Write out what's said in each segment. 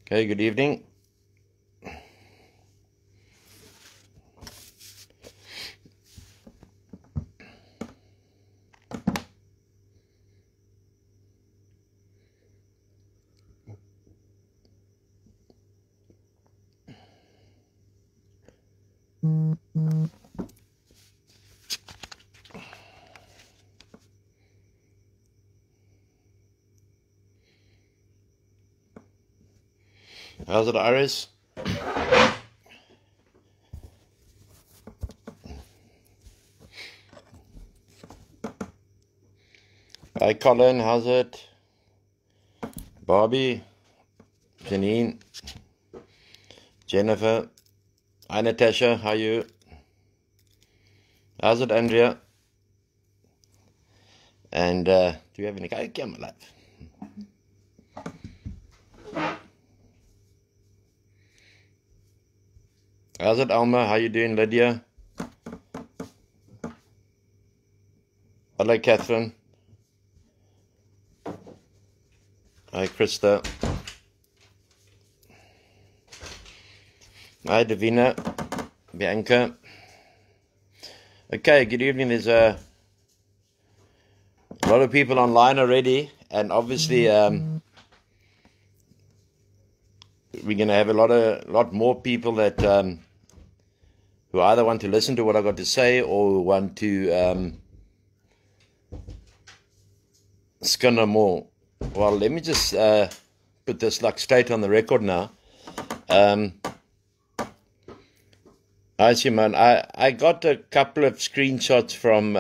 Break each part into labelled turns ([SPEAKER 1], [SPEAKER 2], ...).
[SPEAKER 1] Okay, good evening. How's it, Iris? Hi, Colin. How's it? Bobby, Janine, Jennifer. Hi, Natasha. How are you? How's it, Andrea? And do you have any? Okay, I'm alive. How's it, Alma? How you doing, Lydia? Hello, Catherine. Hi, Krista. Hi, Davina. Bianca. Okay, good evening. There's a lot of people online already, and obviously we're going to have a lot more people that who either want to listen to what I got to say or want to skin more. Well, let me just put this like straight on the record now. Hi, Simon. I got a couple of screenshots from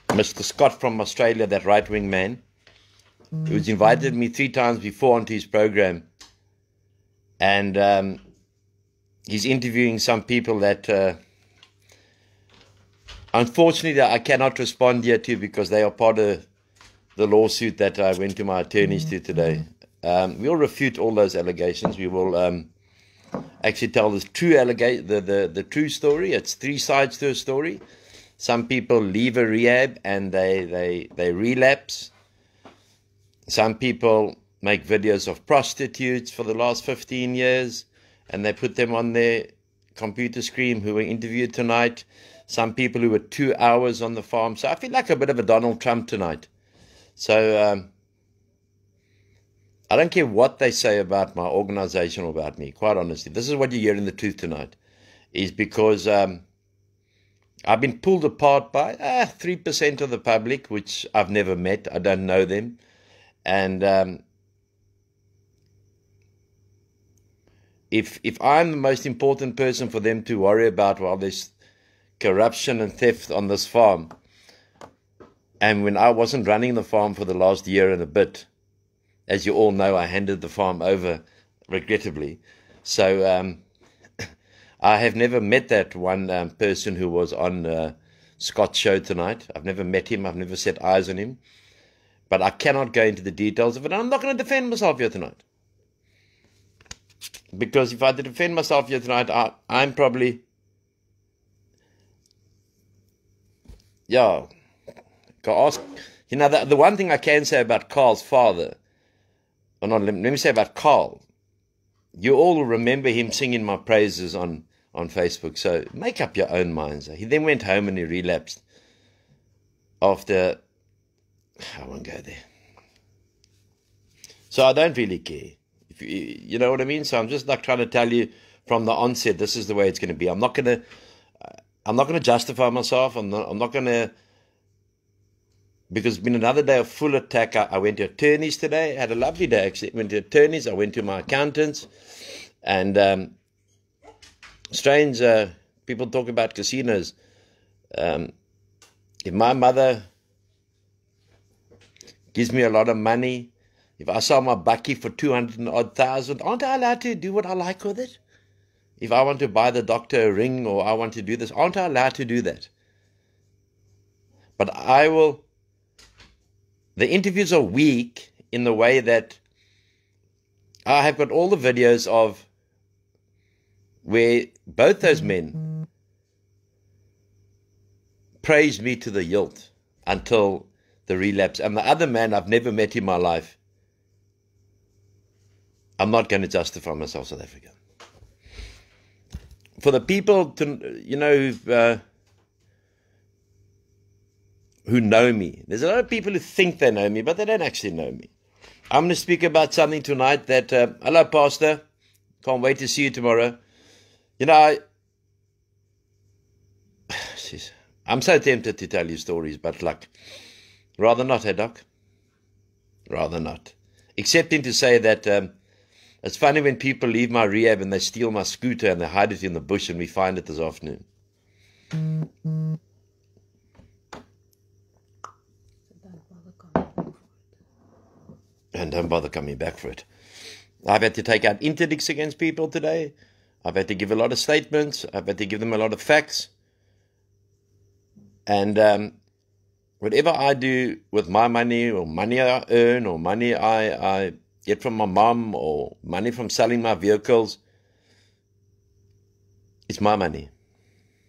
[SPEAKER 1] Mr. Scott from Australia, that right-wing man, who's invited me 3 times before onto his program. And he's interviewing some people that, unfortunately, I cannot respond here to because they are part of the lawsuit that I went to my attorneys to today. We'll refute all those allegations. We will actually tell the true the true story. It's 3 sides to a story. Some people leave a rehab and they relapse. Some people make videos of prostitutes for the last 15 years and they put them on their computer screen, who were interviewed tonight. Some people who were 2 hours on the farm. So I feel like a bit of a Donald Trump tonight. So I don't care what they say about my organization or about me, quite honestly. This is what you hear in the truth tonight, is because I've been pulled apart by 3% of the public, which I've never met. I don't know them. And if I'm the most important person for them to worry about while there's corruption and theft on this farm, and when I wasn't running the farm for the last year and a bit, as you all know, I handed the farm over, regrettably. So I have never met that one person who was on Scott's show tonight. I've never met him. I've never set eyes on him. But I cannot go into the details of it. I'm not going to defend myself here tonight. Because if I had to defend myself here tonight, I'm probably... Yeah. Ask, you know, the one thing I can say about Carl's father... Or not, let me say about Carl. You all remember him singing my praises on Facebook. So make up your own minds. He then went home and he relapsed after... I won't go there. So I don't really care. You know what I mean? So I'm just like trying to tell you from the onset, this is the way it's going to be. I'm not going to justify myself. I'm not going to... Because it's been another day of full attack. I went to attorneys today. I had a lovely day, actually. I went to attorneys. I went to my accountants. And strange, people talk about casinos. If my mother gives me a lot of money, if I sell my bakkie for 200,000, aren't I allowed to do what I like with it? If I want to buy the doctor a ring or I want to do this, aren't I allowed to do that? But I will... The interviews are weak in the way that I have got all the videos of where both those men praised me to the hilt until the relapse. And the other man, I've never met in my life. I'm not going to justify myself, South Africa. For the people who know me, there's a lot of people who think they know me, but they don't actually know me. I'm going to speak about something tonight that, hello, Pastor. Can't wait to see you tomorrow. I'm so tempted to tell you stories, but rather not, hey, Doc? Rather not. Excepting to say that it's funny when people leave my rehab and they steal my scooter and they hide it in the bush and we find it this afternoon. And don't bother coming back for it. I've had to take out interdicts against people today. I've had to give a lot of statements. I've had to give them a lot of facts. And whatever I do with my money or money I earn or money I get from my mom or money from selling my vehicles, it's my money.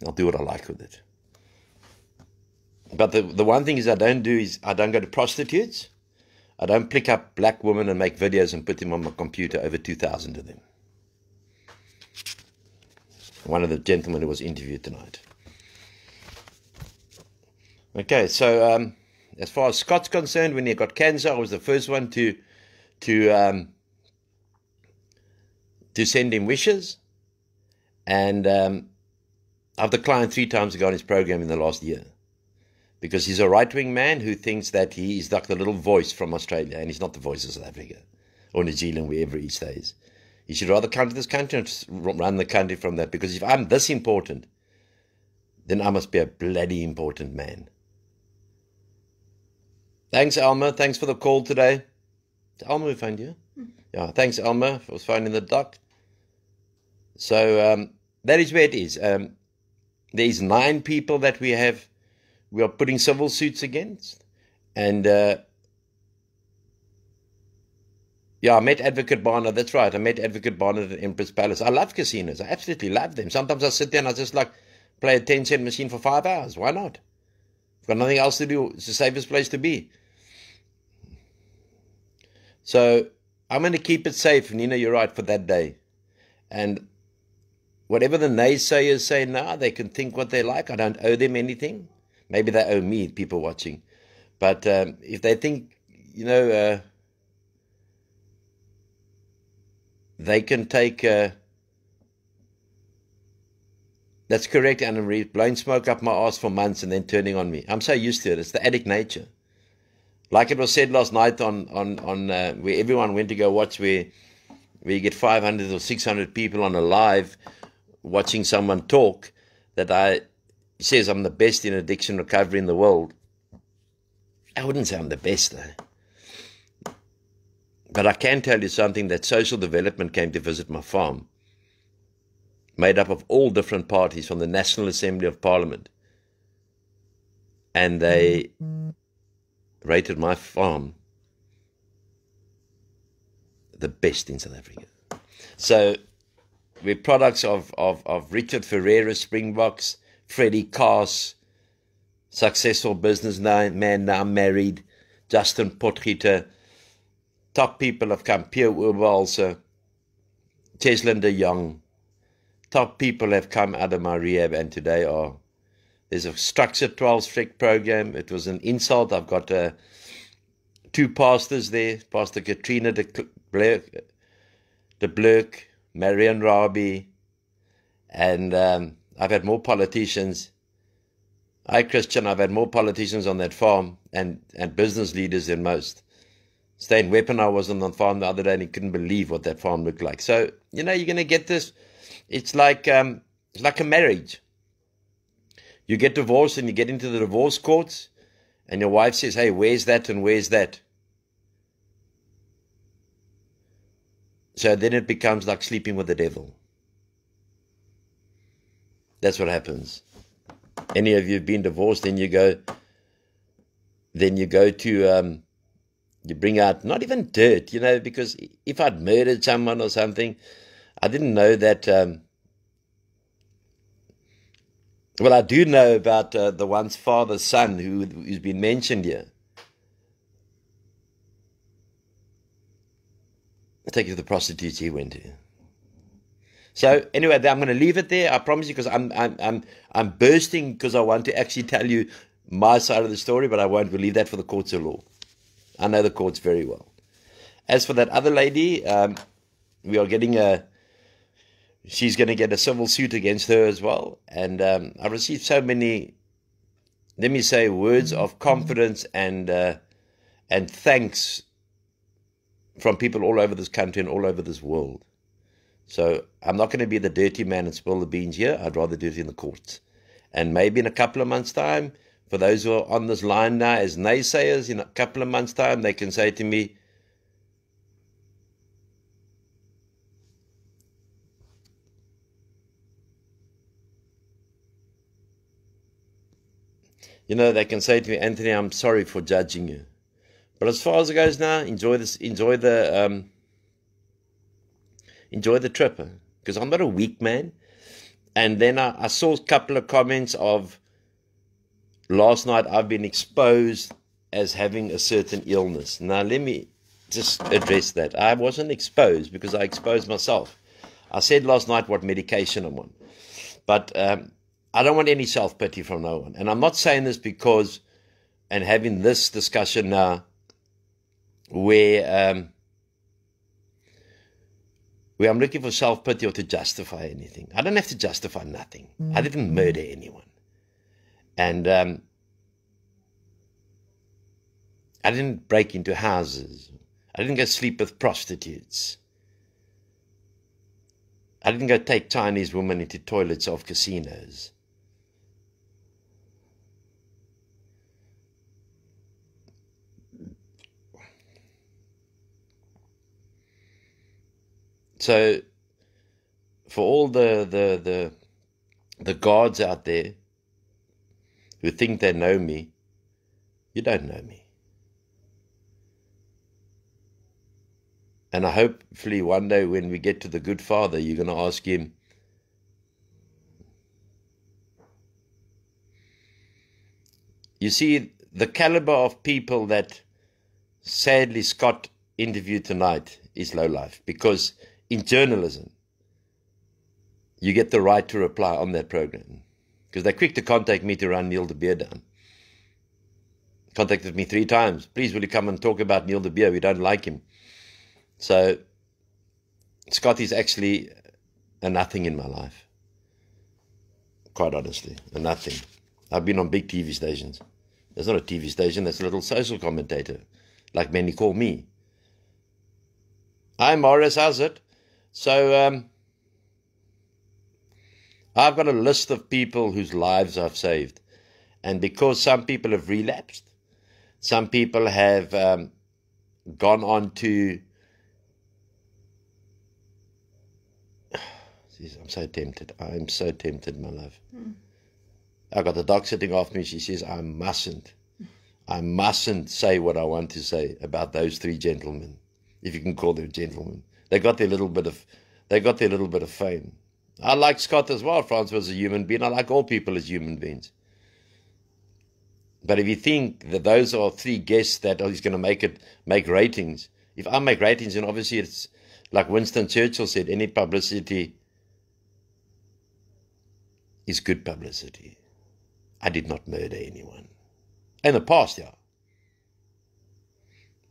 [SPEAKER 1] I'll do what I like with it. But the one thing I don't do is I don't go to prostitutes. I don't pick up black women and make videos and put them on my computer, over 2,000 of them. One of the gentlemen who was interviewed tonight. Okay, so as far as Scott's concerned, when he got cancer, I was the first one to send him wishes. And I've declined 3 times to go on his program in the last year. Because he's a right-wing man who thinks that he is like the little voice from Australia, and he's not the voice of South Africa or New Zealand, wherever he stays. He should rather come to this country and run the country from that. Because if I'm this important, then I must be a bloody important man. Thanks, Alma. Thanks for the call today. Alma, who phoned you? Yeah, thanks, Alma, for phoning the doc. So that is where it is. There's 9 people that we are putting civil suits against. And I met Advocate Barnard. That's right. I met Advocate Barnard at Empress Palace. I love casinos. I absolutely love them. Sometimes I sit there and I just play a 10-cent machine for 5 hours. Why not? I've got nothing else to do. It's the safest place to be. So I'm going to keep it safe, Nina, you're right, for that day. And whatever the naysayers say now, they can think what they like. I don't owe them anything. Maybe they owe me, people watching. But if they think, they can take... That's correct, Anna Marie. Blowing smoke up my ass for months and then turning on me. I'm so used to it. It's the addict nature. Like it was said last night on where everyone went to go watch, where you get 500 or 600 people on a live watching someone talk, that says I'm the best in addiction recovery in the world. I wouldn't say I'm the best, though. But I can tell you something, that social development came to visit my farm, made up of all different parties from the National Assembly of Parliament. And they rated my farm the best in South Africa. So we're products of Richard Ferreira, Springboks, Freddie Kaas, successful businessman now married, Justin Potgieter. Top people have come, Pierre Oberhalser, Cheslin de Jong. Top people have come out of my rehab, and today there's a structured 12-step program. It was an insult. I've got 2 pastors there, Pastor Katrina de Blerk, Marian Rabi, and I've had more politicians. Hi, Christian. I've had more politicians on that farm and business leaders than most. Stan Weapon, was on the farm the other day, and he couldn't believe what that farm looked like. So, you're going to get this. It's like a marriage. You get divorced and you get into the divorce courts, and your wife says, hey, where's that and where's that? So then it becomes like sleeping with the devil. That's what happens. Any of you have been divorced, then you go to, you bring out not even dirt, because if I'd murdered someone or something, I didn't know that. Well, I do know about the once father's son who's been mentioned here. take you to the prostitutes he went to. So anyway, I'm going to leave it there. I promise you, because I'm bursting because I want to actually tell you my side of the story, but I won't. We'll leave that for the courts of law. I know the courts very well. As for that other lady, we are getting she's going to get a civil suit against her as well. And I received so many, let me say, words of confidence and thanks from people all over this country and all over this world. So I'm not going to be the dirty man and spill the beans here. I'd rather do it in the courts. And maybe in a couple of months' time, for those who are on this line now as naysayers, in a couple of months' time, they can say to me, they can say to me, Anthony, I'm sorry for judging you. But as far as it goes now, enjoy the trip, because I'm not a weak man. And then I saw a couple of comments of last night I've been exposed as having a certain illness. Now let me just address that. I wasn't exposed because I exposed myself. I said last night what medication I'm on. But I don't want any self-pity from no one. And I'm not saying this because, and having this discussion now, where I'm looking for self-pity or to justify anything. I don't have to justify nothing. I didn't murder anyone. And I didn't break into houses. I didn't go sleep with prostitutes. I didn't go take Chinese women into toilets of casinos. So, for all the guards out there who think they know me, you don't know me. And I hopefully one day when we get to the Good Father, you're going to ask him, you see, the caliber of people that sadly Scott interviewed tonight is low life, because in journalism, you get the right to reply on that program. Because they're quick to contact me to run Neil de Beer down. Contacted me 3 times. Please, will you come and talk about Neil de Beer? We don't like him. So, Scott is actually a nothing in my life. Quite honestly, a nothing. I've been on big TV stations. That's not a TV station, that's a little social commentator, like many call me. Hi, Morris, how's it? So, I've got a list of people whose lives I've saved. And because some people have relapsed, some people have gone on to... Jeez, I'm so tempted. I'm so tempted, my love. I've got the doc sitting off me. She says, I mustn't say what I want to say about those 3 gentlemen, if you can call them gentlemen. They got their little bit of fame. I like Scott as well. Francois was a human being. I like all people as human beings. But if you think that those are 3 guests that he's going to make ratings, if I make ratings, then obviously it's like Winston Churchill said, any publicity is good publicity. I did not murder anyone. In the past, yeah.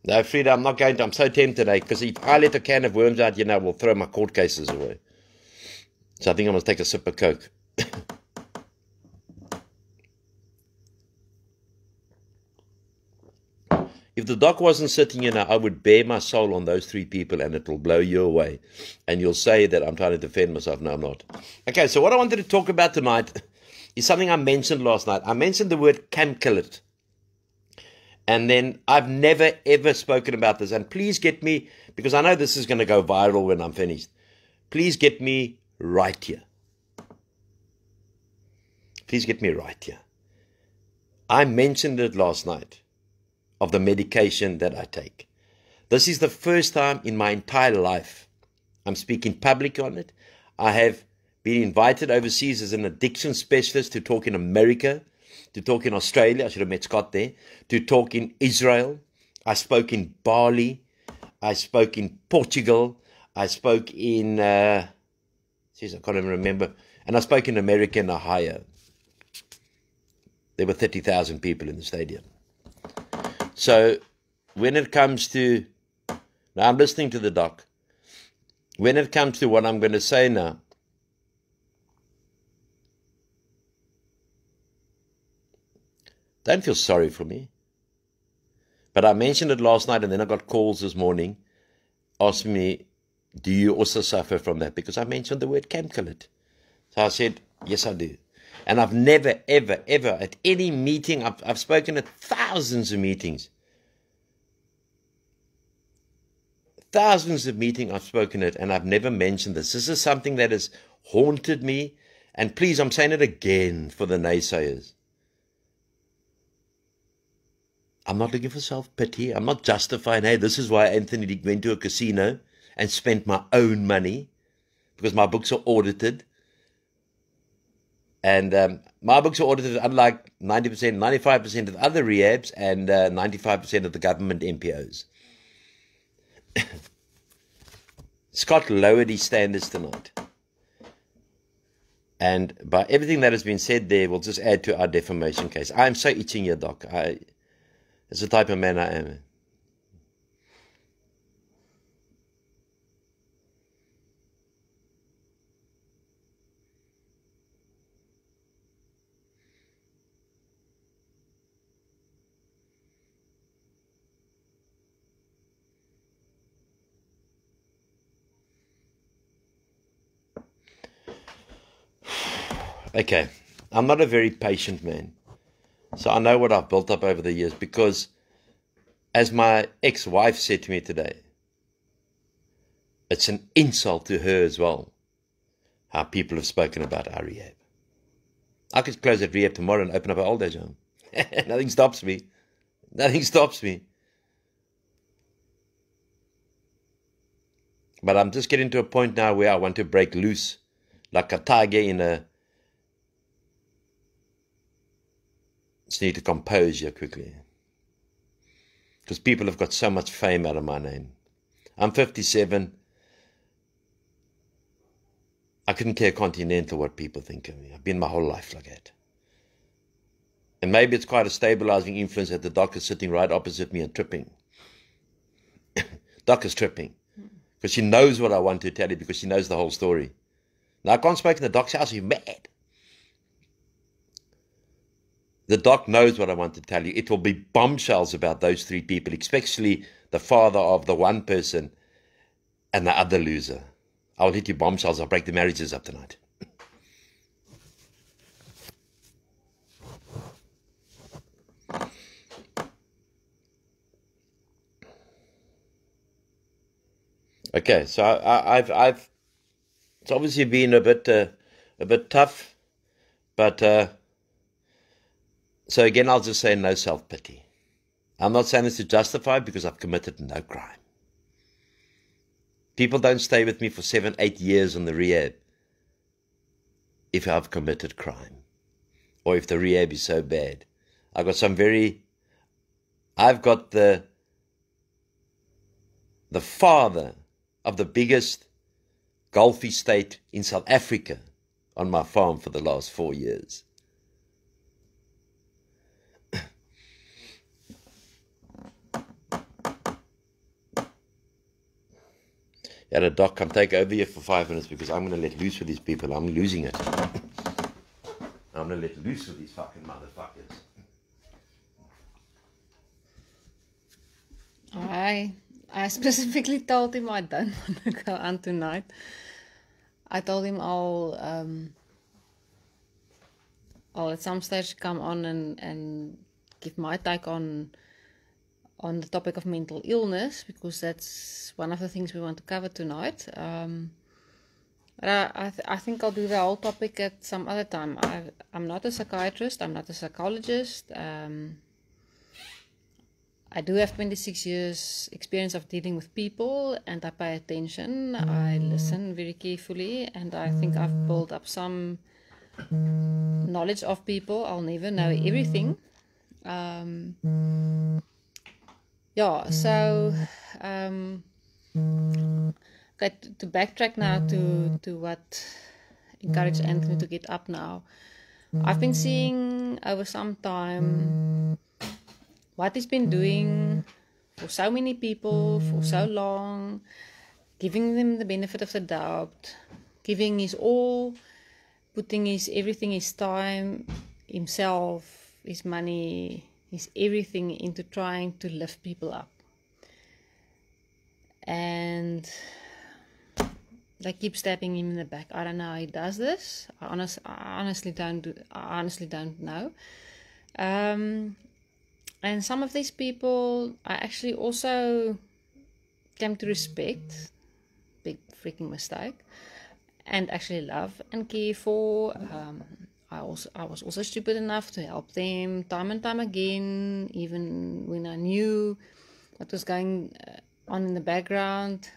[SPEAKER 1] No, Frida, I'm so tempted, because if I let a can of worms out, we'll throw my court cases away. So I think I must take a sip of Coke. If the doc wasn't sitting here now, I would bare my soul on those 3 people and it will blow you away. And you'll say that I'm trying to defend myself. No, I'm not. Okay, so what I wanted to talk about tonight is something I mentioned last night. I mentioned the word camkillet. And then I've never, ever spoken about this. And please get me, because I know this is going to go viral when I'm finished. Please get me right here. Please get me right here. I mentioned it last night of the medication that I take. This is the first time in my entire life I'm speaking public on it. I have been invited overseas as an addiction specialist to talk in America, to talk in Australia. I should have met Scott there. To talk in Israel. I spoke in Bali. I spoke in Portugal. I spoke in, I can't even remember. And I spoke in America and Ohio. There were 30,000 people in the stadium. So when it comes to, now I'm listening to the doc. When it comes to what I'm going to say now, don't feel sorry for me. But I mentioned it last night, and then I got calls this morning asking me, do you also suffer from that? Because I mentioned the word camp-killet. So I said, yes, I do. And I've never, ever, ever, at any meeting, I've spoken at thousands of meetings. Thousands of meetings I've spoken at, and I've never mentioned this. This is something that has haunted me. And please, I'm saying it again for the naysayers. I'm not looking for self-pity. I'm not justifying, hey, this is why Anthony went to a casino and spent my own money, because my books are audited. And my books are audited unlike 90%, 95% of other rehabs and 95% of the government MPOs. Scott lowered his standards tonight. And by everything that has been said there, we'll just add to our defamation case. I'm so itching here, Doc. It's the type of man I am. Okay, I'm not a very patient man. So I know what I've built up over the years, because as my ex-wife said to me today, it's an insult to her as well, how people have spoken about our rehab. I could close that rehab tomorrow and open up an old age home. Nothing stops me. Nothing stops me. But I'm just getting to a point now where I want to break loose like a tiger in a... Just need to compose here quickly, because people have got so much fame out of my name. I'm 57. I couldn't care continental what people think of me. I've been my whole life like that. And maybe it's quite a stabilizing influence that the doc is sitting right opposite me and tripping. Doc is tripping because she knows what I want to tell you, because she knows the whole story. Now, I can't speak in the doc's house. You're mad. The doc knows what I want to tell you. It will be bombshells about those three people, especially the father of the one person and the other loser. I'll hit you bombshells. I'll break the marriages up tonight. Okay, so I've it's obviously been a bit tough, but so again, I'll just say no self-pity. I'm not saying this to justify, because I've committed no crime. People don't stay with me for 7, 8 years in the rehab if I've committed crime, or if the rehab is so bad. I've got the father of the biggest golf estate in South Africa on my farm for the last 4 years. Yeah, the doc, come take over here for 5 minutes, because I'm going to let loose with these people. I'm losing it. I'm going to let loose with these fucking motherfuckers.
[SPEAKER 2] I specifically told him I don't want to go on tonight. I told him I'll at some stage come on and give my take on the topic of mental illness, because that's one of the things we want to cover tonight. But I think I'll do the whole topic at some other time. I'm not a psychiatrist. I'm not a psychologist. I do have 26 years experience of dealing with people, and I pay attention. I listen very carefully, and I think I've built up some knowledge of people. I'll never know everything. Yeah, so Okay, to backtrack now to what encouraged Anthony to get up now. I've been seeing over some time what he's been doing for so many people for so long, giving them the benefit of the doubt, giving his all, putting his everything, his time, himself, his money, his everything into trying to lift people up. And they keep stabbing him in the back. I don't know how he does this. I honestly don't know. And some of these people I actually also came to respect. Big freaking mistake. And actually love and care for. I was also stupid enough to help them time and time again, even when I knew what was going on in the background.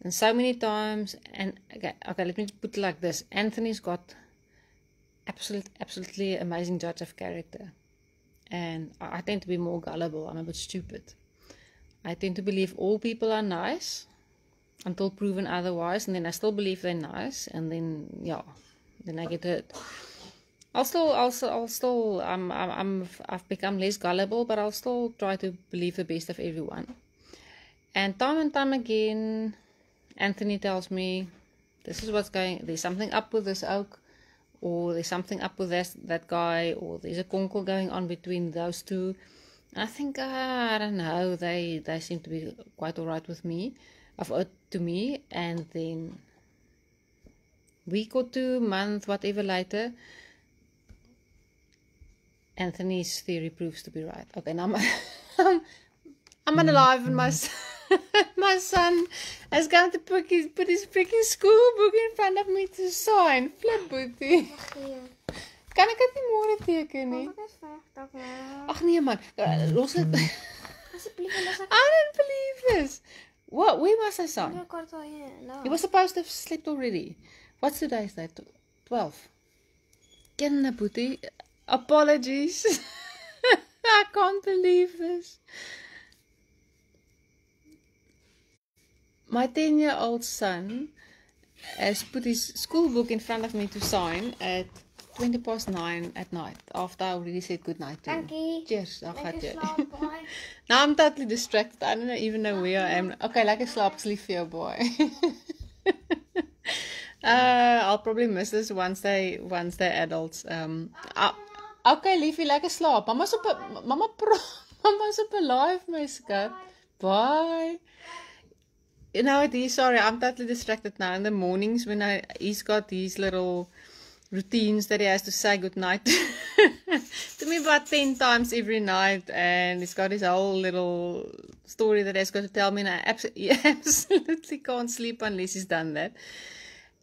[SPEAKER 2] And so many times, and okay, let me put it like this. Anthony's got absolutely amazing judge of character. And I tend to be more gullible. I'm a bit stupid. I tend to believe all people are nice until proven otherwise, and then I still believe they're nice, and then then I get hurt. I've become less gullible, but I'll still try to believe the best of everyone. And time again, Anthony tells me, this is what's going, there's something up with this oak, or there's something up with that guy, or there's a konkel going on between those two. And I think, I don't know, they seem to be quite alright with me, to me, and then week or 2, month, whatever later, Anthony's theory proves to be right. Okay, now I'm unalive, and my son has come to put his freaking school book in front of me to sign. Flip, boetie. Kan ek dit nie môre teken nie? Ag nee man, los dit. I don't believe this. What? Where was I sign? You were supposed to have slept already. What's today's date? 12. Kenna, boetie. Apologies. I can't believe this. My 10-year-old son has put his school book in front of me to sign at 9:20 at night, after I already said good night to him. Cheers. Now I'm totally distracted. I don't even know where I am. Okay, lekker slaap, sleep for your boy. I'll probably miss this once they're adults. Okay, liefie, lekker slaap. Mama's op 'n live, my skat. Bye. You know, sorry, I'm totally distracted now. In the mornings when he's got these little routines that he has to say goodnight to me about 10 times every night, and he's got his whole little story that he's got to tell me, and I absolutely can't sleep unless he's done that.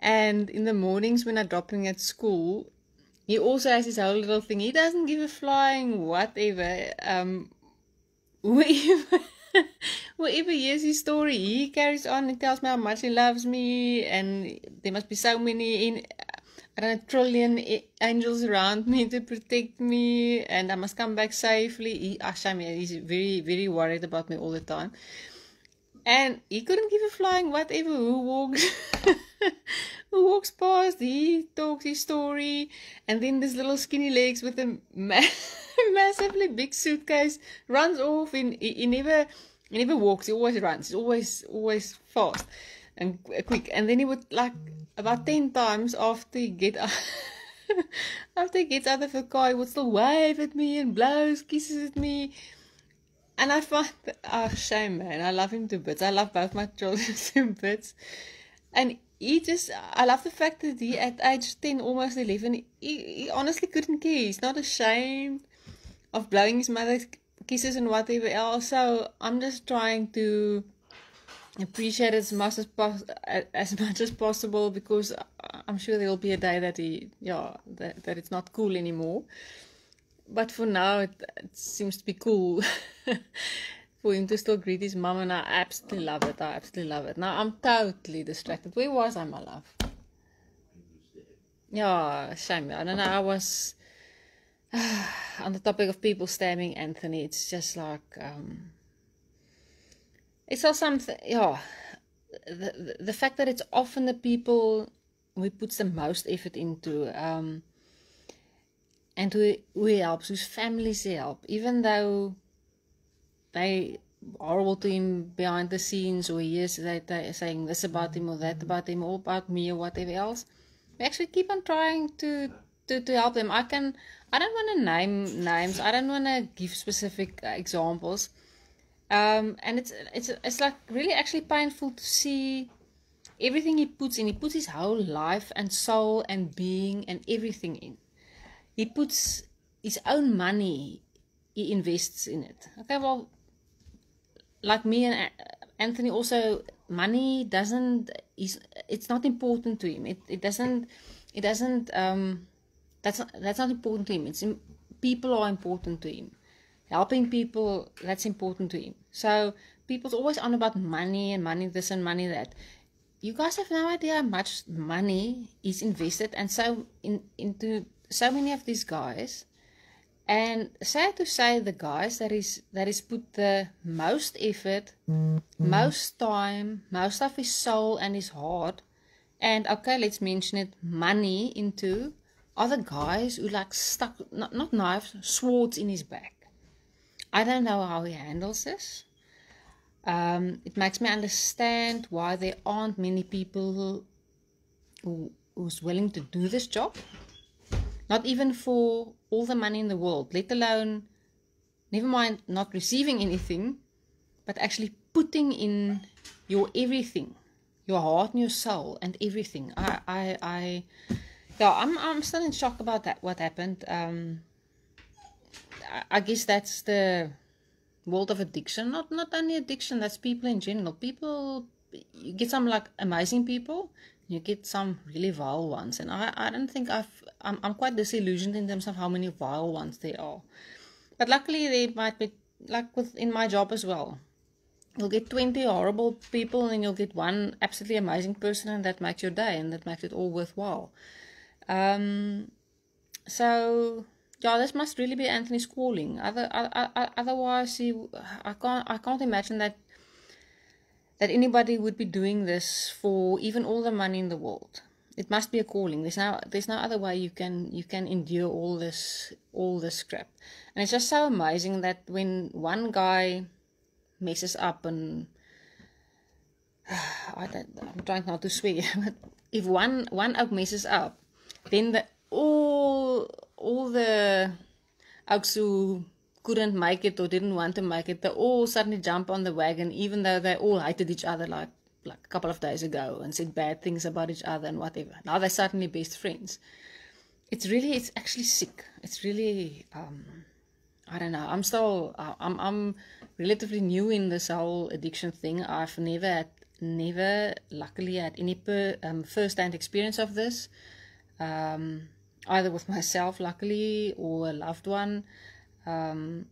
[SPEAKER 2] And in the mornings when I drop him at school, he also has his whole little thing. He doesn't give a flying whatever. Wherever he hears his story, he carries on and tells me how much he loves me, and there must be so many I don't know, trillion angels around me to protect me, and I must come back safely. He's very, very worried about me all the time. And he couldn't give a flying whatever who walks past. He talks his story, and then this little skinny legs with a massively big suitcase runs off. He never walks. He always runs. He's always fast and quick. And then he would, like, about 10 times after he gets out of the car, he would still wave at me and blows kisses at me. And I find, shame, man. I love him to bits. I love both my children to bits. And I love the fact that he, at age 10, almost 11, he honestly couldn't care. He's not ashamed of blowing his mother's kisses and whatever else. So I'm just trying to appreciate it as much as possible, because I'm sure there will be a day that that it's not cool anymore. But for now, it seems to be cool for him to still greet his mom, and I absolutely love it. Now I'm totally distracted. Where was I, my love? Yeah, shame. I don't know. I was on the topic of people stabbing Anthony. It's just like it's all something. Yeah, the fact that it's often the people who puts the most effort into, and who helps, whose families help, even though they horrible to him behind the scenes, or he is they're saying this about him or that about him or about me or whatever else. We actually keep on trying to help them. I don't want to name names. I don't want to give specific examples. And it's like really actually painful to see everything he puts in. He puts his whole life and soul and being and everything in. He puts his own money. He invests in it. Okay, well, like me and Anthony also, money it's not important to him. That's not important to him. People are important to him. Helping people, that's important to him. So people's always on about money and money this and money that. You guys have no idea how much money is invested and so into so many of these guys. And sad to say, the guys that is put the most effort, most time, most of his soul and his heart, and okay, let's mention it, money into, are the guys who like stuck, not knives, swords in his back. I don't know how he handles this. It makes me understand why there aren't many people who's willing to do this job. Not even for all the money in the world, let alone, never mind not receiving anything, but actually putting in your everything, your heart and your soul and everything. I'm still in shock about that, what happened. I guess that's the world of addiction. Not only addiction, that's people in general. People, you get some like amazing people, you get some really vile ones, and I don't think I'm quite disillusioned in terms of how many vile ones there are. But luckily there might be, like within my job as well, you'll get 20 horrible people and you'll get one absolutely amazing person, and that makes your day and that makes it all worthwhile. So yeah, this must really be Anthony's calling. Otherwise, I can't imagine that anybody would be doing this for even all the money in the world. It must be a calling. There's no other way you can endure all this crap. And it's just so amazing that when one guy messes up, and I'm trying not to swear, but if one oak messes up, then all the oaks who couldn't make it or didn't want to make it, they all suddenly jump on the wagon, even though they all hated each other like a couple of days ago and said bad things about each other and whatever. Now they're suddenly best friends. It's actually sick. It's really, I don't know. I'm relatively new in this whole addiction thing. I've never luckily had any first-hand experience of this, either with myself, luckily, or a loved one. So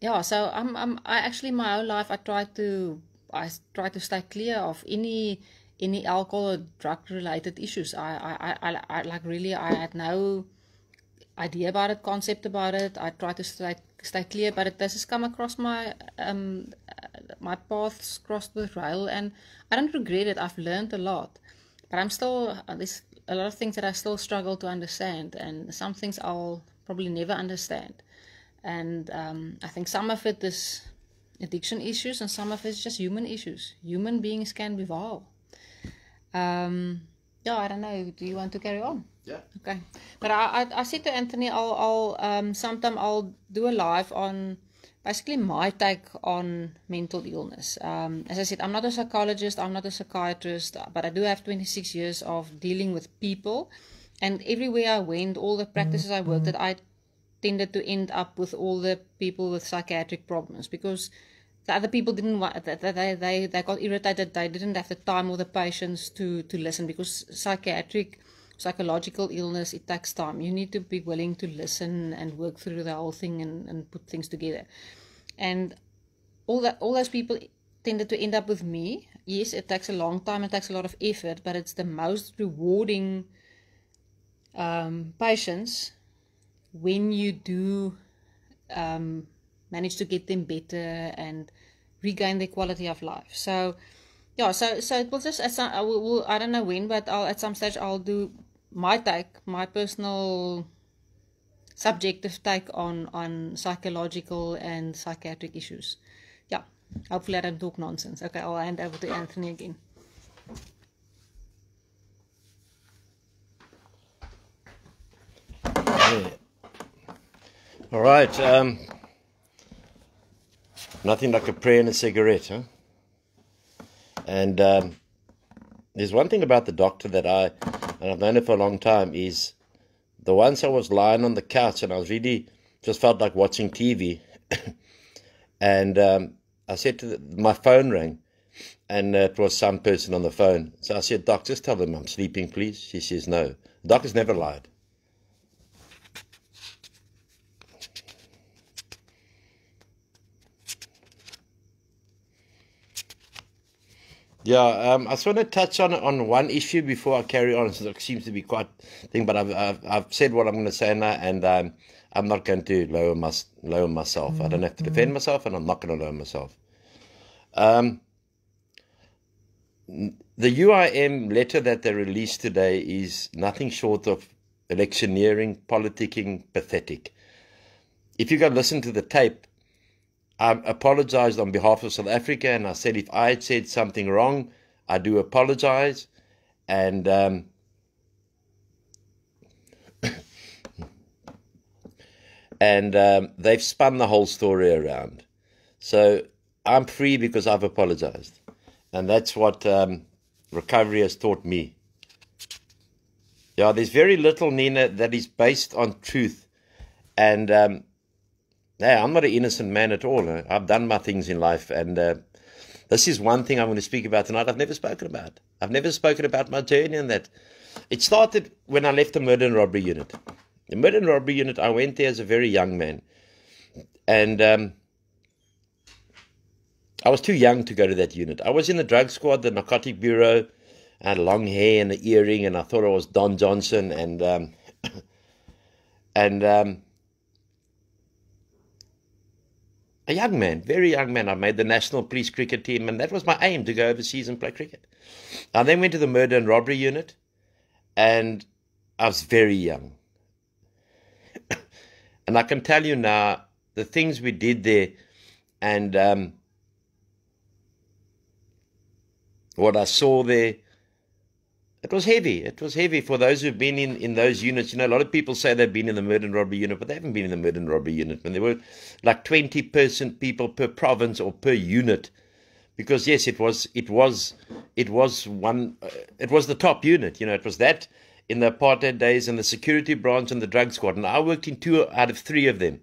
[SPEAKER 2] I actually my whole life I try to stay clear of any alcohol or drug related issues. I like really, I had no idea about it, concept about it. I try to stay clear, but it does come across my my paths crossed with rail, and I don't regret it. I've learned a lot, but I'm still there's a lot of things that I still struggle to understand, and some things I'll probably never understand. And I think some of it is addiction issues, and some of it is just human issues. Human beings can be vile. I don't know. Do you want to carry on?
[SPEAKER 1] Yeah.
[SPEAKER 2] Okay. But I said to Anthony, I'll sometime I'll do a live on basically my take on mental illness. As I said, I'm not a psychologist, I'm not a psychiatrist, but I do have 26 years of dealing with people, and everywhere I went, all the practices I worked at, I tended to end up with all the people with psychiatric problems, because the other people didn't want that. They got irritated. They didn't have the time or the patience to listen, because psychological illness, it takes time. You need to be willing to listen and work through the whole thing and put things together. And all those people tended to end up with me. Yes, it takes a long time, it takes a lot of effort, but it's the most rewarding patience when you do manage to get them better and regain their quality of life. So Yeah, so it will just I don't know when, but at some stage I'll do my take, my personal subjective take on psychological and psychiatric issues. Yeah, hopefully I don't talk nonsense. Okay, I'll hand over to Anthony again.
[SPEAKER 1] Yeah. All right. Nothing like a prayer and a cigarette, huh? And there's one thing about the doctor that and I've known her for a long time, is the once I was lying on the couch and I was really just felt like watching TV, and I said my phone rang, and it was some person on the phone. So I said, "Doc, just tell them I'm sleeping, please." She says, "No." The doctor's never lied. Yeah, I just want to touch on one issue before I carry on. So it seems to be quite thing, but I've said what I'm going to say now, and I'm not going to lower myself. I don't have to defend myself, and I'm not going to lower myself. The UIM letter that they released today is nothing short of electioneering, politicking, pathetic. If you go listen to the tape, I apologized on behalf of South Africa, and I said if I had said something wrong, I do apologize. And they've spun the whole story around. So I'm free because I've apologized. And that's what recovery has taught me. Yeah, there's very little, Nina, that is based on truth. And hey, I'm not an innocent man at all. I've done my things in life, and this is one thing I'm going to speak about tonight I've never spoken about. I've never spoken about my journey, and that it started when I left the murder and robbery unit. The murder and robbery unit, I went there as a very young man, and I was too young to go to that unit. I was in the drug squad, the narcotic bureau. I had long hair and an earring, and I thought I was Don Johnson, and a young man, very young man. I made the national police cricket team, and that was my aim, to go overseas and play cricket. I then went to the murder and robbery unit, and I was very young. And I can tell you now, the things we did there, and what I saw there, it was heavy. It was heavy for those who've been in those units. You know, a lot of people say they've been in the murder and robbery unit, but they haven't been in the murder and robbery unit. And there were like 20 people per province or per unit, because yes, it was the top unit. You know, it was that in the apartheid days, and the security branch and the drug squad. And I worked in 2 out of 3 of them.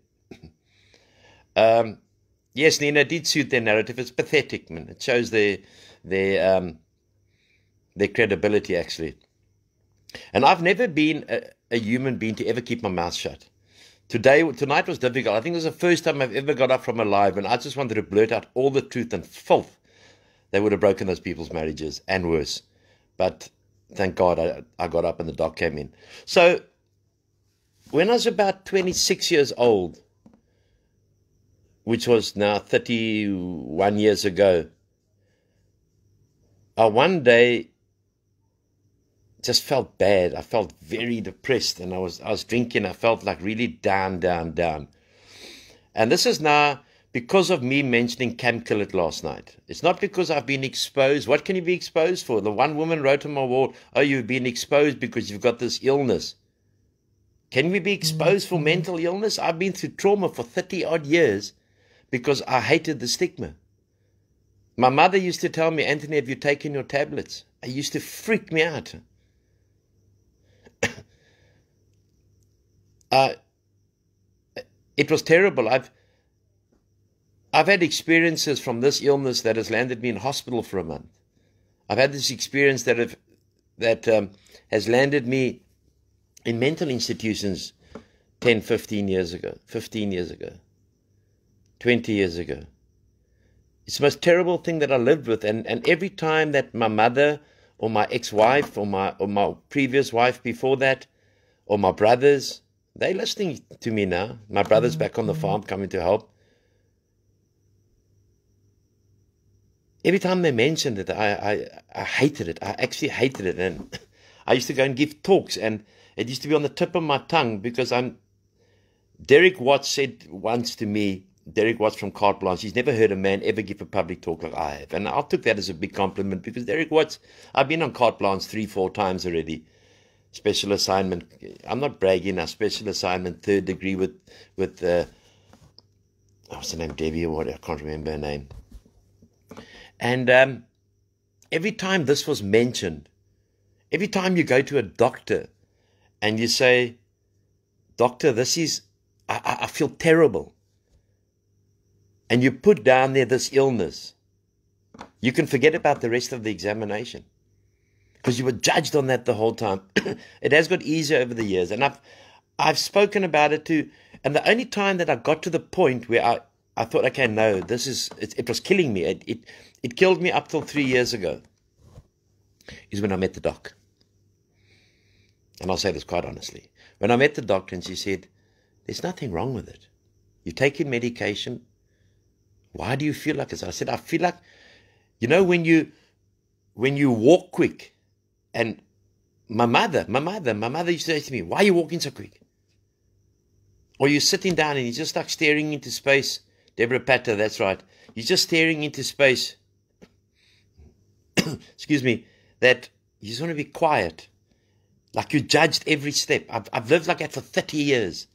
[SPEAKER 1] Yes, Nina, did suit their narrative. It's pathetic, man. It shows their credibility, actually. And I've never been a human being to ever keep my mouth shut. Tonight was difficult. I think it was the first time I've ever got up from a live, and I just wanted to blurt out all the truth and filth. They would have broken those people's marriages, and worse. But thank God I got up and the doc came in. So when I was about 26 years old, which was now 31 years ago, I one day just felt bad. I felt very depressed, and I was drinking. I felt like really down. And this is now because of me mentioning Camp Killet last night. It's not because I've been exposed. What can you be exposed for? The one woman wrote on my wall, "Oh, you've been exposed because you've got this illness." Can we be exposed for mental illness? I've been through trauma for 30 odd years because I hated the stigma. My mother used to tell me, "Anthony, have you taken your tablets?" It used to freak me out. It was terrible. I've had experiences from this illness that has landed me in hospital for a month. I've had this experience that has landed me in mental institutions 10, 15 years ago, 20 years ago. It's the most terrible thing that I lived with. And every time that my mother or my ex-wife or my previous wife before that, or my brothers, they're listening to me now. My brother's back on the farm coming to help. every time they mentioned it, I hated it. I actually hated it. And I used to go and give talks, and it used to be on the tip of my tongue because Derek Watts said once to me, Derek Watts from Carte Blanche, he's never heard a man ever give a public talk like I have. And I took that as a big compliment because Derek Watts, I've been on Carte Blanche 3-4 times already. Special assignment. I'm not bragging now. Special assignment, 3rd degree with what's her name, Debbie or what? I can't remember her name. And every time this was mentioned, every time you go to a doctor and you say, doctor, I feel terrible. And you put down there this illness, you can forget about the rest of the examination because you were judged on that the whole time. It has got easier over the years. And I've spoken about it too. And the only time that I got to the point where I thought, okay, no, it was killing me. It killed me up till 3 years ago is when I met the doc. And I'll say this quite honestly. When I met the doctor and she said, there's nothing wrong with it. You take your medication. Why do you feel like this? I said, I feel like, when you walk quick, and my mother used to say to me, why are you walking so quick? Or you're sitting down and you're just like staring into space. Deborah Patter, that's right. You're just staring into space. Excuse me, that you just want to be quiet. Like you judged every step. I've lived like that for 30 years.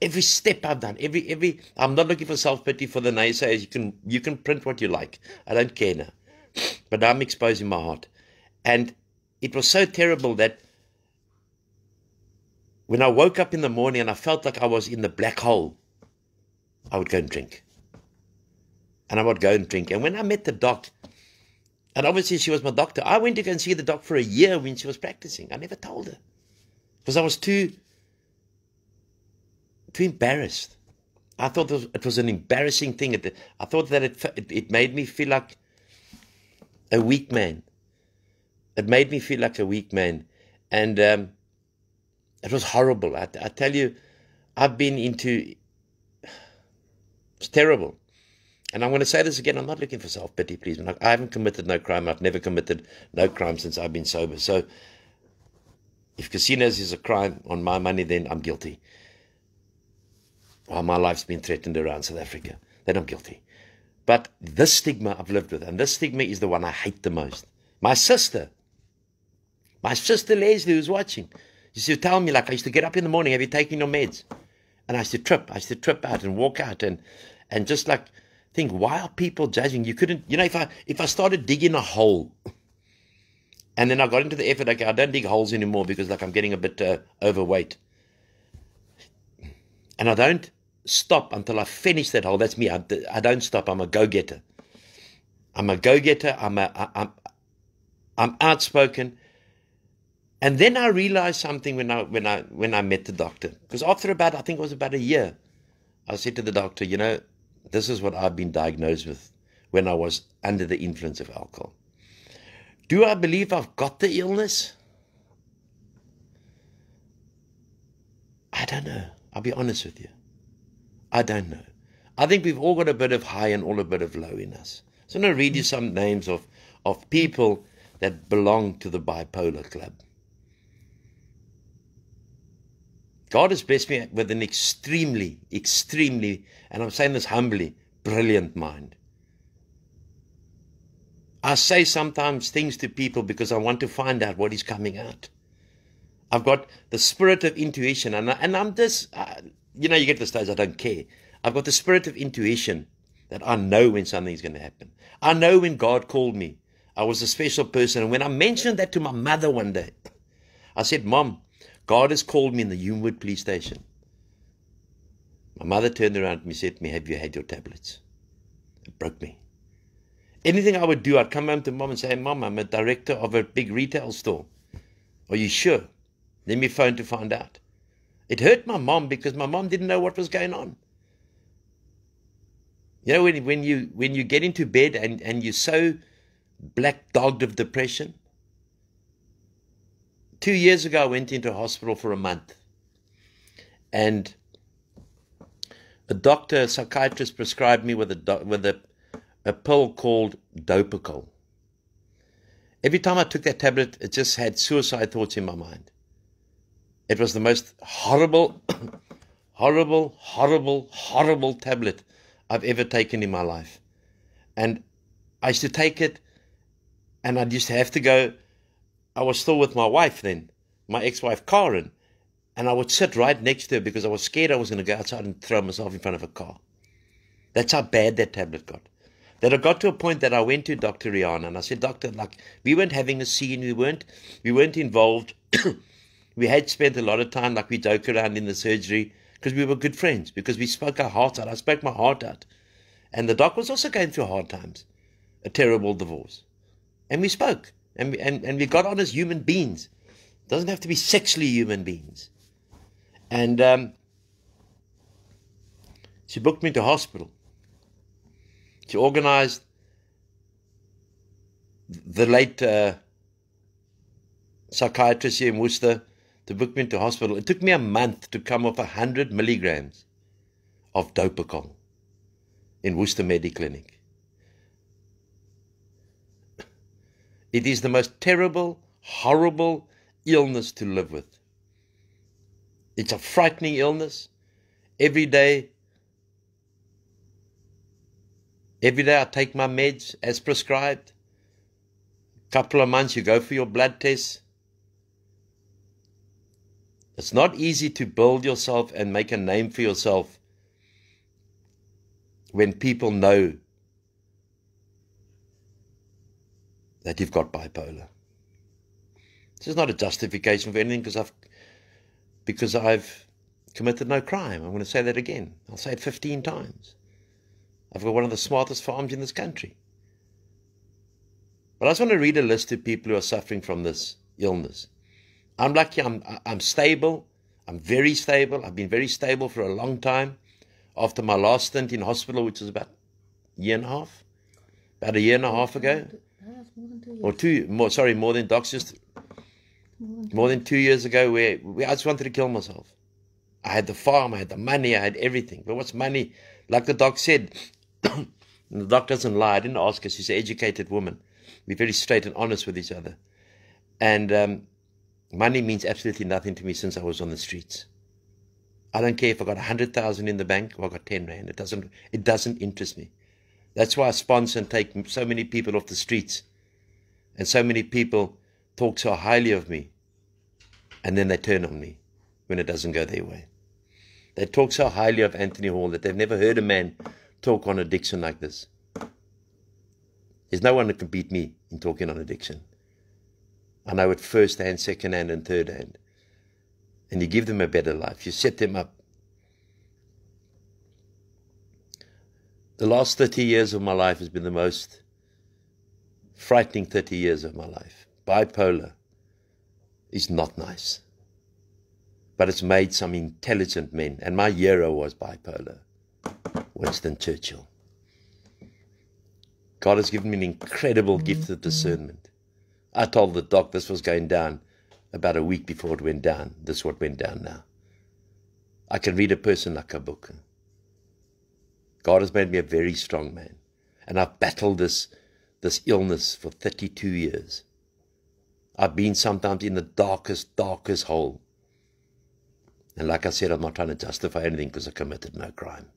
[SPEAKER 1] Every step I've done, I'm not looking for self-pity for the naysayers. You can print what you like. I don't care now. But I'm exposing my heart. And it was so terrible that when I woke up in the morning and I felt like I was in the black hole, I would go and drink. And I would go and drink. And when I met the doc, and obviously she was my doctor, I went to go and see the doc for a year when she was practicing. I never told her. Because I was too embarrassed. I thought it was an embarrassing thing. I thought that it made me feel like a weak man. It made me feel like a weak man. And it was horrible. I tell you, I've been into... It's terrible. And I'm going to say this again. I'm not looking for self-pity, please. I haven't committed no crime. I've never committed no crime since I've been sober. So if casinos is a crime on my money, then I'm guilty. Well, my life's been threatened around South Africa. Then I'm guilty. But this stigma I've lived with, and this stigma is the one I hate the most. My sister Leslie, who's watching, used to tell me, like, I used to get up in the morning, have you taken your meds? And I used to trip out and walk out and just like think, why are people judging? You couldn't, if I started digging a hole, and then I got into the effort, okay, I don't dig holes anymore because like I'm getting a bit overweight. And I don't stop until I finish that hole. That's me. I don't stop. I'm a go-getter. I'm outspoken. And then I realized something when I met the doctor. Because after I think it was about a year, I said to the doctor, this is what I've been diagnosed with when I was under the influence of alcohol. Do I believe I've got the illness? I don't know. I'll be honest with you. I don't know. I think we've all got a bit of high and all a bit of low in us. So I'm going to read you some names of people that belong to the bipolar club. God has blessed me with an extremely, and I'm saying this humbly, brilliant mind. I say sometimes things to people because I want to find out what is coming out. I've got the spirit of intuition, and I'm just, you get to the stage, I don't care. I've got the spirit of intuition that I know when something's going to happen. I know when God called me. I was a special person. And when I mentioned that to my mother one day, I said, Mom, God has called me in the Humewood police station. My mother turned around to me and said to me, have you had your tablets? It broke me. Anything I would do, I'd come home to Mom and say, hey, Mom, I'm a director of a big retail store. Are you sure? Let me phone to find out. It hurt my mom because my mom didn't know what was going on. When you get into bed and you're so black-dogged of depression. 2 years ago, I went into hospital for a month. And a psychiatrist prescribed me with a pill called Dopacol. Every time I took that tablet, it just had suicide thoughts in my mind. It was the most horrible, horrible, horrible, horrible tablet I've ever taken in my life. And I used to take it, and I used to have to go. I was still with my wife then, my ex-wife Karen, and I would sit right next to her because I was scared I was going to go outside and throw myself in front of a car. That's how bad that tablet got. That I got to a point that I went to Dr. Rihanna and I said, Doctor, like, we weren't having a scene, we weren't involved. We had spent a lot of time, like we joke around in the surgery, because we were good friends, because we spoke our hearts out. I spoke my heart out. And the doc was also going through hard times, a terrible divorce. And we spoke, and we got on as human beings. It doesn't have to be sexually human beings. And she booked me to hospital. She organized the late psychiatrist here in Worcester to book me into hospital. It took me a month to come off 100 milligrams of Dopacol in Worcester Mediclinic. It is the most terrible, horrible illness to live with. It's a frightening illness. Every day I take my meds as prescribed. Couple of months you go for your blood tests. It's not easy to build yourself and make a name for yourself when people know that you've got bipolar. This is not a justification for anything because I've committed no crime. I'm going to say that again. I'll say it 15 times. I've got one of the smartest farms in this country. But I just want to read a list of people who are suffering from this illness. I'm lucky, I'm stable. I'm very stable. I've been very stable for a long time. After my last stint in hospital, which was about a year and a half ago. More than doctors. More than 2 years ago, where I just wanted to kill myself. I had the farm, I had the money, I had everything. But what's money? Like the doc said, and the doc doesn't lie. I didn't ask her. She's an educated woman. We're very straight and honest with each other. And money means absolutely nothing to me since I was on the streets. I don't care if I got 100,000 in the bank or I got 10 rand. It doesn't interest me. That's why I sponsor and take so many people off the streets. And so many people talk so highly of me. And then they turn on me when it doesn't go their way. They talk so highly of Anthony Hall that they've never heard a man talk on addiction like this. There's no one that can beat me in talking on addiction. I know it first hand, second hand, and third hand. And you give them a better life. You set them up. The last 30 years of my life has been the most frightening 30 years of my life. Bipolar is not nice. But it's made some intelligent men. And my hero was bipolar. Winston Churchill. God has given me an incredible gift of discernment. I told the doc this was going down about a week before it went down. This is what went down now. I can read a person like a book. God has made me a very strong man. And I've battled this illness for 32 years. I've been sometimes in the darkest hole. And like I said, I'm not trying to justify anything because I committed no crime.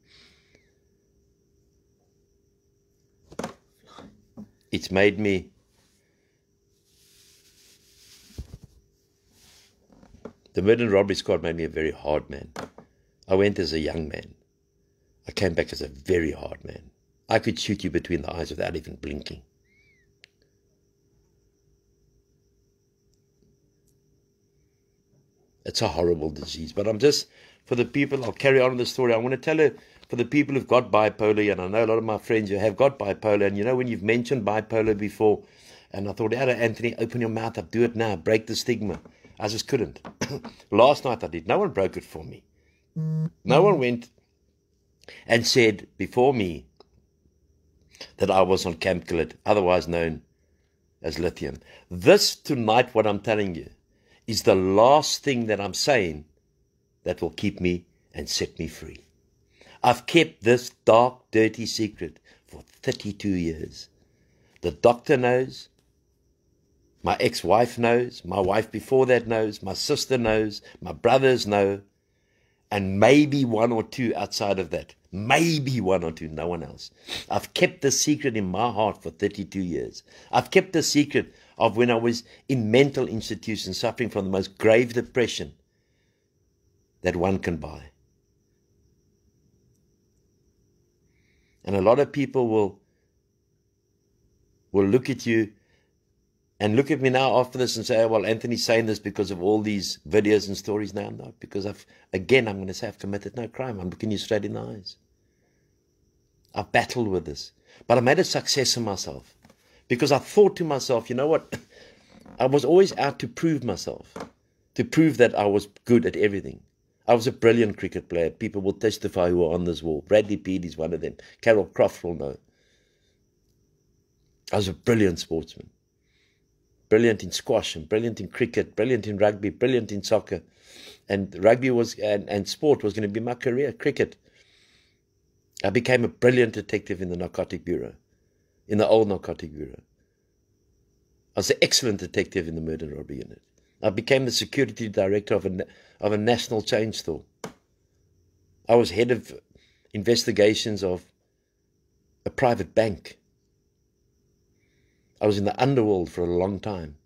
[SPEAKER 1] It's made me the murder and robbery squad made me a very hard man. I went as a young man. I came back as a very hard man. I could shoot you between the eyes without even blinking. It's a horrible disease. But I'm just, for the people, I'll carry on with the story. I want to tell her, for the people who've got bipolar, and I know a lot of my friends who have got bipolar, and you know when you've mentioned bipolar before, and I thought, Anthony, open your mouth up, do it now, break the stigma. I just couldn't. Last night I did. No one broke it for me. No one went and said before me that I was on Camp Killet, otherwise known as lithium. This tonight, what I'm telling you, is the last thing that I'm saying that will keep me and set me free. I've kept this dark, dirty secret for for 32 years. The doctor knows. My ex-wife knows. My wife before that knows. My sister knows. My brothers know. And maybe one or two outside of that. Maybe one or two, no one else. I've kept the secret in my heart for 32 years. I've kept the secret of when I was in mental institutions suffering from the most grave depression that one can buy. And a lot of people will look at you and look at me now after this and say, oh, well, Anthony's saying this because of all these videos and stories now. No, because I'm going to say I've committed no crime. I'm looking you straight in the eyes. I've battled with this. But I made a success of myself. Because I thought to myself, you know what? I was always out to prove myself. To prove that I was good at everything. I was a brilliant cricket player. People will testify who are on this wall. Bradley Peed is one of them. Carol Croft will know. I was a brilliant sportsman. Brilliant in squash and brilliant in cricket, brilliant in rugby, brilliant in soccer. And rugby was and sport was going to be my career, cricket. I became a brilliant detective in the Narcotic Bureau, in the old Narcotic Bureau. I was an excellent detective in the murder and robbery unit. I became the security director of a national chain store. I was head of investigations of a private bank. I was in the underworld for a long time.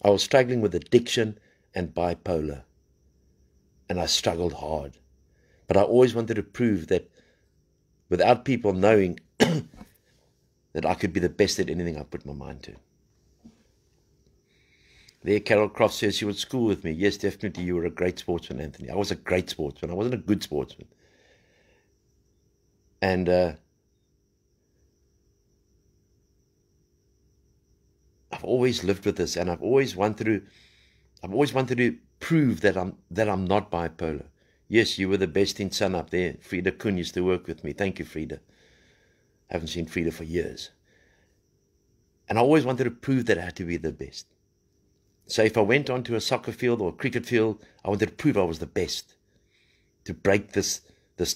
[SPEAKER 1] I was struggling with addiction and bipolar. And I struggled hard. But I always wanted to prove that without people knowing that I could be the best at anything I put my mind to. There, Carol Croft says she went to school with me. Yes, definitely, you were a great sportsman, Anthony. I was a great sportsman. I wasn't a good sportsman. And I've always lived with this, and I've always wanted to prove that I'm not bipolar. Yes, you were the best in Sun up there. Frida Kuhn used to work with me. Thank you, Frida. I haven't seen Frida for years. And I always wanted to prove that I had to be the best. So if I went onto a soccer field or a cricket field, I wanted to prove I was the best. To break this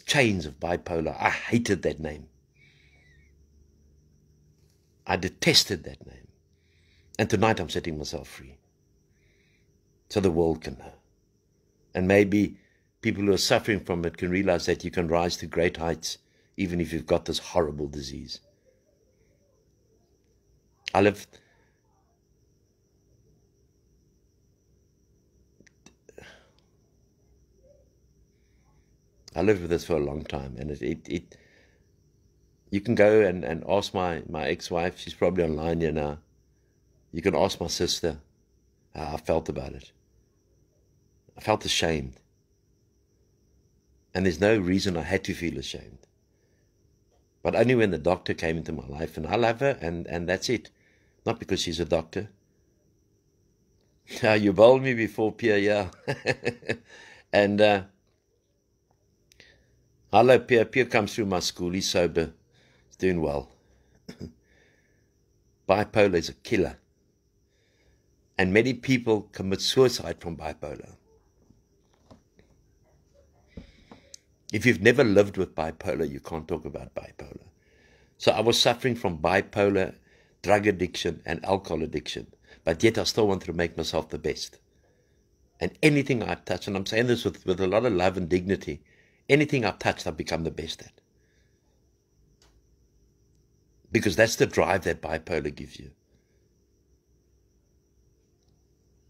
[SPEAKER 1] chains of bipolar. I hated that name. I detested that name. And tonight I'm setting myself free. So the world can know. And maybe people who are suffering from it can realize that you can rise to great heights even if you've got this horrible disease. I lived with this for a long time, and you can go and ask my ex-wife. She's probably online here now. You can ask my sister how I felt about it. I felt ashamed. And there's no reason I had to feel ashamed. But only when the doctor came into my life, and I love her, and that's it. Not because she's a doctor. You bowled me before, Pierre, yeah. And hello, Pierre. Pierre comes through my school. He's sober. He's doing well. Bipolar is a killer. And many people commit suicide from bipolar. If you've never lived with bipolar, you can't talk about bipolar. So I was suffering from bipolar, drug addiction, and alcohol addiction. But yet I still wanted to make myself the best. And anything I've touched, and I'm saying this with a lot of love and dignity, anything I've touched, I've become the best at. Because that's the drive that bipolar gives you.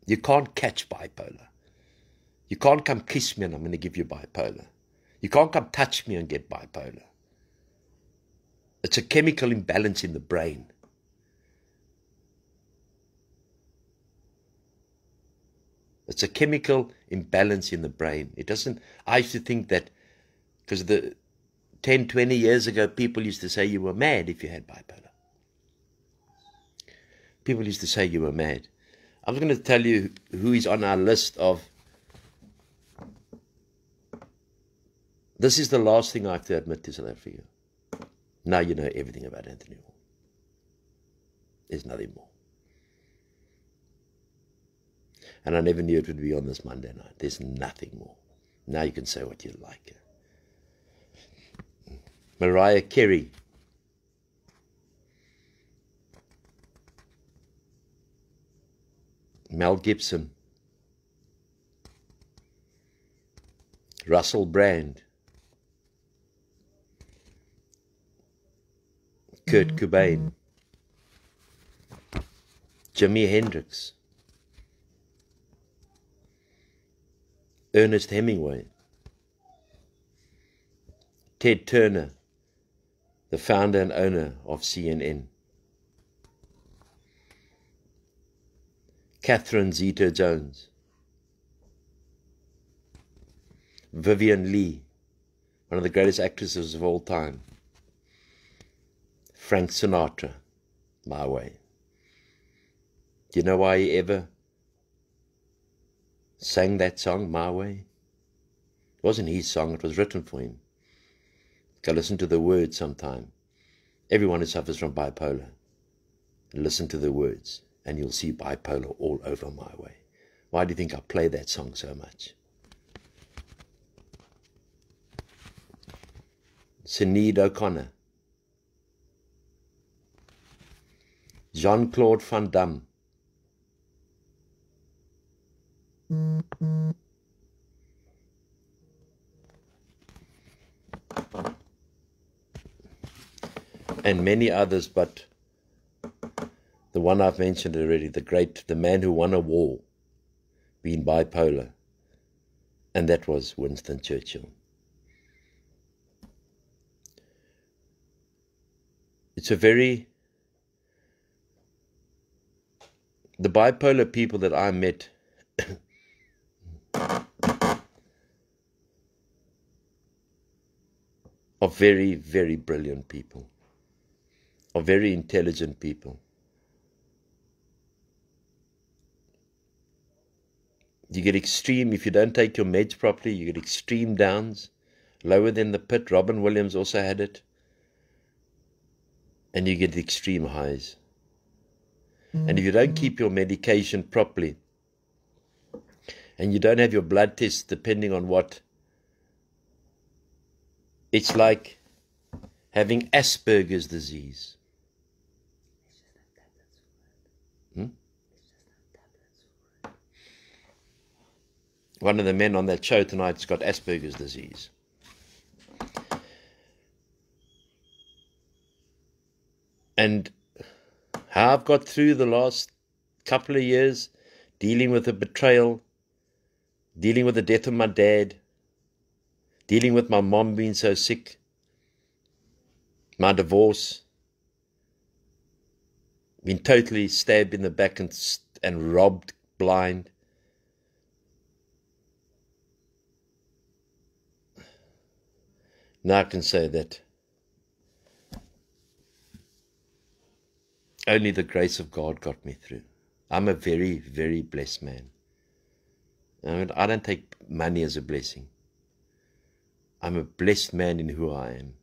[SPEAKER 1] You can't catch bipolar. You can't come kiss me and I'm going to give you bipolar. You can't come touch me and get bipolar. It's a chemical imbalance in the brain. It's a chemical imbalance in the brain. It doesn't, I used to think that, because 10, 20 years ago, people used to say you were mad if you had bipolar. People used to say you were mad. I'm going to tell you who is on our list of. This is the last thing I have to admit to South Africa. Now you know everything about Anthony Hall. There's nothing more. And I never knew it would be on this Monday night. There's nothing more. Now you can say what you like. Mariah Carey, Mel Gibson, Russell Brand, Kurt Cobain, Jimi Hendrix, Ernest Hemingway, Ted Turner, the founder and owner of CNN, Catherine Zeta-Jones, Vivian Leigh, one of the greatest actresses of all time, Frank Sinatra, My Way. Do you know why he ever sang that song, My Way? It wasn't his song, it was written for him. Go listen to the words sometime. Everyone who suffers from bipolar, listen to the words, and you'll see bipolar all over My Way. Why do you think I play that song so much? Sinead O'Connor, Jean-Claude Van Damme, and many others, but the one I've mentioned already, the man who won a war, being bipolar, and that was Winston Churchill. The bipolar people that I met are very, very brilliant people, are very intelligent people. You get extreme, if you don't take your meds properly, you get extreme downs, lower than the pit. Robin Williams also had it. And you get extreme highs. And if you don't keep your medication properly, and you don't have your blood tests depending on what, it's like having Asperger's disease. One of the men on that show tonight's got Asperger's disease. And how I've got through the last couple of years, dealing with the betrayal, dealing with the death of my dad, dealing with my mom being so sick, my divorce, being totally stabbed in the back and robbed blind. Now I can say that only the grace of God got me through. I'm a very, very blessed man. I don't take money as a blessing. I'm a blessed man in who I am.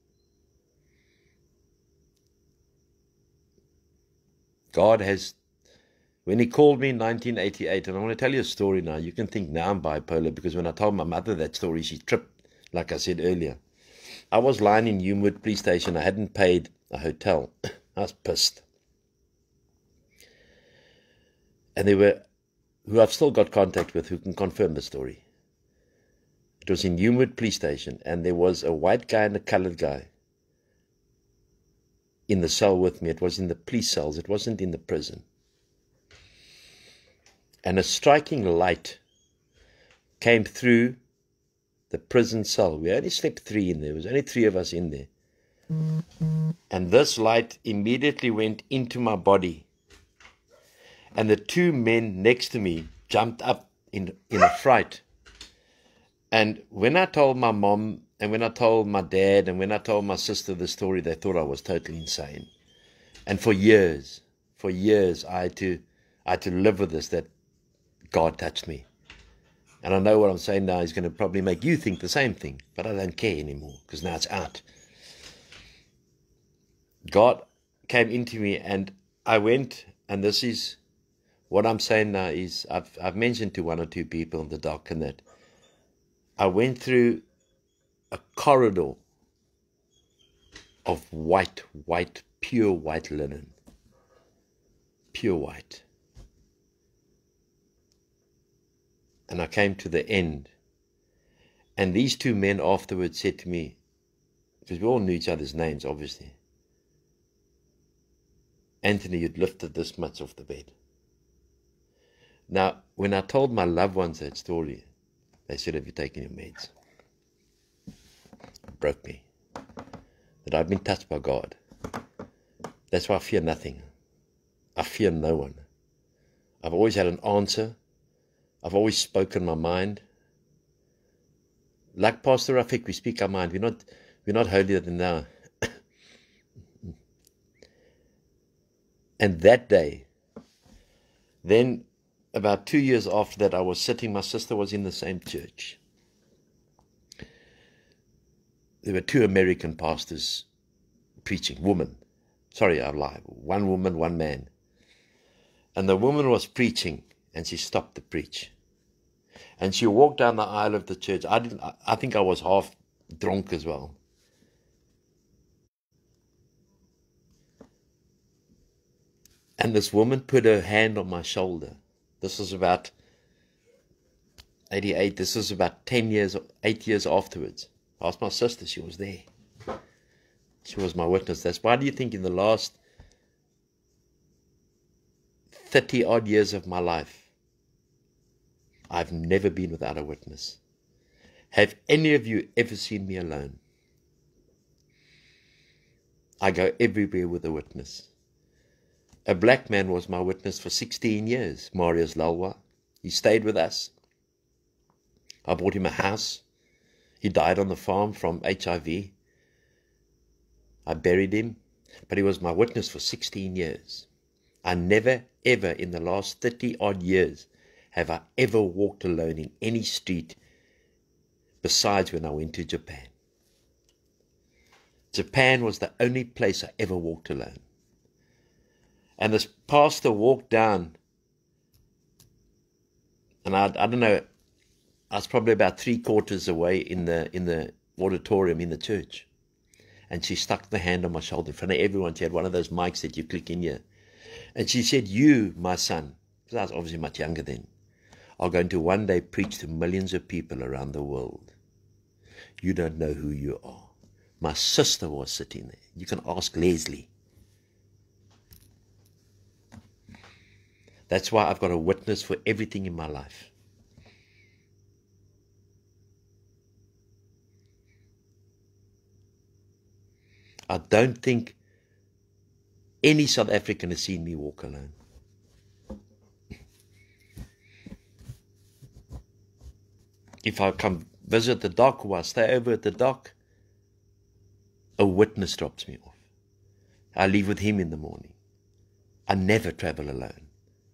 [SPEAKER 1] God has, when He called me in 1988, and I want to tell you a story now. You can think now I'm bipolar, because when I told my mother that story, she tripped, like I said earlier. I was lying in Humewood police station. I hadn't paid a hotel. I was pissed. And they were, who I've still got contact with, who can confirm the story. It was in Humewood police station, and there was a white guy and a colored guy in the cell with me. It was in the police cells. It wasn't in the prison. And a striking light came through the prison cell. We only slept 3 in there. There was only 3 of us in there. And this light immediately went into my body. And the 2 men next to me jumped up in a fright. And when I told my mom, and when I told my dad, and when I told my sister the story, they thought I was totally insane. And for years, I had to live with this, that God touched me. And I know what I'm saying now is going to probably make you think the same thing, but I don't care anymore, because now it's out. God came into me, and I went, and this is what I'm saying now is, I've mentioned to 1 or 2 people in the doc and that, I went through a corridor of white, pure white linen. Pure white. And I came to the end. And these two men afterwards said to me, because we all knew each other's names, obviously, Anthony, you'd lifted this much off the bed. Now, when I told my loved ones that story, they said, have you taken your meds? It broke me. That I've been touched by God. That's why I fear nothing. I fear no one. I've always had an answer. I've always spoken my mind. Like Pastor Rafik, we speak our mind. We're not holier than thou. And that day, then about 2 years after that, I was sitting, my sister was in the same church. There were two American pastors preaching, women. Sorry, I lied. One woman, one man. And the woman was preaching, and she stopped to preach. And she walked down the aisle of the church. I think I was half drunk as well. And this woman put her hand on my shoulder. This was about 88. This was about 8 years afterwards. I asked my sister, she was there. She was my witness. That's why do you think in the last 30 odd years of my life, I've never been without a witness? Have any of you ever seen me alone? I go everywhere with a witness. A black man was my witness for 16 years, Marius Lalwa. He stayed with us. I bought him a house. He died on the farm from HIV. I buried him, but he was my witness for 16 years. I never, ever in the last 30 odd years have I ever walked alone in any street besides when I went to Japan. Japan was the only place I ever walked alone. And this pastor walked down, and I don't know, I was probably about 3/4 away in the auditorium in the church. And she stuck the hand on my shoulder in front of everyone. She had one of those mics that you click in here. And she said, you, my son, because I was obviously much younger then, are going to one day preach to millions of people around the world. You don't know who you are. My sister was sitting there. You can ask Leslie. That's why I've got a witness for everything in my life. I don't think any South African has seen me walk alone. If I come visit the dock or I stay over at the dock, a witness drops me off. I leave with him in the morning. I never travel alone.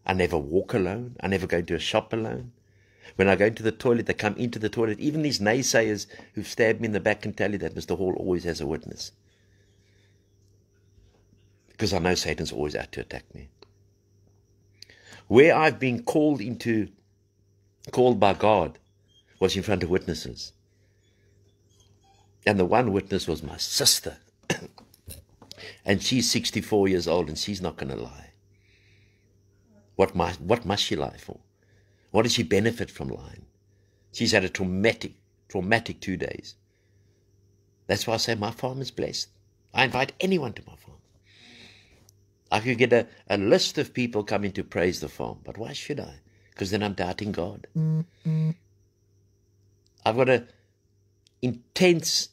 [SPEAKER 1] I never walk alone. I never go to a shop alone. When I go into the toilet, they come into the toilet. Even these naysayers who've stabbed me in the back can tell you that Mr. Hall always has a witness. Because I know Satan's always out to attack me. Where I've been called by God was in front of witnesses. And the one witness was my sister. And she's 64 years old and she's not going to lie. What must she lie for? What does she benefit from lying? She's had a traumatic 2 days. That's why I say my farm is blessed. I invite anyone to my farm. I could get a list of people coming to praise the farm. But why should I? Because then I'm doubting God. I've got an intense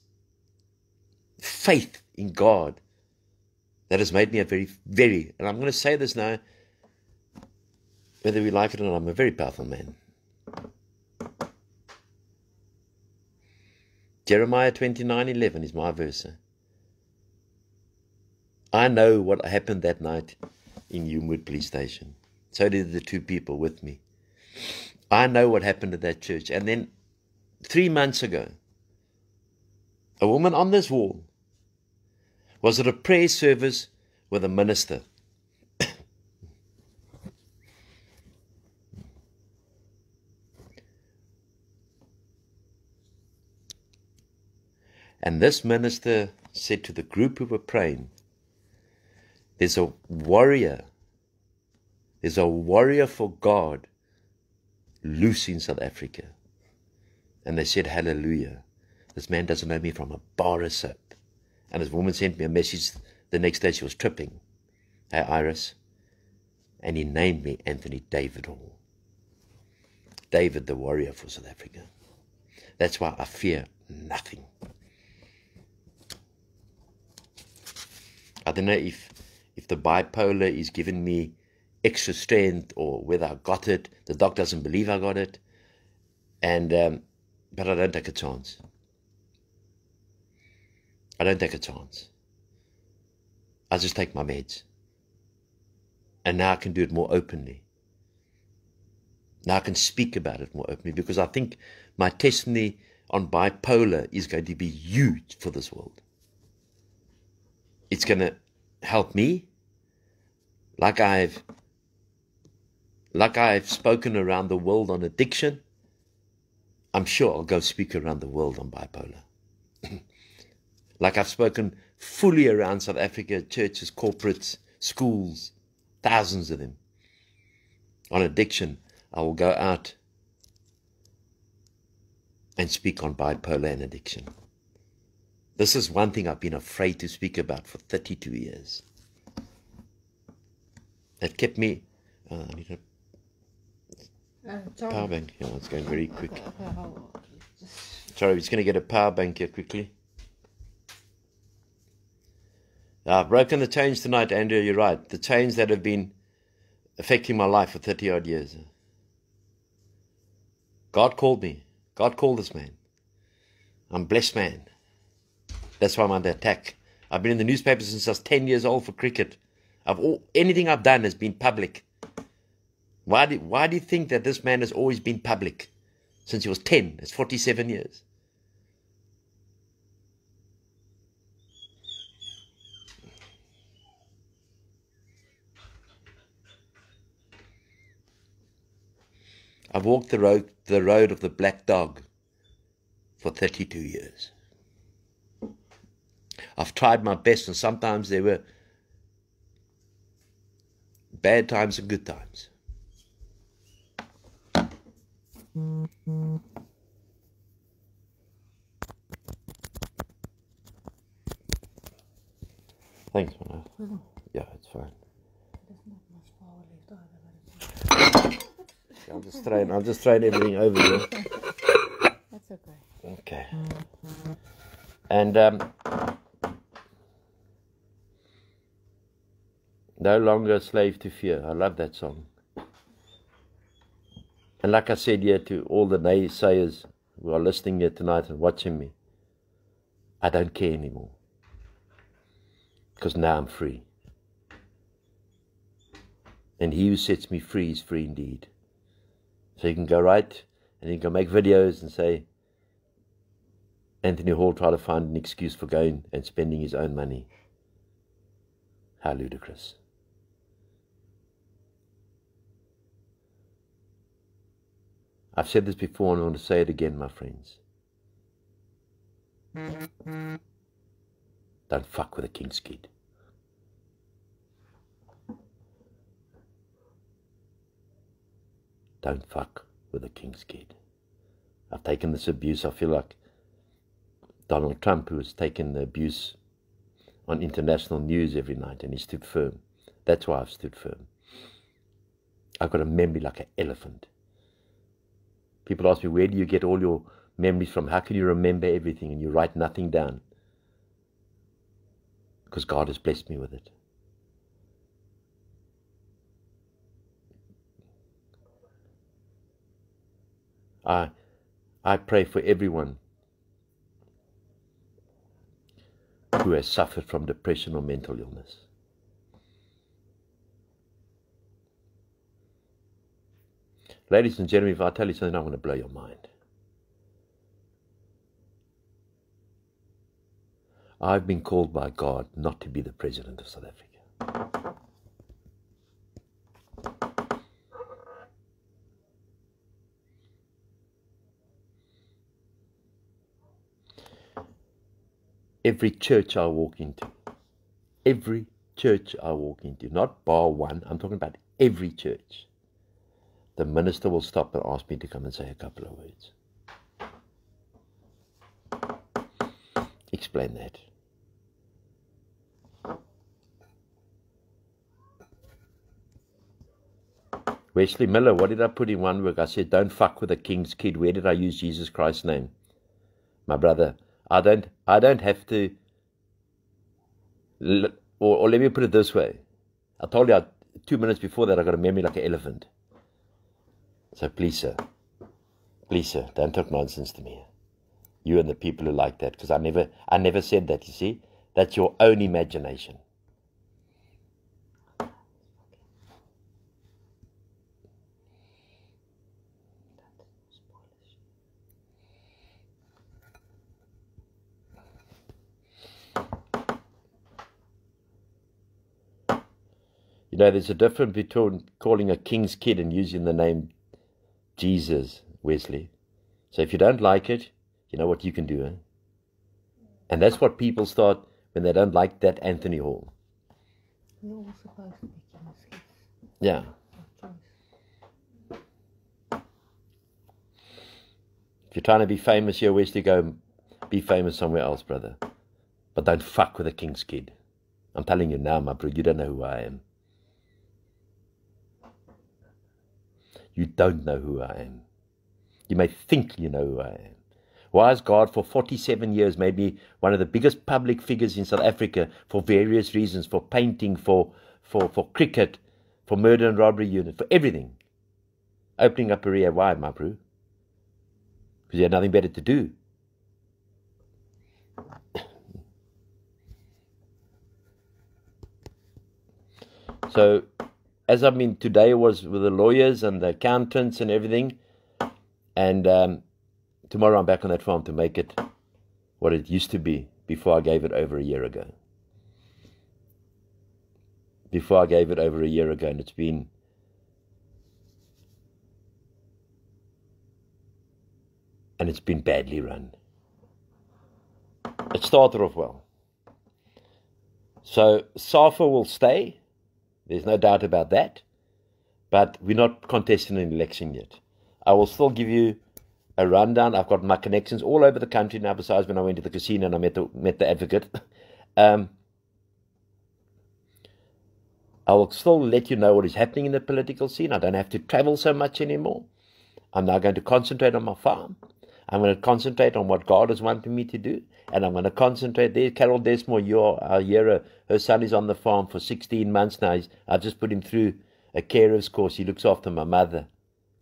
[SPEAKER 1] faith in God that has made me a very, and I'm going to say this now, whether we like it or not, I'm a very powerful man. Jeremiah 29:11 is my verse. I know what happened that night in Humewood Police Station. So did the two people with me. I know what happened at that church. And then 3 months ago, a woman on this wall was at a prayer service with a minister. And this minister said to the group who were praying, there's a warrior for God loose in South Africa. And they said, hallelujah. This man doesn't know me from a bar of soap. And his woman sent me a message the next day. She was tripping. Hey, Iris. And he named me Anthony David Hall. David, the warrior for South Africa. That's why I fear nothing. I don't know if the bipolar is giving me extra strength or whether I got it. The doc doesn't believe I got it. And but I don't take a chance. I don't take a chance. I just take my meds. And now I can do it more openly. Now I can speak about it more openly because I think my testimony on bipolar is going to be huge for this world. It's going to help me, like I've spoken around the world on addiction. I'm sure I'll go speak around the world on bipolar. Like I've spoken fully around South Africa, churches, corporates, schools, thousands of them. On addiction, I will go out and speak on bipolar and addiction. This is one thing I've been afraid to speak about for 32 years. It kept me... I need a power bank. Yeah, it's going very quick. Sorry, we're just going to get a power bank here quickly. I've broken the chains tonight, Andrew, you're right. The chains that have been affecting my life for 30 odd years. God called me. God called this man. I'm a blessed man. That's why I'm under attack. I've been in the newspapers since I was 10 years old for cricket. Anything I've done has been public. Why do you think that this man has always been public? Since he was 10. It's 47 years. I've walked the road of the black dog for 32 years. I've tried my best, and sometimes there were bad times and good times. Thanks, man. Yeah, it's fine. I'm just throwing everything over here.
[SPEAKER 2] That's okay.
[SPEAKER 1] Okay. And no longer a slave to fear. I love that song. And like I said here to all the naysayers who are listening here tonight and watching me, I don't care anymore. Because now I'm free. And he who sets me free is free indeed. So you can go right and you can make videos and say, Anthony Hall tried to find an excuse for going and spending his own money. How ludicrous. I've said this before and I want to say it again, my friends. Don't fuck with a king's kid. Don't fuck with a king's kid. I've taken this abuse. I feel like Donald Trump, who has taken the abuse on international news every night, and he stood firm. That's why I've stood firm. I've got a memory like an elephant. People ask me, where do you get all your memories from? How can you remember everything and you write nothing down? Because God has blessed me with it. I pray for everyone who has suffered from depression or mental illness. Ladies and gentlemen, if I tell you something, I'm going to blow your mind. I've been called by God not to be the president of South Africa. every church I walk into. Every church I walk into. Not bar one. I'm talking about every church. The minister will stop and ask me to come and say a couple of words. Explain that. Wesley Miller, what did I put in one work? I said, don't fuck with the king's kid. Where did I use Jesus Christ's name? My brother, I don't have to, or let me put it this way. I told you 2 minutes before that I got a memory like an elephant. So please, sir, don't talk nonsense to me. You and the people who like that, because I never said that, you see. That's your own imagination. You know, there's a difference between calling a king's kid and using the name Jesus, Wesley. So if you don't like it, you know what you can do, eh? And that's what people start when they don't like that Anthony Hall.
[SPEAKER 2] We're all supposed to be king's kids.
[SPEAKER 1] Yeah. If you're trying to be famous here, Wesley, go be famous somewhere else, brother. But don't fuck with a king's kid. I'm telling you now, my bro, you don't know who I am. You don't know who I am. You may think you know who I am. Why has God for 47 years made me one of the biggest public figures in South Africa for various reasons, for painting, for cricket, for murder and robbery unit, for everything? Opening up a rehab. Why, my bro? Because you had nothing better to do. So, as I mean, today was with the lawyers and the accountants and everything, and tomorrow I'm back on that farm to make it what it used to be before I gave it over a year ago. Before I gave it over a year ago, and it's been badly run. It started off well. So SAFA will stay. There's no doubt about that. But we're not contesting an election yet. I will still give you a rundown. I've got my connections all over the country now, besides when I went to the casino and I met the advocate. I will still let you know what is happening in the political scene. I don't have to travel so much anymore. I'm now going to concentrate on my farm. I'm going to concentrate on what God has wanted me to do. And I'm going to concentrate there. Carol Desmore, our hero, her son is on the farm for 16 months now. I've just put him through a carer's course. He looks after my mother.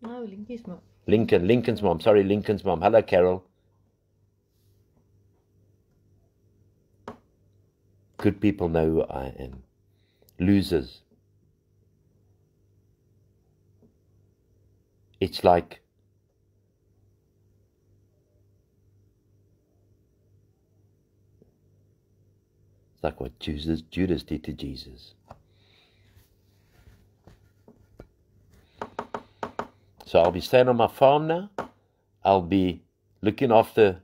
[SPEAKER 2] Oh, Linky's mom.
[SPEAKER 1] Lincoln's mom. Sorry, Lincoln's mom. Hello, Carol. Good people know who I am. Losers. It's like what Judas did to Jesus. So I'll be staying on my farm now. I'll be looking after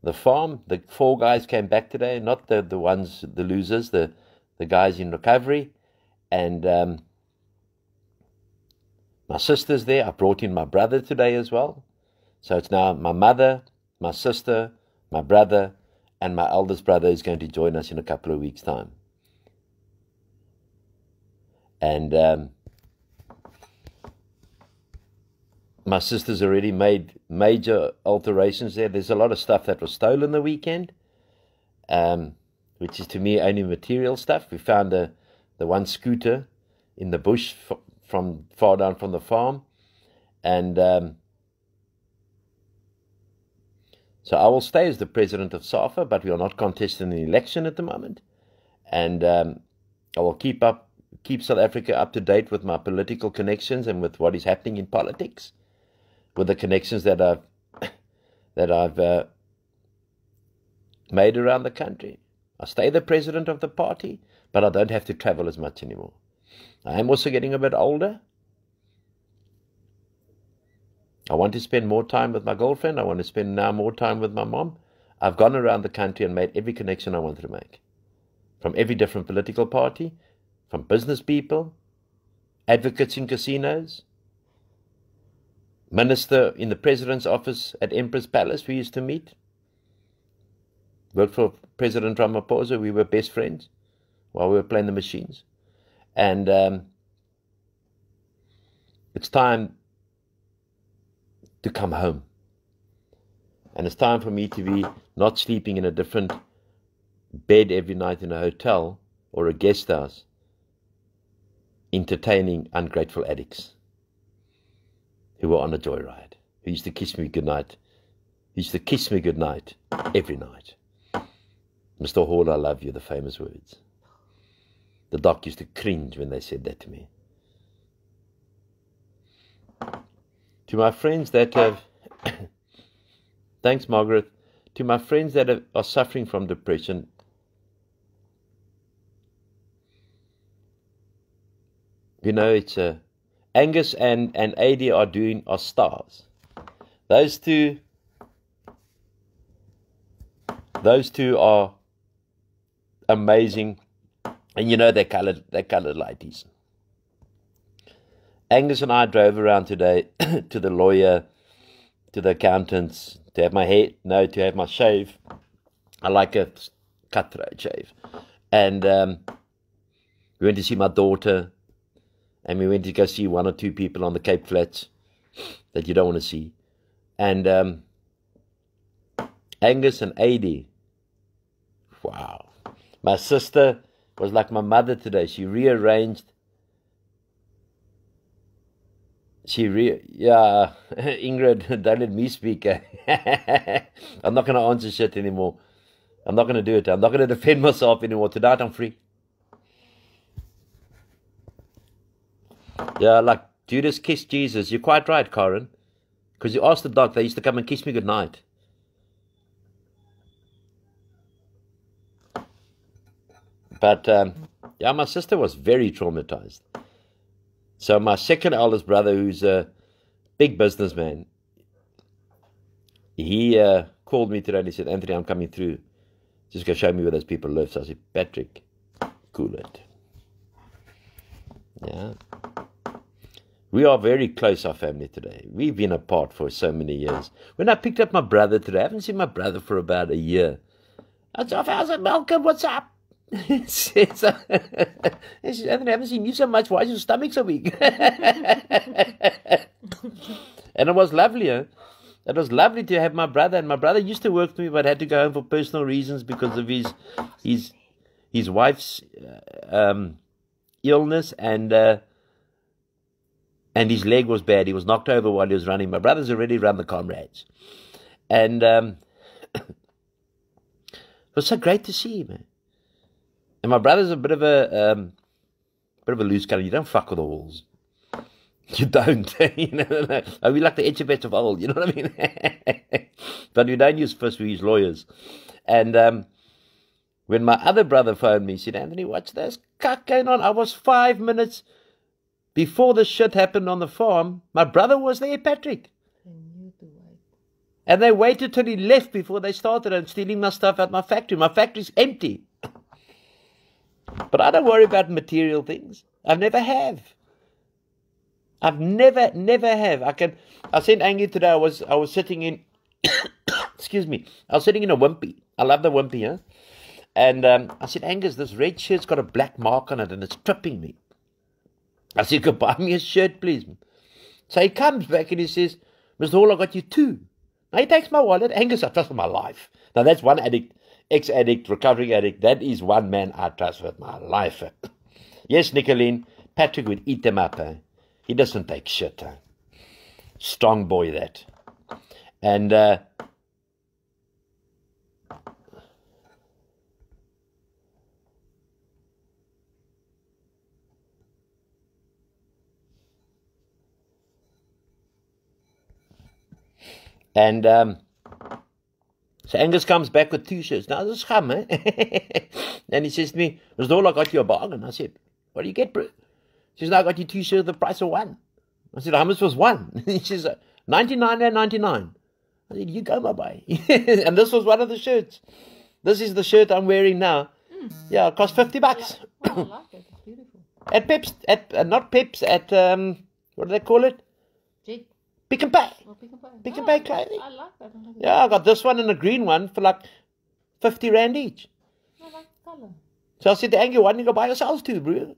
[SPEAKER 1] the farm. The 4 guys came back today, not the ones, the losers, the guys in recovery. And my sister's there. I brought in my brother today as well. So it's now my mother, my sister, my brother, and my eldest brother is going to join us in a couple of weeks' time. And my sister's already made major alterations there. There's a lot of stuff that was stolen the weekend, which is to me only material stuff. We found the one scooter in the bush from far down from the farm. And so I will stay as the president of SAFA, but we are not contesting the election at the moment. And I will keep South Africa up to date with my political connections and with what is happening in politics, with the connections that I've made around the country. I stay the president of the party, but I don't have to travel as much anymore. I am also getting a bit older. I want to spend more time with my girlfriend. I want to spend now more time with my mom. I've gone around the country and made every connection I wanted to make. From every different political party, from business people, advocates in casinos, minister in the president's office at Empress Palace we used to meet. Worked for President Ramaphosa. We were best friends while we were playing the machines. And it's time to come home. And it's time for me to be not sleeping in a different bed every night in a hotel or a guest house, entertaining ungrateful addicts who were on a joyride, who used to kiss me goodnight, who used to kiss me goodnight every night. Mr. Hall, I love you, the famous words. The doc used to cringe when they said that to me. To my friends that have, thanks Margaret, to my friends that are suffering from depression, you know, it's Angus and AD are stars. Those two are amazing, and you know they're coloured lighties. Angus and I drove around today to the lawyer, to the accountants, to have my hair, to have my shave. I like a cutthroat shave. And we went to see my daughter, and we went to go see one or two people on the Cape Flats that you don't want to see. And Angus and AD, wow. My sister was like my mother today. She rearranged. Ingrid, don't let me speak. I'm not going to answer shit anymore. I'm not going to do it. I'm not going to defend myself anymore. Tonight I'm free. Yeah, like Judas kissed Jesus. You're quite right, Karen. Because you asked the doc, they used to come and kiss me goodnight. But, yeah, my sister was very traumatized. So my second eldest brother, who's a big businessman, he called me today and he said, Anthony, I'm coming through. Just go show me where those people live. So I said, Patrick, cool it. Yeah. We are very close, our family today. We've been apart for so many years. When I picked up my brother today, I haven't seen my brother for about a year. I said, Malcolm, what's up? He says, Anthony, I haven't seen you so much. Why is your stomach so weak? And it was lovely, huh? It was lovely to have my brother. And my brother used to work for me, but had to go home for personal reasons because of his wife's illness, and his leg was bad. He was knocked over while he was running. My brother's already run the comrades. And it was so great to see him, man. And my brother's a bit of a loose cannon. You don't fuck with the walls. You don't. You know, we like the etchebets of old. You know what I mean? But we don't use fists. We use lawyers. And when my other brother phoned me, he said, Anthony, what's this cuck going on? I was 5 minutes before the shit happened on the farm. My brother was there, Patrick. And they waited till he left before they started and stealing my stuff out my factory. My factory's empty. But I don't worry about material things. I never have. I've never have. I sent Angie today. I was sitting in, excuse me, I was sitting in a wimpy. I love the wimpy, huh? And I said, Angus, this red shirt's got a black mark on it and it's tripping me. I said, go buy me a shirt, please. So he comes back and he says, Mr. Hall, I got you two. Now he takes my wallet. Angus, I trust with my life. Now that's one addict. Ex-addict, recovering addict, that is one man I trust with my life. Yes, Nicolene, Patrick would eat them up. He doesn't take shit. Strong boy, that. And so Angus comes back with two shirts. Now, this is scham, eh? And he says to me, Mr. Hall, I got you a bargain. I said, what do you get, bro? He says, no, I got you two shirts at the price of one. I said, how much was one? He says, 99 and 99. I said, you go, my boy. And this was one of the shirts. This is the shirt I'm wearing now. Yeah, it cost $50.
[SPEAKER 2] I like it. It's beautiful.
[SPEAKER 1] At Peps, not Peps, at, what do they call it?
[SPEAKER 2] Jig.
[SPEAKER 1] Pick and Pay.
[SPEAKER 2] Or Pick and Pay.
[SPEAKER 1] Pick and Pay clothing.
[SPEAKER 2] I like that.
[SPEAKER 1] Yeah, I got this one and a green one for like 50 Rand each.
[SPEAKER 2] I like the colour.
[SPEAKER 1] So I said to Angie, why don't you go buy yourselves two, bro?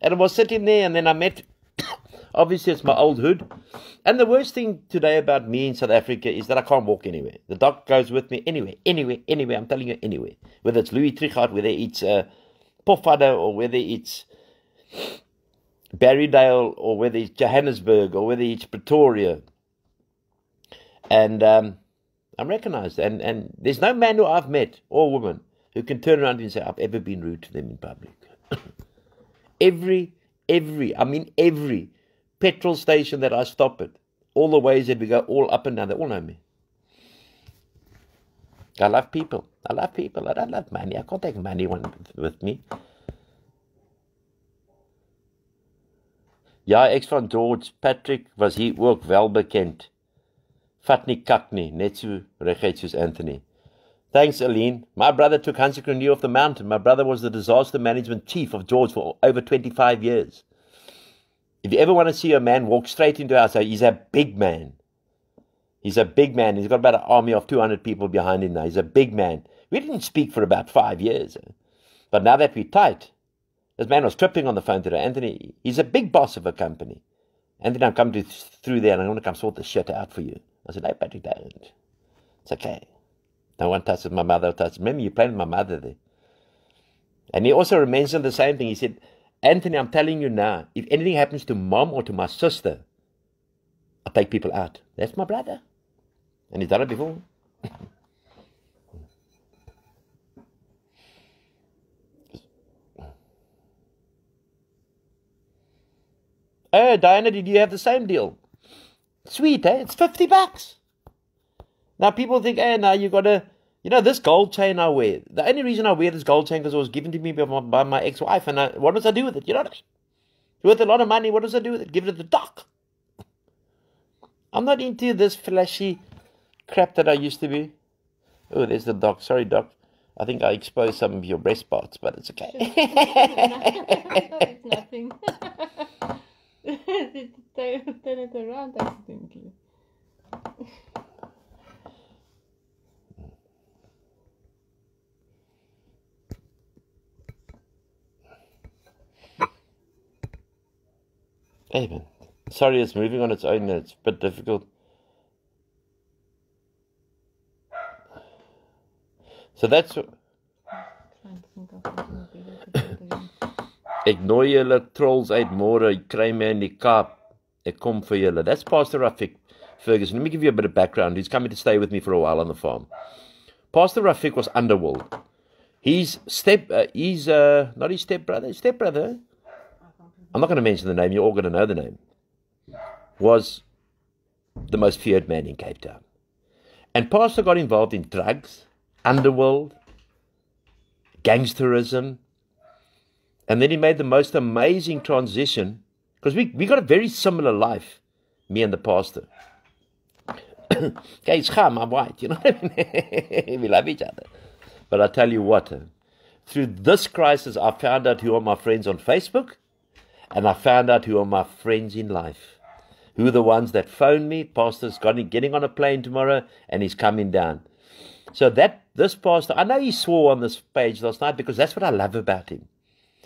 [SPEAKER 1] And I was sitting there, and then I met, obviously it's my old hood. And the worst thing today about me in South Africa is that I can't walk anywhere. The dog goes with me anywhere. I'm telling you, anywhere. Whether it's Louis Trichardt, whether it's Pofadder, or whether it's Barrydale, or whether it's Johannesburg, or whether it's Pretoria. And I'm recognized. And there's no man who I've met, or woman, who can turn around and say, I've ever been rude to them in public. every petrol station that I stop at, all the ways that we go, all up and down, they all know me. I love people. I don't love money. I can't take money with me. Ja, ek van George Patrick was hier ook wel bekend. Vat nie kak nie, net so reguit soos Anthony. Thanks, Aline. My brother took Hansikron New off the mountain. My brother was the disaster management chief of George for over 25 years. If you ever want to see a man walk straight into our house, he's a big man. He's a big man. He's got about an army of 200 people behind him now. He's a big man. We didn't speak for about 5 years. But now that we're tight, this man was tripping on the phone today. Anthony, he's a big boss of a company. Anthony, I'm coming through there and I'm going to come sort this shit out for you. I said, no, Patrick, don't. It's okay. No one touches my mother. Remember, you played with my mother there. And he also mentioned the same thing. He said, Anthony, I'm telling you now, if anything happens to mom or to my sister, I'll take people out. That's my brother. And he's done it before. Oh, Diana, did you have the same deal? Sweet, eh? It's $50. Now people think, hey, now you got to, this gold chain I wear. The only reason I wear this gold chain because it was given to me by my ex-wife. And what does I do with it? You know what I mean? It's worth a lot of money. What does I do with it? Give it to the doc. I'm not into this flashy crap that I used to be. Oh, there's the doc. Sorry, doc. I think I exposed some of your breast parts, but it's okay.
[SPEAKER 2] It's nothing. Turn it around, I think.
[SPEAKER 1] Hey, man. Sorry, it's moving on its own. It's a bit difficult. So that's... Ek nooi julle trolls uit môre, ek kry my in die Kaap. Ek kom vir julle. That's Pastor Rafik Ferguson. Let me give you a bit of background. He's coming to stay with me for a while on the farm. Pastor Rafik was underworld. He's not his stepbrother. I'm not going to mention the name, you're all going to know the name. Was the most feared man in Cape Town. And Pastor got involved in drugs, underworld, gangsterism, and then he made the most amazing transition, because we got a very similar life, me and the pastor. Okay, it's Cham, I'm white, you know what I mean? We love each other. But I tell you what, through this crisis, I found out who are my friends on Facebook, and I found out who are my friends in life. Who are the ones that phone me? Pastor's getting on a plane tomorrow, and he's coming down. So this pastor, I know he swore on this page last night, because that's what I love about him.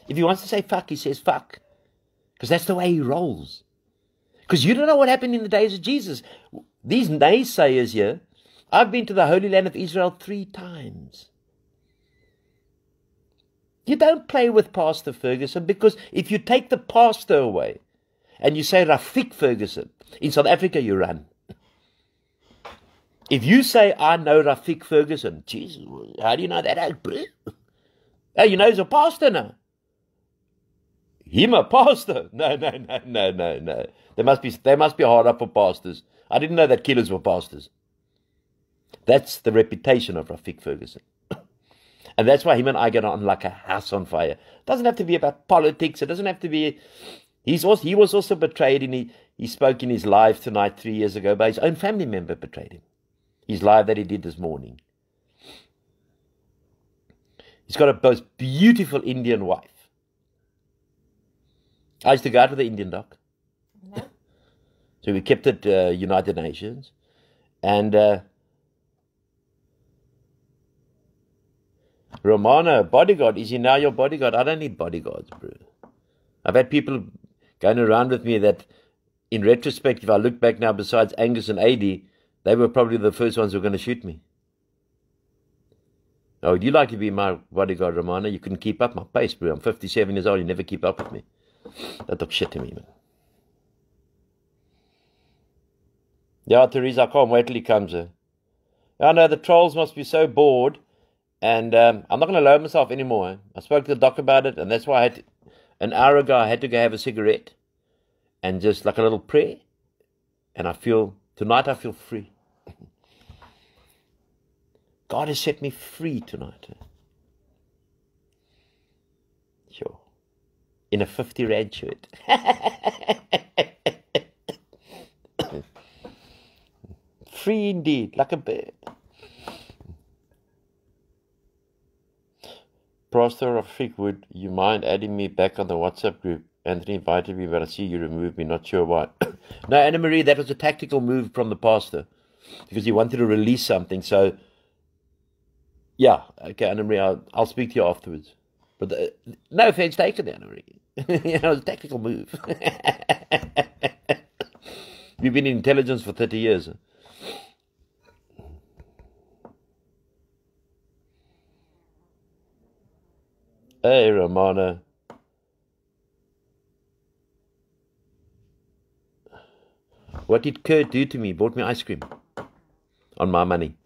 [SPEAKER 1] If he wants to say fuck, he says fuck. Because that's the way he rolls. Because you don't know what happened in the days of Jesus. These naysayers here, I've been to the Holy Land of Israel 3 times. You don't play with Pastor Ferguson, because if you take the pastor away and you say Rafik Ferguson, in South Africa you run. If you say, I know Rafik Ferguson, Jesus, how do you know that? Oh, you know he's a pastor now. Him a pastor? No. They must be hard up for pastors. I didn't know that killers were pastors. That's the reputation of Rafik Ferguson. And that's why him and I get on like a house on fire. It doesn't have to be about politics. It doesn't have to be... He was also betrayed, and He spoke in his live tonight 3 years ago, but his own family member betrayed him. His live that he did this morning. He's got a most beautiful Indian wife. I used to go out with the Indian doc.
[SPEAKER 2] No?
[SPEAKER 1] So we kept it United Nations. And Romana, bodyguard, is he now your bodyguard? I don't need bodyguards, bro. I've had people going around with me that, in retrospect, if I look back now, besides Angus and AD, they were probably the first ones who were going to shoot me. Oh, would you like to be my bodyguard, Romana? You couldn't keep up my pace, bro. I'm 57 years old. You never keep up with me. That took shit to me, man. Yeah, Teresa, I can't wait till he comes. I know the trolls must be so bored, and I'm not going to lower myself anymore. I spoke to the doc about it, and that's why an hour ago, I had to go have a cigarette and just like a little prayer. And tonight I feel free. God has set me free tonight. Sure. In a 50 Rand shirt. Free indeed, like a bird. Pastor of Freak, would you mind adding me back on the WhatsApp group? Anthony invited me, but I see you removed me, not sure why. No, Anna Marie, that was a tactical move from the pastor because he wanted to release something. So, yeah, okay, Anna Marie, I'll speak to you afterwards. But no offense taken, Anna Marie. It was a tactical move. We've been in intelligence for 30 years. Hey, Romana. What did Kurt do to me? He bought me ice cream. On my money.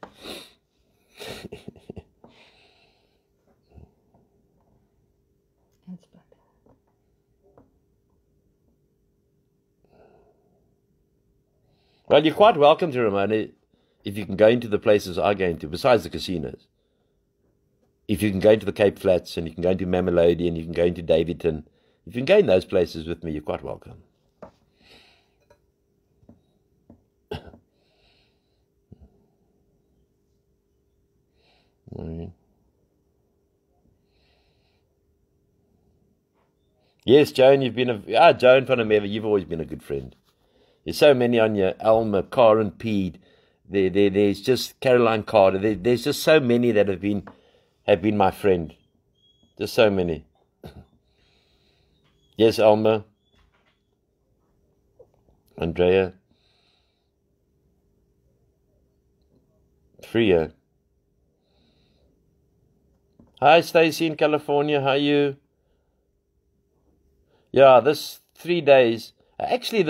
[SPEAKER 1] Well, you're quite welcome to Romana if you can go into the places I go into, besides the casinos. If you can go into the Cape Flats, and you can go into Mamelodi, and you can go into Davidton. If you can go in those places with me, you're quite welcome. Yes, Joan, Joan van der Merwe, you've always been a good friend. There's so many on your Alma, Karen Peed. There's just Caroline Carter. There's just so many that have been my friend. Just so many. Yes, Alma. Andrea. Freya. Hi, Stacy in California. How are you? Yeah, this 3 days. Actually,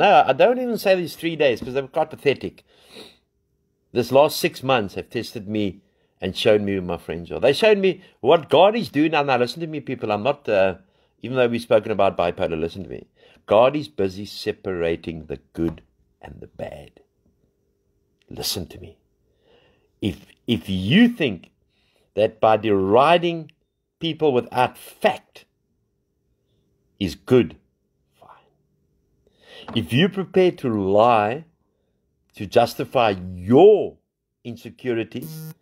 [SPEAKER 1] I don't even say these 3 days because they were quite pathetic. This last 6 months have tested me and shown me who my friends are. They showed me what God is doing. Now listen to me, people. I'm not, even though we've spoken about bipolar, listen to me. God is busy separating the good and the bad. Listen to me. If you think that by deriding people without fact is good, fine. If you're prepared to lie to justify your insecurities,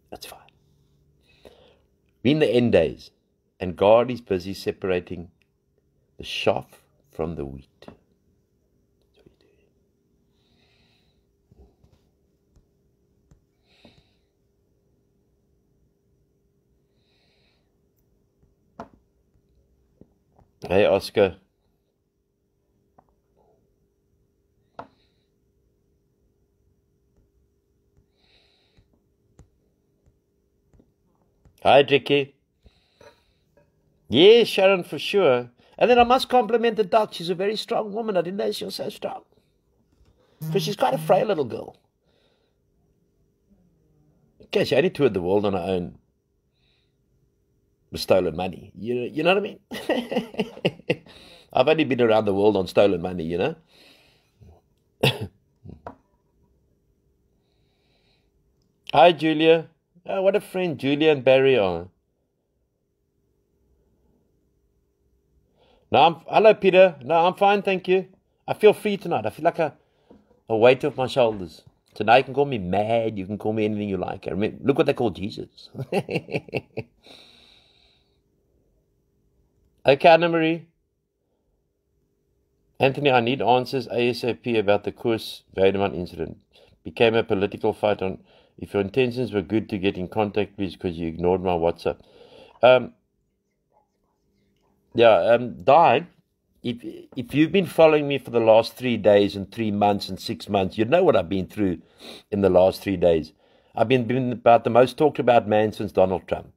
[SPEAKER 1] that's fine. We're in the end days, and God is busy separating the chaff from the wheat. That's what He's doing. Hey, Oscar. Hi, Ricky. Yes, Sharon, for sure. And then I must compliment the doc. She's a very strong woman. I didn't know she was so strong. Because she's quite a frail little girl. Okay, she only toured the world on her own with stolen money. You know what I mean? I've only been around the world on stolen money, you know? Hi, Julia. Oh, what a friend Julia and Barry are. No, hello, Peter. No, I'm fine, thank you. I feel free tonight. I feel like a weight off my shoulders. Tonight you can call me mad. You can call me anything you like. I mean, look what they call Jesus. Okay, Anna-Marie. Anthony, I need answers ASAP about the Koos Weideman incident. Became a political fight on. If your intentions were good to get in contact, please, because you ignored my WhatsApp. Di, if you've been following me for the last 3 days and 3 months and 6 months, you know what I've been through in the last 3 days. I've been about the most talked about man since Donald Trump.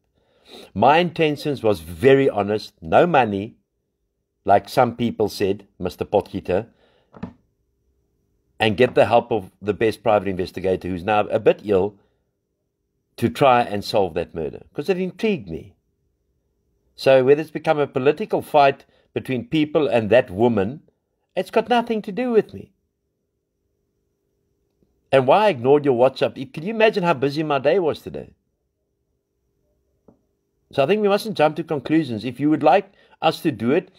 [SPEAKER 1] My intentions was very honest, no money, like some people said, Mr. Potgieter, and get the help of the best private investigator who's now a bit ill to try and solve that murder, because it intrigued me. So whether it's become a political fight between people and that woman, it's got nothing to do with me. And why I ignored your WhatsApp? Can you imagine how busy my day was today? So I think we mustn't jump to conclusions. If you would like us to do it,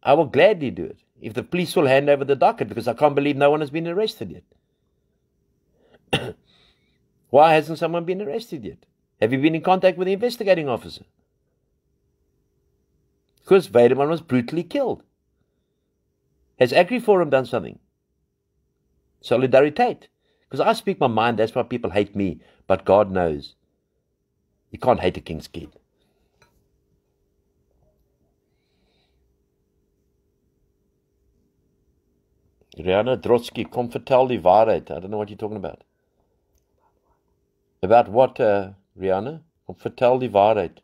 [SPEAKER 1] I will gladly do it. If the police will hand over the docket, because I can't believe no one has been arrested yet. Why hasn't someone been arrested yet? Have you been in contact with the investigating officer? Because Weideman was brutally killed. Has AgriForum done something? Solidariteit. Because I speak my mind, that's why people hate me. But God knows, you can't hate a king's kid. Rihanna Drotsky, kom vertel die waarheid. I don't know what you're talking about. About what, Rihanna? Kom vertel die waarheid.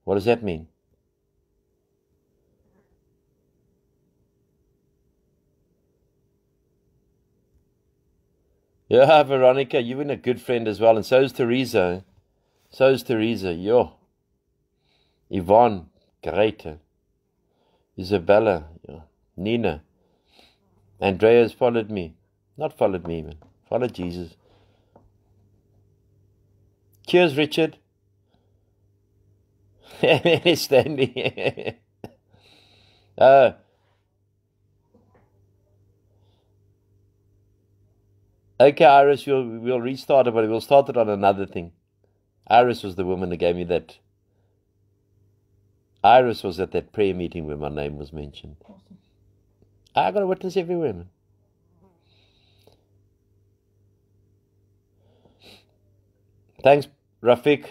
[SPEAKER 1] What does that mean? Yeah, Veronica, you've been a good friend as well, and so is Teresa. So is Teresa, yo. Yvonne, great. Isabella, yo. Nina. Andrea's followed me. Not followed me, man. Followed Jesus. Cheers, Richard. Stanley. Okay, Iris, we'll restart it, but we'll start it on another thing. Iris was the woman that gave me that. Iris was at that prayer meeting where my name was mentioned. Awesome. I got a witness everywhere, man. Thanks, Rafik.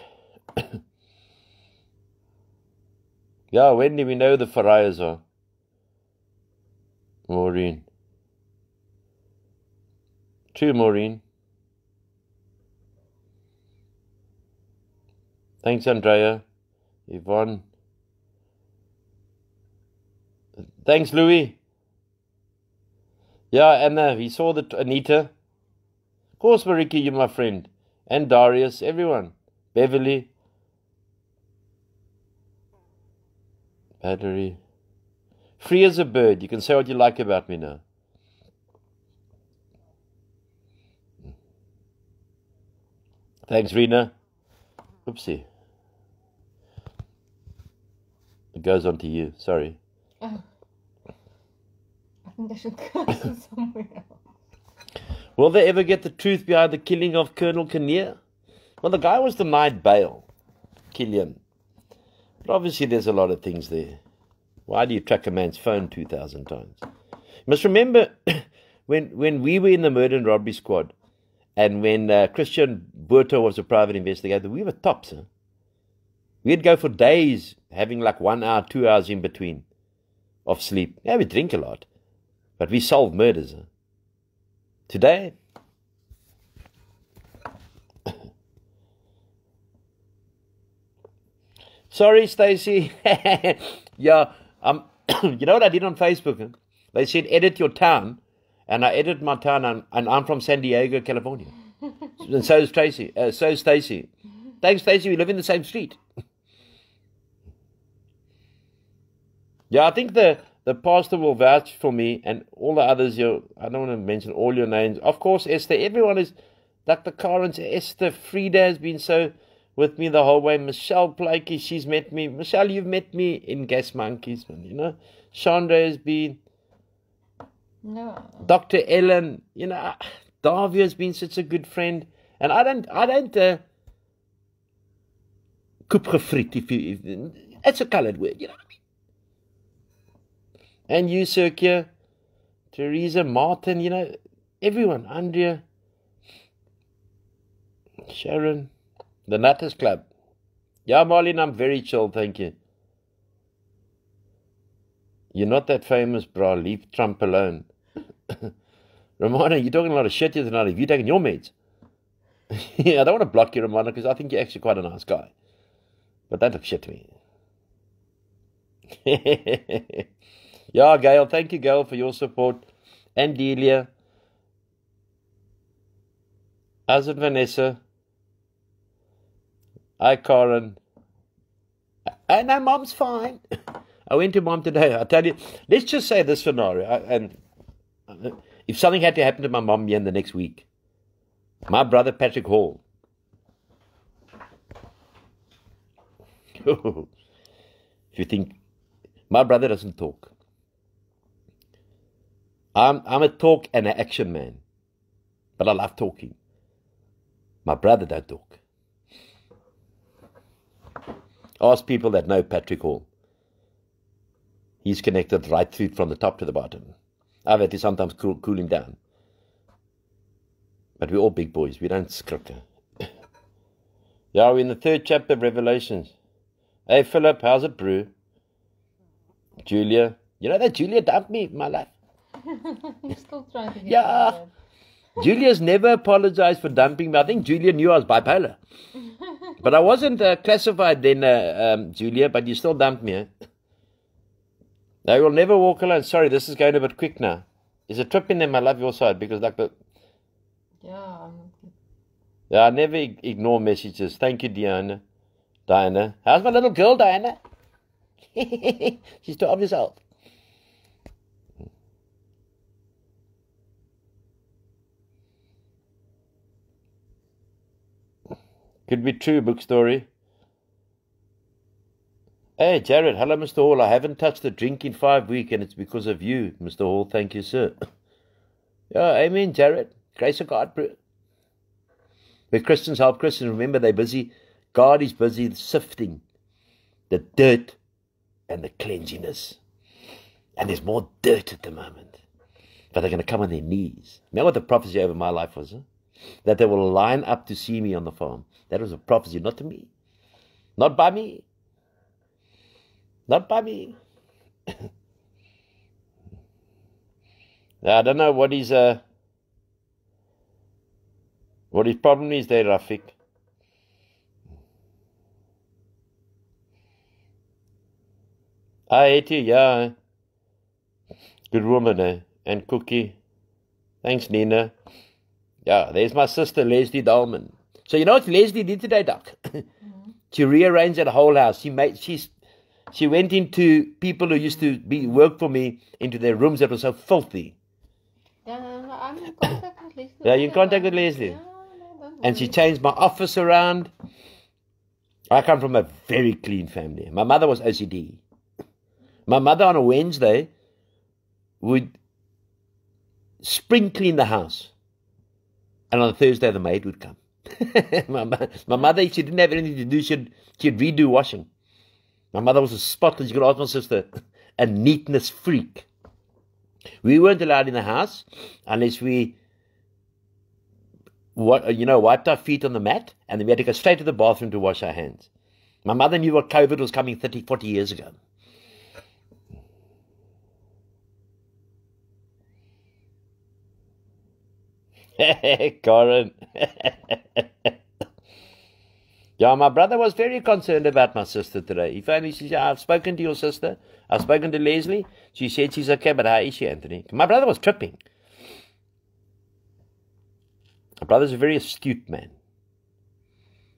[SPEAKER 1] Yeah, when do we know the Farayas are? Maureen. True, Maureen. Thanks, Andrea. Yvonne. Thanks, Louis. Yeah, Anna, we saw that Anita. Of course, Mariki, you're my friend. And Darius, everyone. Beverly. Battery. Free as a bird. You can say what you like about me now. Thanks, Rena. Oopsie. It goes on to you. Sorry.
[SPEAKER 2] Oh. I think I should go somewhere else.
[SPEAKER 1] Will they ever get the truth behind the killing of Colonel Kinnear? Well, the guy was denied bail. Killian. But obviously there's a lot of things there. Why do you track a man's phone 2,000 times? You must remember when we were in the murder and robbery squad, and when Christian Boerto was a private investigator, we were tops. Huh? We'd go for days, having like 1 hour, 2 hours in between of sleep. Yeah, we drink a lot, but we solve murders. Huh? Today, sorry, Stacy. Yeah, you know what I did on Facebook? Huh? They said edit your town. And I edit my town, and I'm from San Diego, California. And so is Tracy. So is Stacy. Thanks, Stacy. We live in the same street. Yeah, I think the pastor will vouch for me, and all the others. I don't want to mention all your names. Of course, Esther. Everyone is. Dr. Carnes, Esther, Frida has been so with me the whole way. Michelle Blakey, she's met me. Michelle, you've met me in Gas Monkeys, man, you know. Chandra has been.
[SPEAKER 2] No.
[SPEAKER 1] Dr. Ellen, you know, Davia has been such a good friend. And I don't koopgefriet, if it's a coloured word, you know what I mean? And you, Serkia, Teresa, Martin, you know, everyone, Andrea, Sharon, the Nutters Club. Yeah, Marlene, I'm very chill, thank you. You're not that famous, bro. Leave Trump alone. Romana, you're talking a lot of shit here tonight. Have you taken your meds? Yeah, I don't want to block you, Romana, because I think you're actually quite a nice guy. But don't talk shit to me. Yeah, Gail, thank you, Gail, for your support. And Delia. How's it, Vanessa? Hi, Karen. And no, Mom's fine. I went to Mom today. I tell you, let's just say this scenario. And if something had to happen to my mom here in the next week, my brother Patrick Hall. If you think my brother doesn't talk, I'm a talk and an action man, but I love talking. My brother don't talk. Ask people that know Patrick Hall. He's connected right through from the top to the bottom. I've had to sometimes cool him down. But we're all big boys. We don't script. Yeah, we're in the 3rd chapter of Revelations. Hey, Philip, how's it, brew? Julia. You know that Julia dumped me in my life?
[SPEAKER 2] You're still trying to get
[SPEAKER 1] Yeah. Julia's never apologized for dumping me. I think Julia knew I was bipolar. But I wasn't classified then, Julia, but you still dumped me, eh? I will never walk alone. Sorry, this is going a bit quick now. Is a trip in there, my love, your side? Because like the... Yeah, I never ignore messages. Thank you, Diana. How's my little girl, Diana? She's 12 years old. Could be true, book story. Hey, Jared. Hello, Mr. Hall. I haven't touched a drink in 5 weeks, and it's because of you, Mr. Hall. Thank you, sir. Yeah, amen, Jared. Grace of God, bro. Where Christians help Christians, remember they're busy. God is busy sifting the dirt and the cleanliness. And there's more dirt at the moment. But they're going to come on their knees. Remember what the prophecy over my life was? Huh? That they will line up to see me on the farm. That was a prophecy, not to me. Not by me. Not by me. I don't know what his problem is there, Rafik. I hate you, yeah. Good woman, eh? And Cookie. Thanks, Nina. Yeah, there's my sister, Leslie Dolman. So you know what Leslie did today, Doc? She rearranged that whole house. She went into people who used to work for me into their rooms that were so filthy.
[SPEAKER 2] Yeah, I'm in contact with Leslie.
[SPEAKER 1] Yeah, you're in contact with Leslie.
[SPEAKER 2] Yeah, no,
[SPEAKER 1] and she changed my office around. I come from a very clean family. My mother was OCD. My mother on a Wednesday would spring clean the house. And on a Thursday, the maid would come. my mother, she didn't have anything to do. She'd redo washing. My mother was a spotless, you could ask my sister, a neatness freak. We weren't allowed in the house unless we, wiped our feet on the mat, and then we had to go straight to the bathroom to wash our hands. My mother knew what COVID was coming 30, 40 years ago. Corin. Yeah, my brother was very concerned about my sister today. He finally says, yeah, I've spoken to your sister. I've spoken to Leslie. She said she's okay, but how is she, Anthony? My brother was tripping. My brother's a very astute man.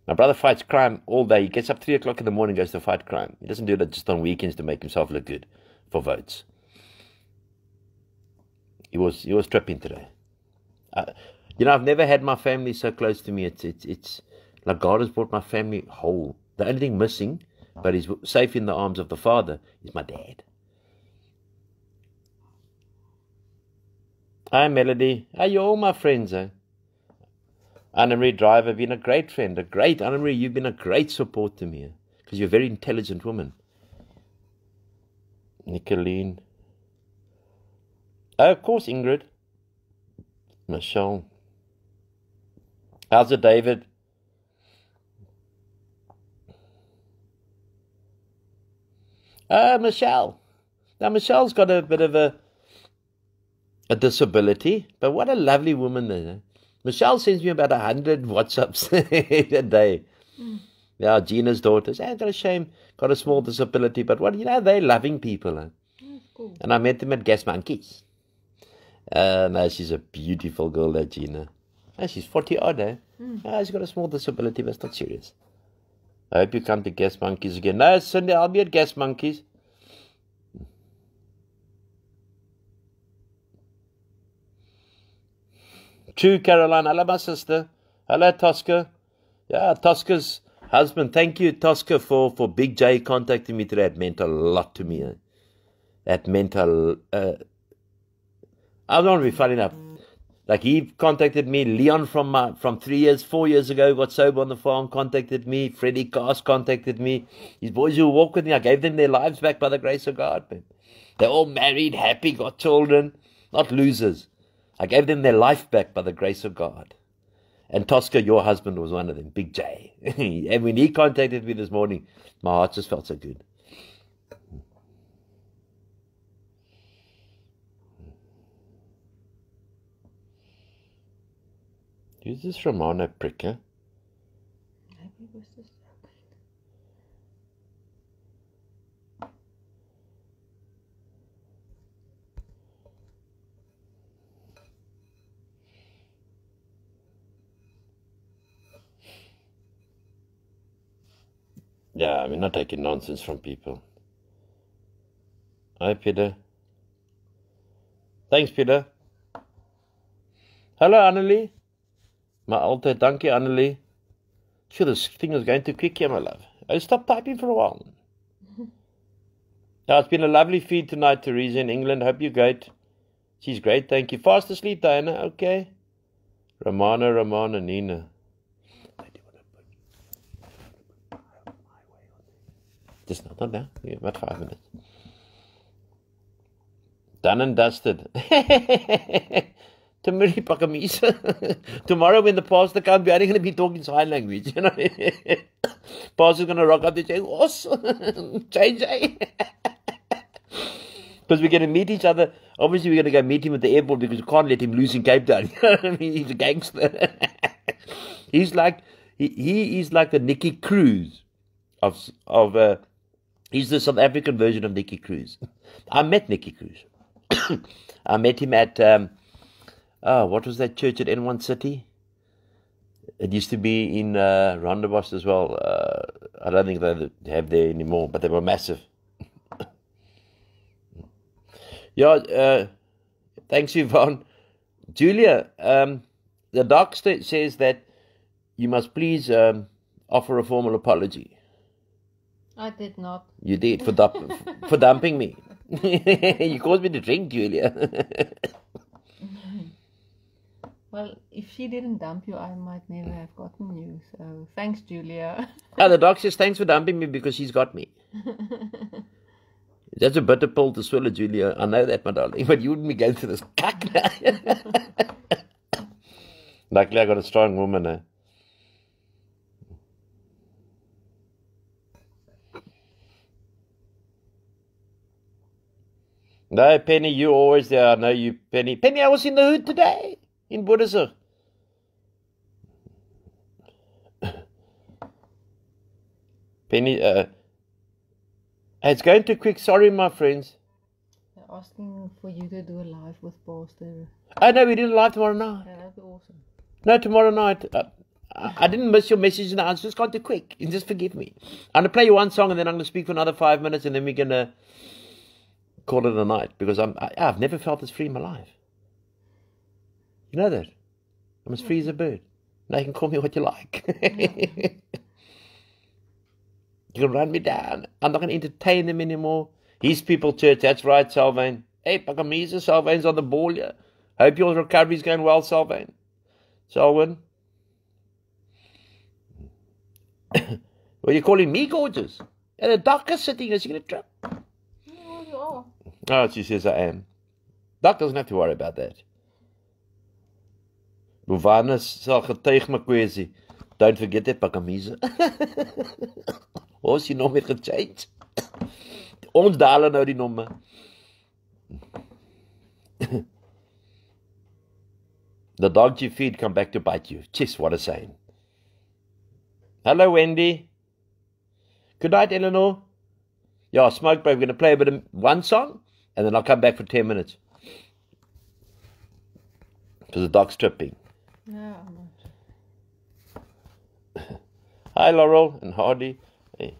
[SPEAKER 1] My brother fights crime all day. He gets up 3 o'clock in the morning and goes to fight crime. He doesn't do that just on weekends to make himself look good for votes. He was tripping today. I've never had my family so close to me. It's Like God has brought my family whole. The only thing missing, but is safe in the arms of the Father, is my dad. Hi, Melody. Hi, you're all my friends, eh? Anna-Marie Driver, been a great friend. Anna-Marie, you've been a great support to me, because you're a very intelligent woman. Nicolene. Oh, of course, Ingrid. Michelle. How's it, David? Michelle. Now, Michelle's got a bit of a disability, but what a lovely woman there. Michelle sends me about 100 WhatsApps a day. Yeah, Gina's daughters. Got a shame, got a small disability, but they're loving people.
[SPEAKER 2] Cool.
[SPEAKER 1] And I met them at Gas Monkeys. No, she's a beautiful girl, that Gina. She's 40 odd, eh? She's got a small disability, but it's not serious. I hope you come to Gas Monkeys again. No, Sunday I'll be at Gas Monkeys. True, Caroline. Hello, my sister. Hello, Tosca. Yeah, Tosca's husband. Thank you, Tosca, for Big J contacting me today. It meant a lot to me. That meant I don't want to be funny enough. Like, he contacted me. Leon from 4 years ago, got sober on the farm, contacted me. Freddie Cast contacted me. His boys who walk with me, I gave them their lives back by the grace of God. Man. They're all married, happy, got children. Not losers. I gave them their life back by the grace of God. And Tosca, your husband, was one of them, Big J. And when he contacted me this morning, my heart just felt so good. Who's this Romana pricker?
[SPEAKER 2] Maybe it was just
[SPEAKER 1] Yeah, we're not taking nonsense from people. Hi, Peter. Thanks, Peter. Hello, Annelie. My alter, thank you, Annelie. Sure, this thing is going too quick here, my love. I stopped typing for a while. Now, it's been a lovely feed tonight, Teresa in England. Hope you're great. She's great, thank you. Fast asleep, Diana. Okay. Romana, Nina. Just not now. Yeah, about 5 minutes. Done and dusted. Tomorrow when the pastor comes, we're only going to be talking sign language. Pastor's going to rock up and say, awesome, JJ. Because we're going to meet each other. Obviously, we're going to go meet him at the airport because we can't let him loose in Cape Town. I mean, he's a gangster. He's like, he is like the Nicky Cruz he's the South African version of Nicky Cruz. I met Nicky Cruz. I met him at, what was that church at N1 City? It used to be in Rondebosch as well. I don't think they have there anymore, but they were massive. Yeah, thanks, Yvonne. Julia, the doc says that you must please offer a formal apology.
[SPEAKER 2] I did not.
[SPEAKER 1] You did, for dumping me. You caused me to drink, Julia.
[SPEAKER 2] Well, if she didn't dump you, I might never have gotten you. So, thanks, Julia.
[SPEAKER 1] The doc says thanks for dumping me because she's got me. That's a bitter pill to swallow, Julia. I know that, my darling. But you wouldn't be going through this cuck now. Luckily, I got a strong woman now. No, Penny, you're always there. I know you, Penny. Penny, I was in the hood today in Buddhism. Penny, it's going too quick. Sorry, my friends.
[SPEAKER 2] They're asking for you to do a live with Pastor.
[SPEAKER 1] Oh, no, we did a live tomorrow night.
[SPEAKER 2] Yeah, that'd be awesome.
[SPEAKER 1] No, tomorrow night. I didn't miss your message now. It's just gone too quick. You just forgive me. I'm going to play you one song and then I'm going to speak for another 5 minutes and then we're going to call it a night because I've never felt this free in my life. You know that? I'm as free as a bird. Now you can call me what you like. You can run me down. I'm not going to entertain him anymore. His people, church. That's right, Salvain. Hey, Pakamisa, Salvain's on the ball here. Hope your recovery's going well, Salvain. Selwyn. Well, you're calling me gorgeous. And the doctor's sitting. Is he going to trip?
[SPEAKER 2] No, you are.
[SPEAKER 1] Oh, she says I am. Doc doesn't have to worry about that. Bovanus sal getuig my kwessie. Don't forget it, Pakamisa. Ons die nommer het gechange. Ons daal nou die nommer. The dogs you feed come back to bite you. Jeez, what a saying. Hello, Wendy. Good night, Eleanor. Yeah, smoke break. We're going to play a bit of one song, and then I'll come back for 10 minutes. Because the dog's tripping.
[SPEAKER 2] No, I'm not.
[SPEAKER 1] Hi, Laurel and Hardy. Hey.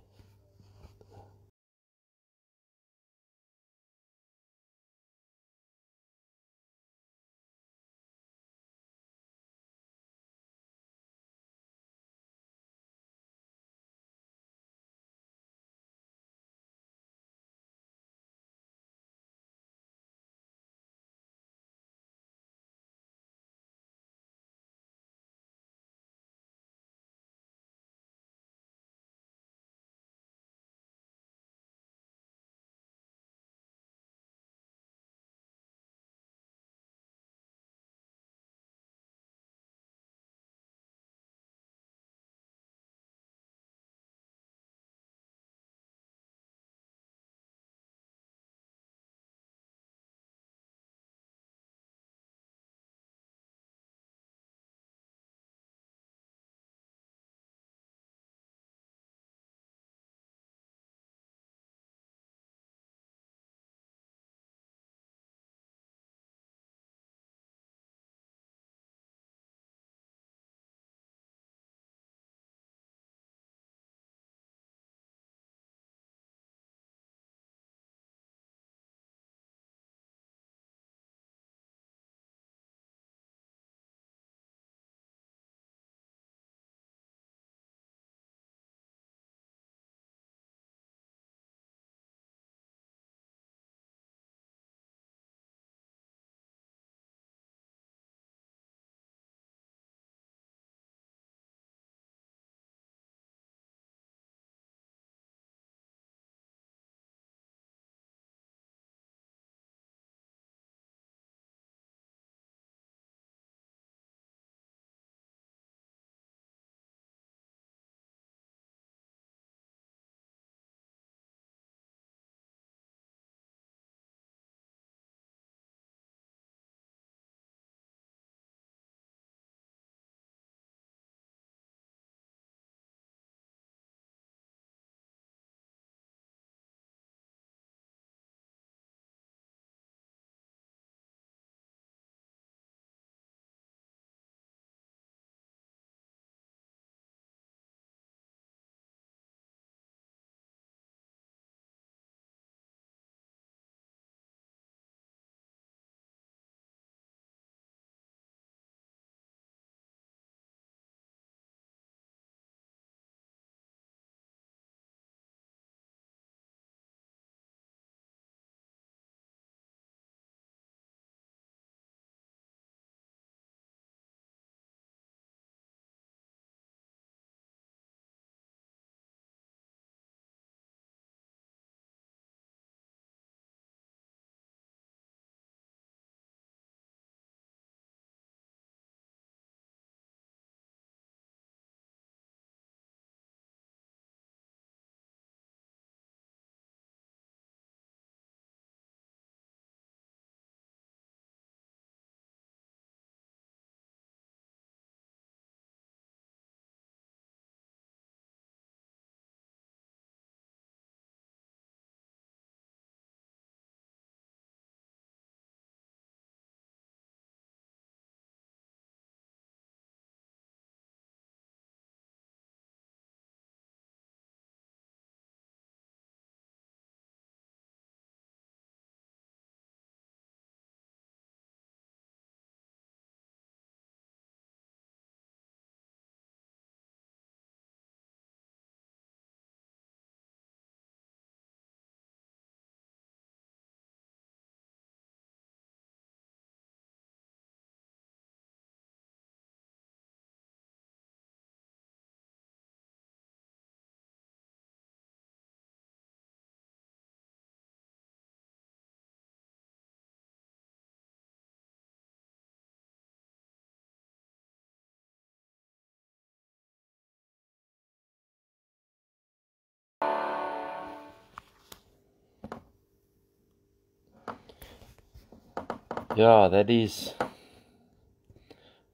[SPEAKER 1] Yeah, that is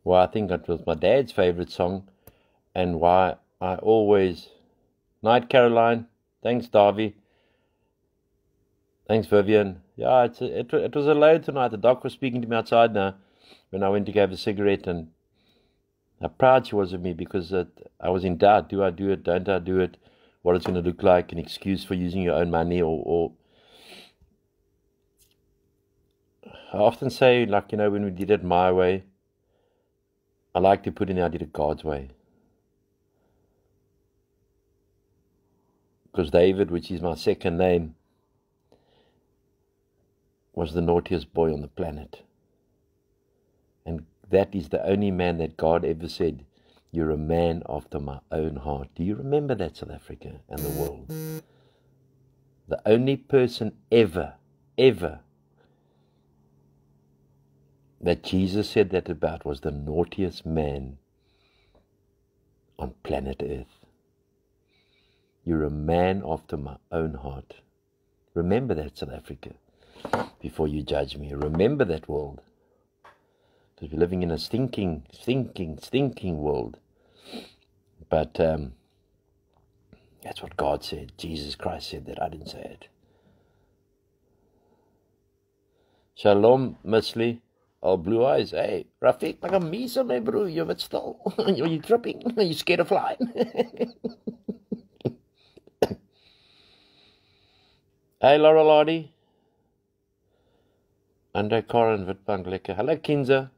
[SPEAKER 1] why I think that was my dad's favorite song, and why I always... Night, Caroline. Thanks, Davy. Thanks, Vivian. Yeah, it was a load tonight. The doc was speaking to me outside now when I went to have a cigarette, and how proud she was of me, because I was in doubt. Do I do it? Don't I do it? What it's going to look like? An excuse for using your own money, or I often say, like, when we did it my way, I like to put in I did it God's way. Because David, which is my second name, was the naughtiest boy on the planet. And that is the only man that God ever said, you're a man after my own heart. Do you remember that, South Africa and the world? The only person ever that Jesus said that about was the naughtiest man on planet Earth. You're a man after my own heart. Remember that, South Africa, before you judge me. Remember that, world. Because we're living in a stinking world. But that's what God said. Jesus Christ said that. I didn't say it. Shalom, Musli. All blue eyes. Hey, Rafiq, like a measle, my bro. You're a bit still. Are you tripping? Are you scared of flying? Hey, Laura Lottie. Andre Corin, Witbank, lekker. Hello, Kinza.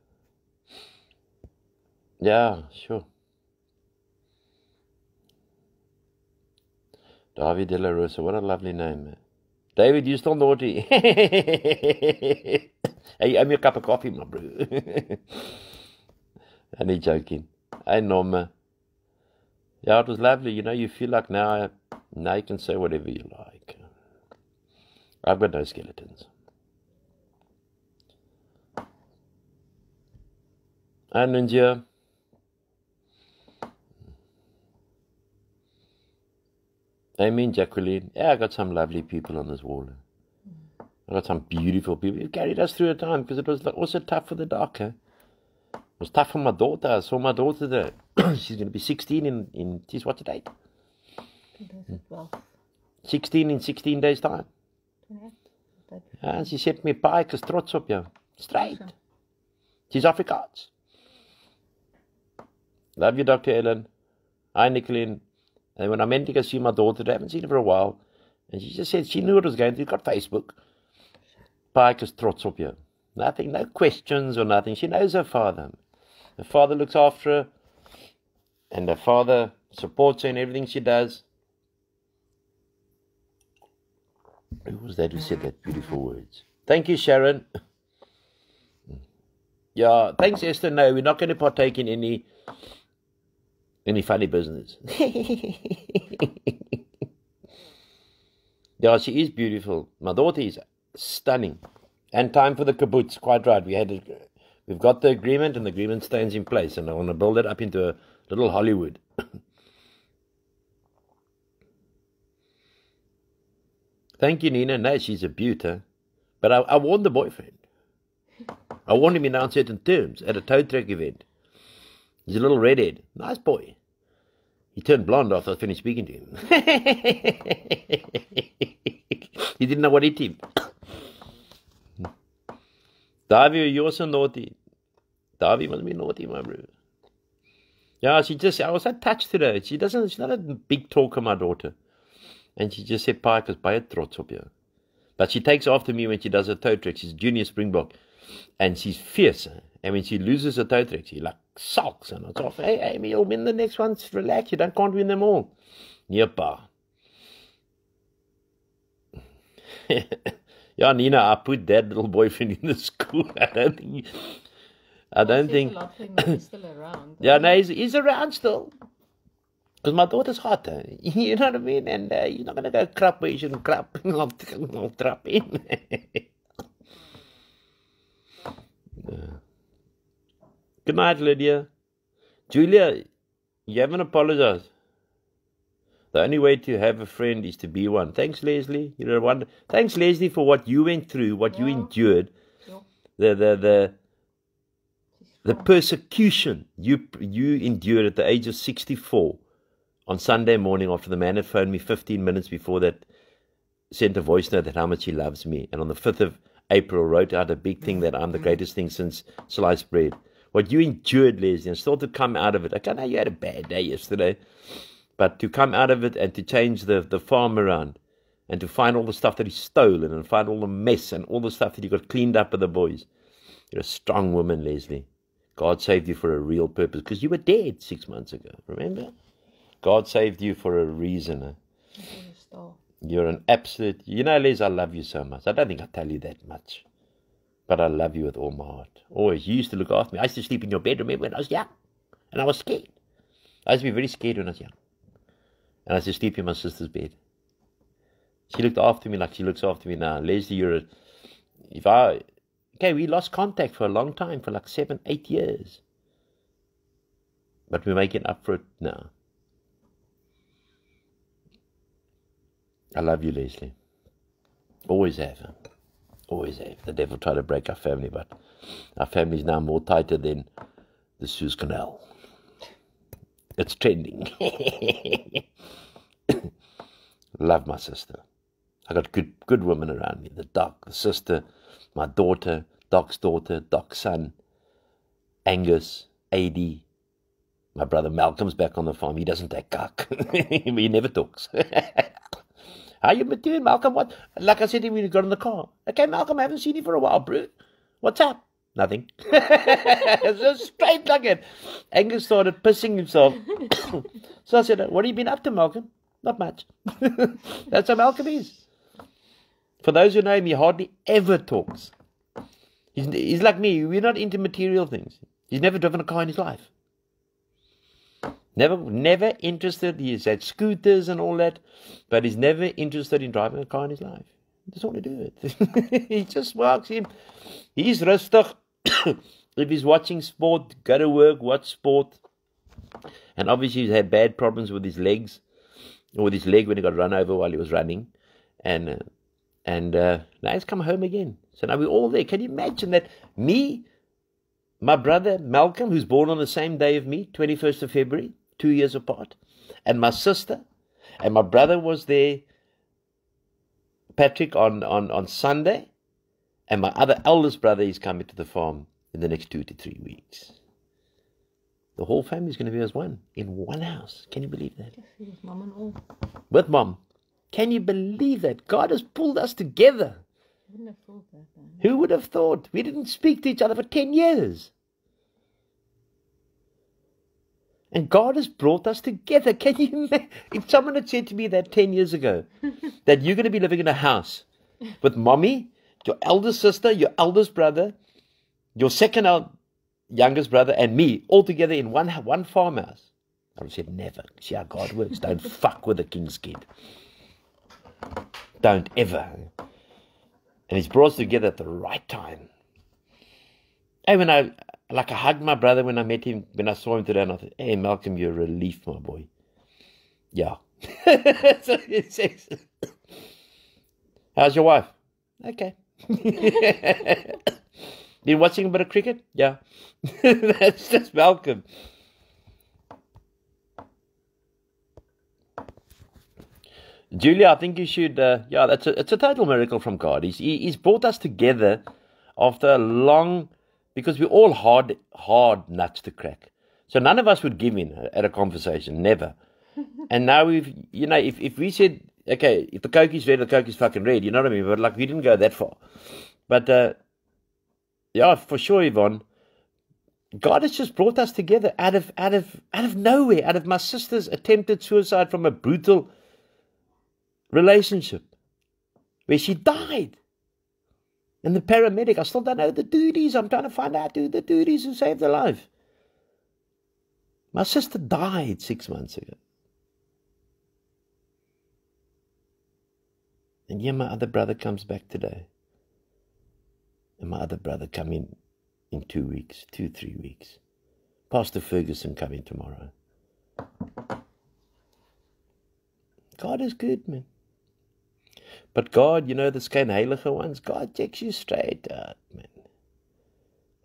[SPEAKER 1] Yeah, sure. David De La Rosa, what a lovely name, man. David, you still naughty. Hey, you owe me a cup of coffee, my bro. Only joking. Hey, Norma. Yeah, it was lovely. You feel like now you can say whatever you like. I've got no skeletons. And Ninja. I mean, Jacqueline. Yeah, I got some lovely people on this wall. I got some beautiful people. It carried us through a time, because it was also tough for the darker. It was tough for my daughter. I saw my daughter there. She's going to be 16 in geez, what's the date? 16 in 16 days' time. Ja, she sent me pie, ek is trots op jou. Straight. She's Afrikaans. Love you, Dr. Ellen. Hi, Nicolene. And when I meant to go see my daughter, I haven't seen her for a while. And she just said she knew what was going to. She's got Facebook. Pie, ek is trots op jou. Nothing, no questions or nothing. She knows her father. Her father looks after her. And her father supports her in everything she does. Who was that who said that beautiful words? Thank you, Sharon. Yeah, thanks, Esther. No, we're not going to partake in any funny business. Yeah, she is beautiful. My daughter is stunning. And time for the kibbutz. Quite right. We've got the agreement, and the agreement stands in place. And I want to build it up into a little Hollywood. Thank you, Nina. No, she's a beauty. But I warned the boyfriend. I warned him in uncertain terms at a tow truck event. He's a little redhead. Nice boy. He turned blonde after I finished speaking to him. He didn't know what hit him. Davy, you're so naughty. Davy must be naughty, my bro. Yeah, I was so touched today. She's not a big talker, my daughter. And she just said, "Pa, ek is baie trots op jou." But she takes after me when she does a tow trick. She's junior Springbok. And she's fierce. And when she loses a tow trick, she like sulks. And it's off, hey, Amy, you'll win the next ones. Relax, you can't win them all. Yeah, pa. Yeah, Nina, I put that little boyfriend in the school. I don't think...
[SPEAKER 2] He's still around.
[SPEAKER 1] Yeah, no, he's around still. Because my daughter's hot, you know what I mean? And you're not going to go crap where you shouldn't crap. I'll trap in. Good night, Lydia. Julia, you haven't apologized. The only way to have a friend is to be one. Thanks, Leslie. You're a wonder. Thanks, Leslie, for what you went through, what you endured. the persecution you endured at the age of 64 on Sunday morning after the man had phoned me 15 minutes before that, sent a voice note that how much he loves me, and on the 5th of April wrote out a big thing that I'm the greatest thing since sliced bread. What you endured, Leslie, and still to come out of it. Okay, now you had a bad day yesterday, but to come out of it and to change the farm around and to find all the stuff that he stolen and find all the mess and all the stuff that you got cleaned up with the boys. You're a strong woman, Leslie. God saved you for a real purpose because you were dead 6 months ago, remember? God saved you for a reason. You're an absolute... You know, Les, I love you so much. I don't think I tell you that much. But I love you with all my heart. Always. You used to look after me. I used to sleep in your bed, remember, when I was young. And I was scared. I used to be very scared when I was young. And I used to sleep in my sister's bed. She looked after me like she looks after me now. Leslie, you're a... Okay, we lost contact for a long time, for like 7, 8 years. But we're making up for it now. I love you, Leslie. Always have. Always have. The devil tried to break our family, but our family is now more tighter than the Suez Canal. It's trending. Love my sister. I got good women around me. The Doc, the sister, my daughter, Doc's daughter, Doc's son, Angus, AD. My brother Malcolm's back on the farm. He doesn't take cock. He never talks. How you been doing, Malcolm? What? Like I said to him when he got in the car. Okay, Malcolm, I haven't seen you for a while, bro. What's up? Nothing. Just straight like it. Angus started pissing himself. So I said, what have you been up to, Malcolm? Not much. That's how Malcolm is. For those who know him, he hardly ever talks. He's like me. We're not into material things. He's never driven a car in his life. Never interested. He's had scooters and all that, but he's never interested in driving a car in his life. He doesn't want to do it. He just walks in. He's rustig. If he's watching sport, go to work, watch sport. And obviously he's had bad problems with his legs, or with his leg when he got run over while he was running. And now he's come home again. So now we're all there. Can you imagine that? Me, my brother Malcolm, who's born on the same day of me, 21st of February, 2 years apart, and my sister, and my brother was there, Patrick, on Sunday, and my other eldest brother is coming to the farm in the next 2 to 3 weeks. The whole family is going to be as one, in one house. Can you believe that?
[SPEAKER 2] With mom and all.
[SPEAKER 1] With mom. Can you believe that? God has pulled us together.
[SPEAKER 2] I wouldn't have thought that.
[SPEAKER 1] Who would have thought? We didn't speak to each other for 10 years. And God has brought us together. Can you imagine? If someone had said to me that 10 years ago, that you're going to be living in a house with mommy, your eldest sister, your eldest brother, your second youngest brother, and me, all together in one farmhouse, I would have said, never. See how God works. Don't fuck with the king's kid. Don't ever. And he's brought us together at the right time. Hey, I hugged my brother when I met him, when I saw him today, and I thought, hey, Malcolm, you're a relief, my boy. Yeah. So he says, how's your wife? Okay. Been watching a bit of cricket? Yeah. That's just Malcolm. Julia, I think you should, it's a total miracle from God. He's brought us together after a long, because we're all hard nuts to crack. So none of us would give in at a conversation, never. And now if we said, okay, if the Coke is red, the Coke is fucking red, you know what I mean? But we didn't go that far. But, for sure, Yvonne, God has just brought us together out of nowhere, out of my sister's attempted suicide from a brutal relationship where she died. And the paramedic, I still don't know the duties. I'm trying to find out the duties who saved her life. My sister died 6 months ago. And here my other brother comes back today. And my other brother come in 2 weeks, 3 weeks. Pastor Ferguson coming tomorrow. God is good, man. But God, the skynheilige ones, God checks you straight out, man.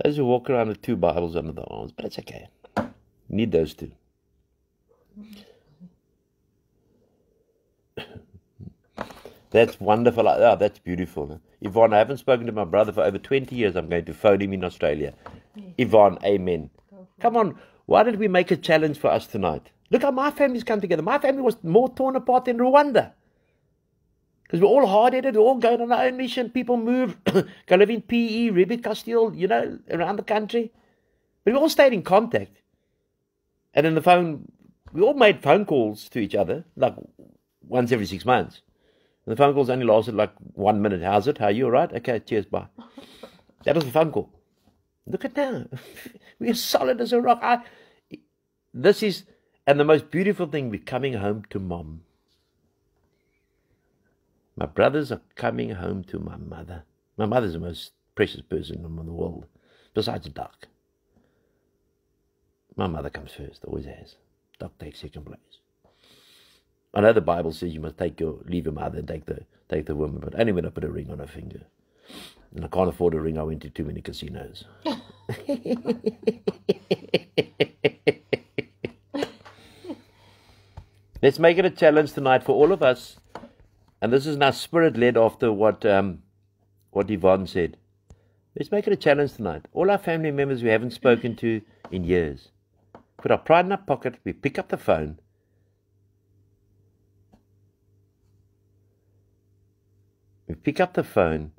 [SPEAKER 1] Those who walk around with 2 Bibles under their arms, but it's okay. You need those 2. That's wonderful. Oh, that's beautiful. Yvonne, I haven't spoken to my brother for over 20 years. I'm going to phone him in Australia. Yvonne, amen. Come on, why don't we make a challenge for us tonight? Look how my family's come together. My family was more torn apart than Rwanda. Because we're all hard-headed, we're all going on our own mission. People move, go live in PE, Ribby Castile, around the country. But we all stayed in contact. And in the phone, we all made phone calls to each other, like once every 6 months. And the phone calls only lasted like 1 minute. How's it? How are you? All right? Okay, cheers, bye. That was the phone call. Look at now. We're solid as a rock. And the most beautiful thing, we're coming home to Mom. My brothers are coming home to my mother. My mother's the most precious person in the world, besides Doc. My mother comes first, always has. Doc takes second place. I know the Bible says you must leave your mother and take the woman, but only when I put a ring on her finger. And I can't afford a ring, I went to too many casinos. Let's make it a challenge tonight for all of us. And this is now spirit-led after what Yvonne said. Let's make it a challenge tonight. All our family members we haven't spoken to in years. Put our pride in our pocket, we pick up the phone. We pick up the phone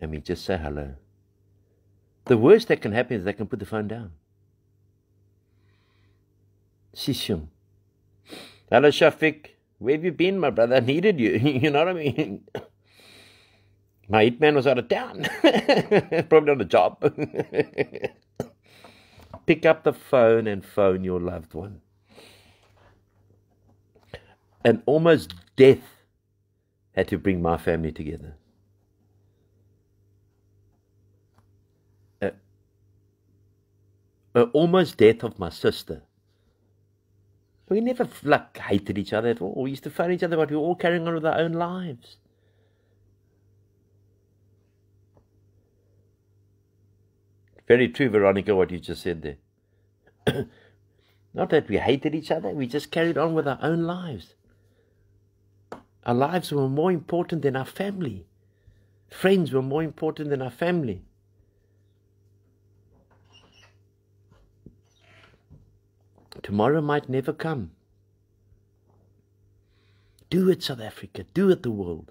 [SPEAKER 1] and we just say hello. The worst that can happen is they can put the phone down. Sishum. Hello, Shafiq. Where have you been, my brother? I needed you. You know what I mean? My hitman was out of town. Probably on a job. Pick up the phone and phone your loved one. And almost death had to bring my family together. Almost death of my sister. We never hated each other at all. We used to phone each other, but we were all carrying on with our own lives. Very true, Veronica, what you just said there. Not that we hated each other, we just carried on with our own lives. Our lives were more important than our family. Friends were more important than our family. Tomorrow might never come. Do it, South Africa. Do it, the world.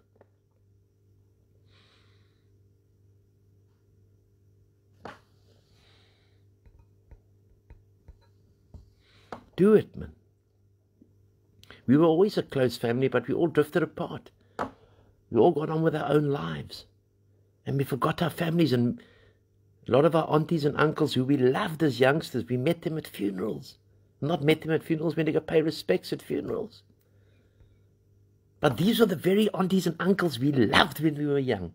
[SPEAKER 1] Do it, man. We were always a close family, but we all drifted apart. We all got on with our own lives. And we forgot our families, and a lot of our aunties and uncles who we loved as youngsters, we met them at funerals. Not met them at funerals, when they go pay respects at funerals. But these were the very aunties and uncles we loved when we were young.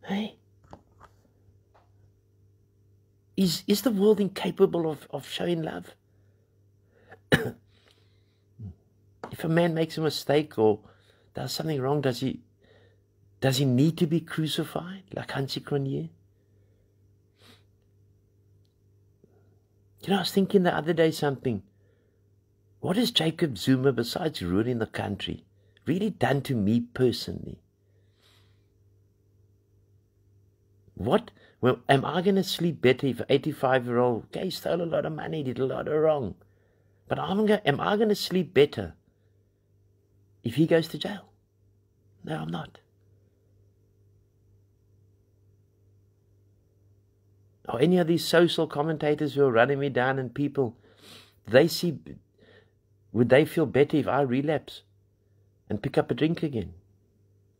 [SPEAKER 1] Hey? Is the world incapable of showing love? If a man makes a mistake or does something wrong, does he need to be crucified like Hansi Cronje? I was thinking the other day something. What has Jacob Zuma, besides ruining the country, really done to me personally? Am I going to sleep better if an 85-year-old, okay, stole a lot of money, did a lot of wrong, but am I going to sleep better if he goes to jail? No, I'm not. Or any of these social commentators who are running me down, and people, would they feel better if I relapse and pick up a drink again?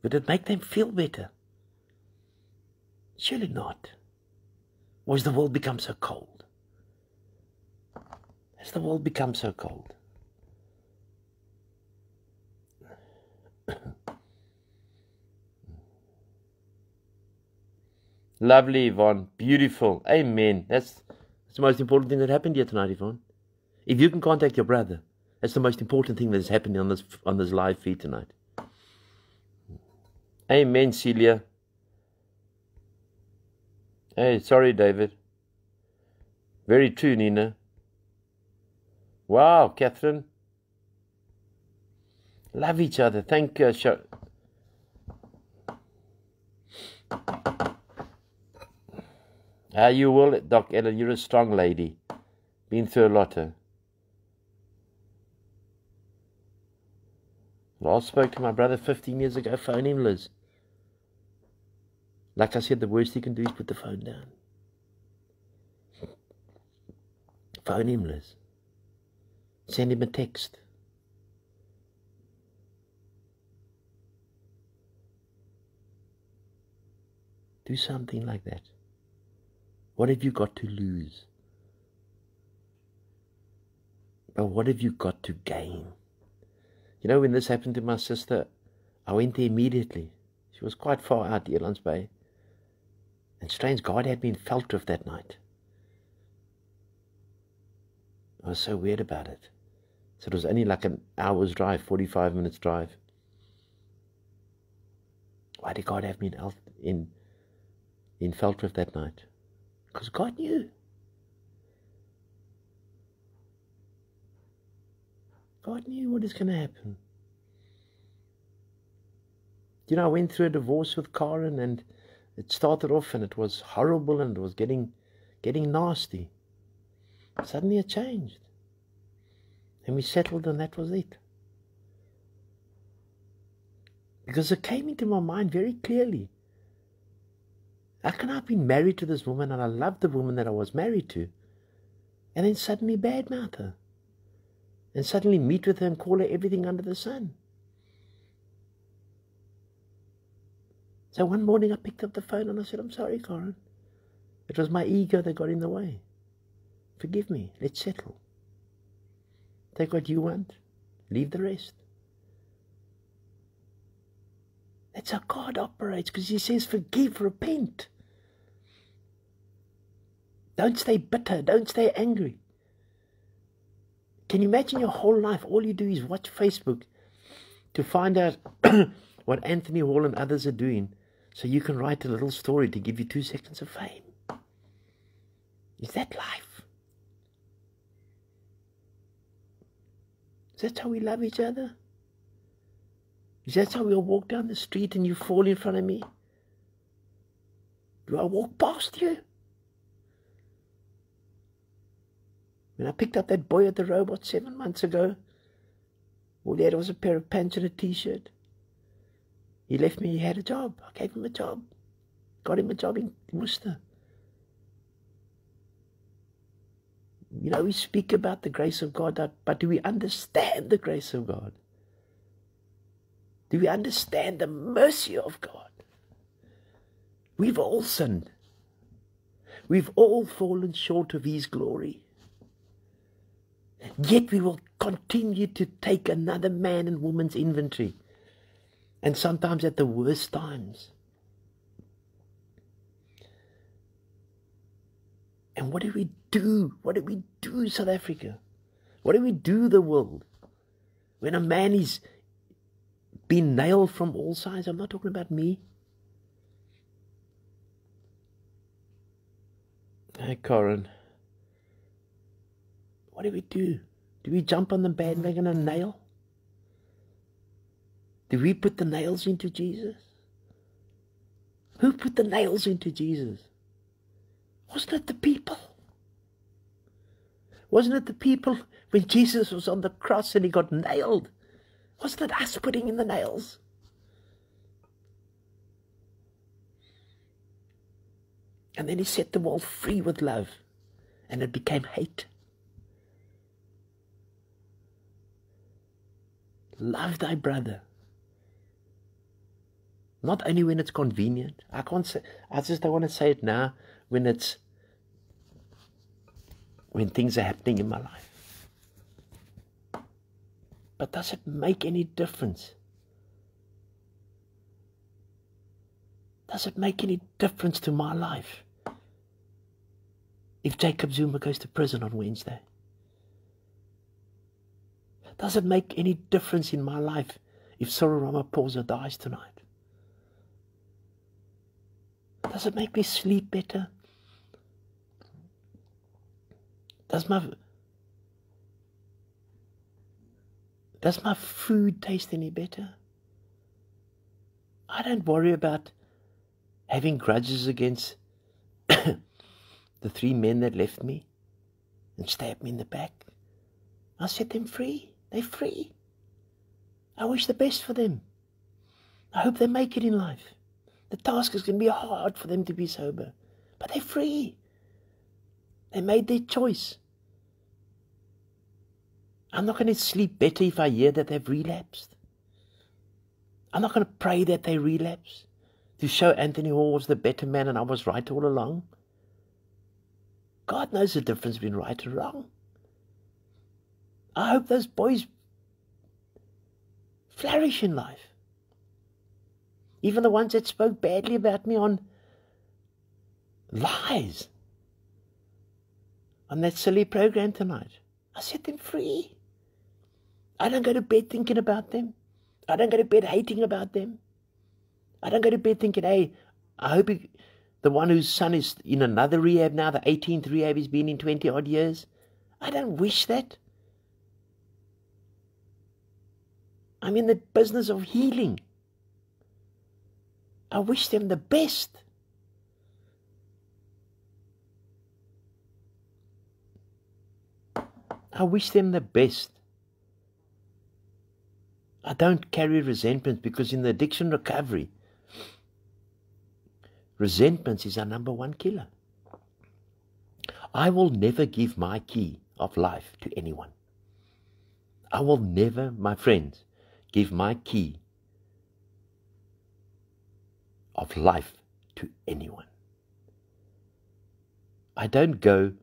[SPEAKER 1] Would it make them feel better? Surely not. Or has the world become so cold? Has the world become so cold? Lovely, Yvonne. Beautiful. Amen. That's the most important thing that happened here tonight, Yvonne. If you can contact your brother, that's the most important thing that is happening on this live feed tonight. Amen, Celia. Hey, sorry, David. Very true, Nina. Wow, Catherine. Love each other. Thank you. You will, Doc Ellen. You're a strong lady. Been through a lot. Last spoke to my brother 15 years ago. Phone him, Liz. Like I said, the worst he can do is put the phone down. Phone him, Liz. Send him a text. Do something like that. What have you got to lose? But what have you got to gain? You know, when this happened to my sister, I went there immediately. She was quite far out, Elands Bay. And strange, God had me in Veldrift that night. I was so weird about it. So it was only like an hour's drive, 45 minutes drive. Why did God have me in Veldrift that night? Because God knew. God knew what is going to happen. You know, I went through a divorce with Karen, and it started off and it was horrible and it was getting nasty. Suddenly it changed. And we settled, and that was it. Because it came into my mind very clearly. How can I have been married to this woman, and I loved the woman that I was married to, and then suddenly badmouth her? And suddenly meet with her and call her everything under the sun? So one morning I picked up the phone and I said, I'm sorry, Karen. It was my ego that got in the way. Forgive me. Let's settle. Take what you want. Leave the rest. That's how God operates, because He says, forgive, repent. Don't stay bitter. Don't stay angry. Can you imagine your whole life, all you do is watch Facebook to find out what Anthony Hall and others are doing, so you can write a little story to give you 2 seconds of fame? Is that life? Is that how we love each other? Is that how we'll walk down the street and you fall in front of me? Do I walk past you? When I picked up that boy at the robot 7 months ago, all he had was a pair of pants and a t-shirt. He left me, he had a job. I gave him a job. Got him a job in Worcester. You know, we speak about the grace of God, but do we understand the grace of God? Do we understand the mercy of God? We've all sinned. We've all fallen short of His glory. Yet we will continue to take another man and woman's inventory. And sometimes at the worst times. And what do we do? What do we do, South Africa? What do we do, the world? When a man is being nailed from all sides. I'm not talking about me. Hey, Corin. What do we do? Do we jump on the bandwagon and nail? Do we put the nails into Jesus? Who put the nails into Jesus? Wasn't it the people? Wasn't it the people when Jesus was on the cross and He got nailed? Wasn't it us putting in the nails? And then He set them all free with love, and it became hate. Love thy brother. Not only when it's convenient. I just don't want to say it now when things are happening in my life. But does it make any difference? Does it make any difference to my life if Jacob Zuma goes to prison on Wednesday? Does it make any difference in my life if Cyril Ramaphosa dies tonight? Does it make me sleep better
[SPEAKER 3] Does my food taste any better? I don't worry about having grudges against the 3 men that left me and stabbed me in the back. I set them free. They're free. I wish the best for them. I hope they make it in life. The task is going to be hard for them to be sober, but they're free. They made their choice. I'm not going to sleep better if I hear that they've relapsed. I'm not going to pray that they relapse to show Anthony Hall was the better man and I was right all along. God knows the difference between right and wrong. I hope those boys flourish in life. Even the ones that spoke badly about me on lies on that silly program tonight. I set them free. I don't go to bed thinking about them. I don't go to bed hating about them. I don't go to bed thinking, hey, I hope the one whose son is in another rehab now, the 18th rehab he's been in 20 odd years. I don't wish that. I'm in the business of healing. I wish them the best. I wish them the best. I don't carry resentment because in the addiction recovery, resentment is our number 1 killer. I will never give my key of life to anyone. I will never, my friends, give my key of life to anyone. I don't go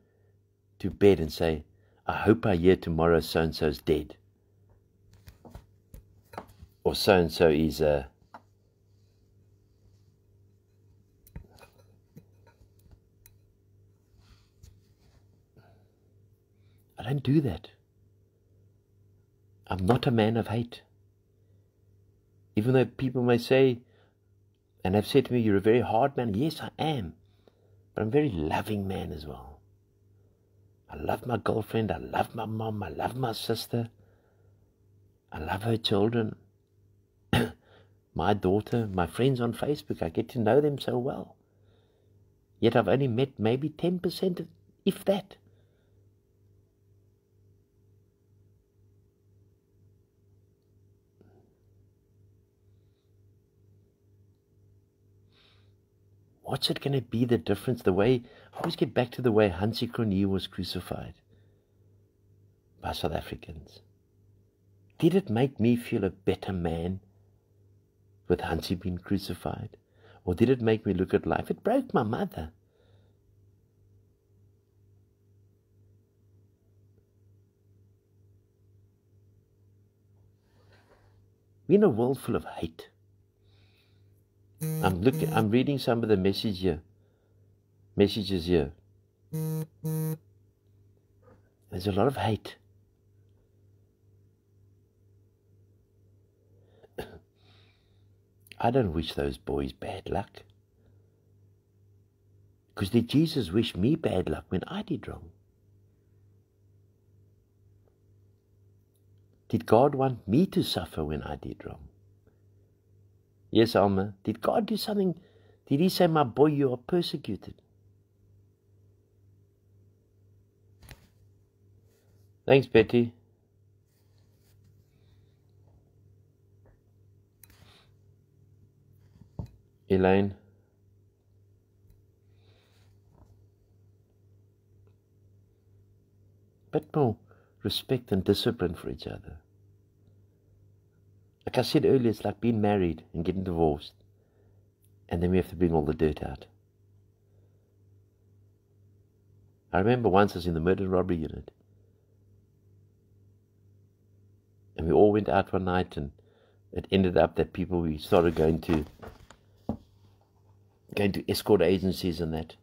[SPEAKER 3] to bed and say, I hope I hear tomorrow so-and-so's dead. Or so-and-so is I don't do that. I'm not a man of hate. Even though people may say, and have said to me, you're a very hard man. Yes, I am. But I'm a very loving man as well. I love my girlfriend. I love my mom. I love my sister. I love her children. My daughter, my friends on Facebook, I get to know them so well. Yet I've only met maybe 10% of, if that. What's it going to be the difference? The way, I always get back to the way Hansie Cronje was crucified by South Africans. Did it make me feel a better man with Hansie being crucified? Or did it make me look at life? It broke my mother. We're in a world full of hate. I'm reading some of the messages here. There's a lot of hate. I don't wish those boys bad luck. Because did Jesus wish me bad luck when I did wrong? Did God want me to suffer when I did wrong? Yes, Alma, did God do something? Did he say, my boy, you are persecuted? Thanks, Betty. Elaine. Bit more respect and discipline for each other. Like I said earlier, it's like being married and getting divorced. And then we have to bring all the dirt out. I remember once I was in the murder and robbery unit. And we all went out one night and it ended up that we started going to escort agencies and that.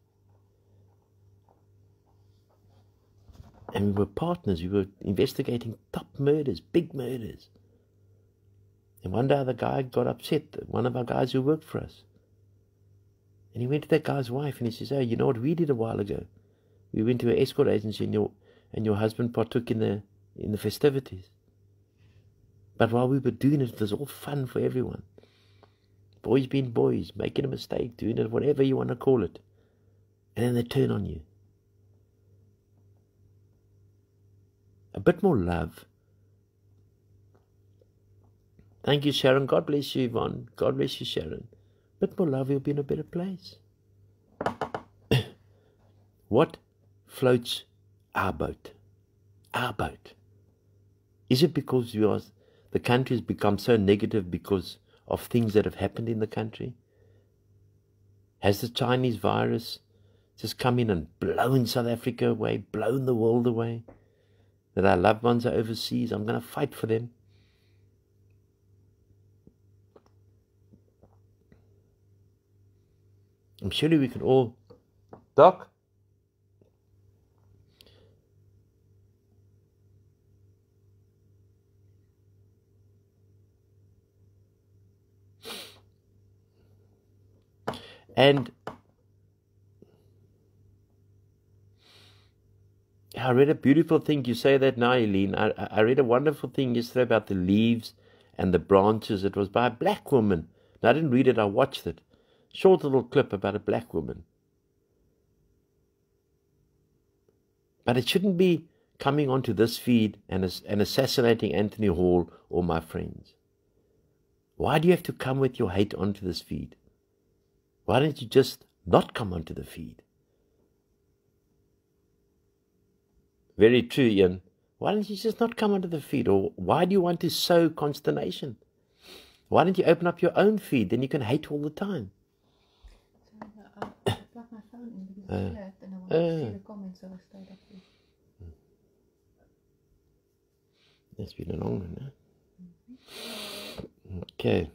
[SPEAKER 3] And we were partners. We were investigating top murders, big murders. And one day the guy got upset, one of our guys who worked for us. And he went to that guy's wife and he says, oh, you know what we did a while ago? We went to an escort agency and and your husband partook in the festivities. But while we were doing it, it was all fun for everyone. Boys being boys, making a mistake, doing it, whatever you want to call it. And then they turn on you. A bit more love. Thank you, Sharon. God bless you, Yvonne. God bless you, Sharon. A bit more love, you'll be in a better place. What floats our boat? Our boat. Is it because the country has become so negative because of things that have happened in the country? Has the Chinese virus just come in and blown South Africa away, blown the world away? That our loved ones are overseas? I'm going to fight for them. I'm sure we can all... Doc? And I read a beautiful thing. You say that now, Eileen. I read a wonderful thing yesterday about the leaves and the branches. It was by a black woman. Now, I didn't read it, I watched it. Short little clip about a black woman. But it shouldn't be coming onto this feed and assassinating Anthony Hall or my friends. Why do you have to come with your hate onto this feed? Why don't you just not come onto the feed? Very true, Ian. Why don't you just not come onto the feed? Or why do you want to sow consternation? Why don't you open up your own feed? Then you can hate all the time.
[SPEAKER 2] I'll plug my phone in because it's flat and I want to see the comments, so I stayed up here.
[SPEAKER 3] That's been a long one, huh? Okay.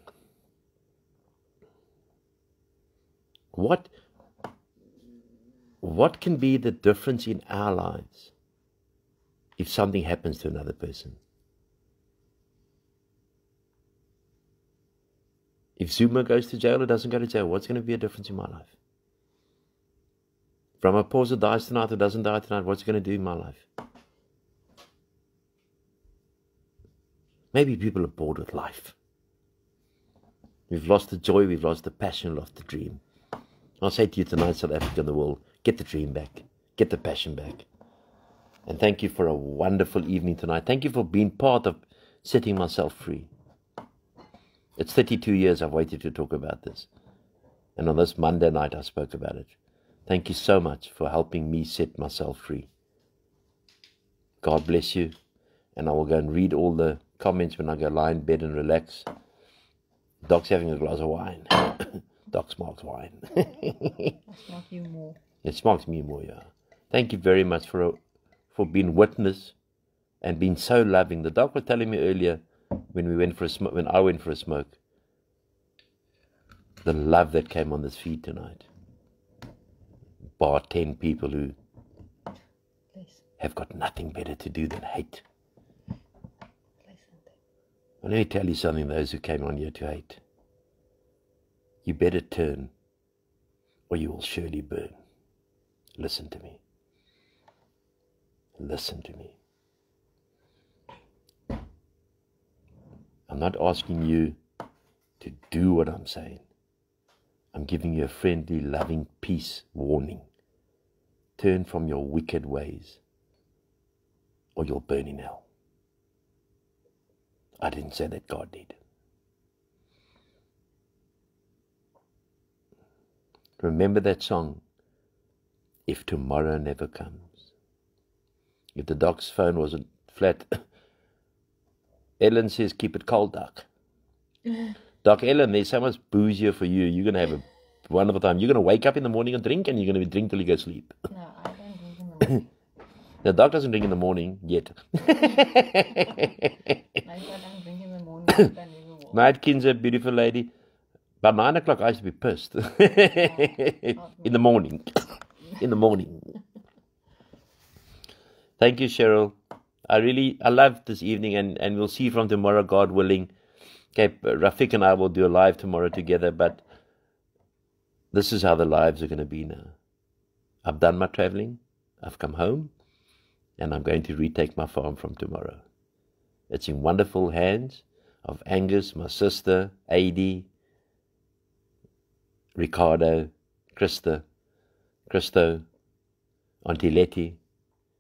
[SPEAKER 3] What can be the difference in our lives if something happens to another person? If Zuma goes to jail or doesn't go to jail, what's going to be a difference in my life? Ramaphosa dies tonight or doesn't die tonight, what's it going to do in my life? Maybe people are bored with life. We've lost the joy, we've lost the passion, lost the dream. I'll say to you tonight, South Africa and the world, get the dream back, get the passion back. And thank you for a wonderful evening tonight. Thank you for being part of setting myself free. It's 32 years I've waited to talk about this. And on this Monday night I spoke about it. Thank you so much for helping me set myself free. God bless you. And I will go and read all the comments when I go lie in bed and relax. Doc's having a glass of wine. Doc smokes wine.
[SPEAKER 2] I smoke you more.
[SPEAKER 3] It smokes me more, yeah. Thank you very much for being witness and being so loving. The doc was telling me earlier when we went for a smoke, when I went for a smoke, the love that came on this feed tonight. Bar 10 people who have got nothing better to do than hate. Well, let me tell you something, those who came on here to hate. You better turn, or you will surely burn. Listen to me. Listen to me. I'm not asking you to do what I'm saying. I'm giving you a friendly, loving, peace warning. Turn from your wicked ways, or you'll burn in hell. I didn't say that, God did. Remember that song, If Tomorrow Never Comes. If the doc's phone wasn't flat, Ellen says, keep it cold, Doc. Doc, Ellen, there's so much booze here for you. You're going to have a wonderful time. You're going to wake up in the morning and drink, and you're going to drink till you go to sleep.
[SPEAKER 2] No, I don't drink in the morning.
[SPEAKER 3] The Doc doesn't drink in the morning yet.
[SPEAKER 2] Maybe I don't drink in the morning. I don't even walk.
[SPEAKER 3] Night, Kinza, beautiful lady. By 9 o'clock, I used to be pissed. In the morning. In the morning. Thank you, Cheryl. I love this evening, and we'll see from tomorrow, God willing. Okay, Rafik and I will do a live tomorrow together, but this is how the lives are going to be now. I've done my traveling. I've come home. and I'm going to retake my farm from tomorrow. It's in wonderful hands of Angus, my sister, Adi, Ricardo, Christo, Auntie Letty.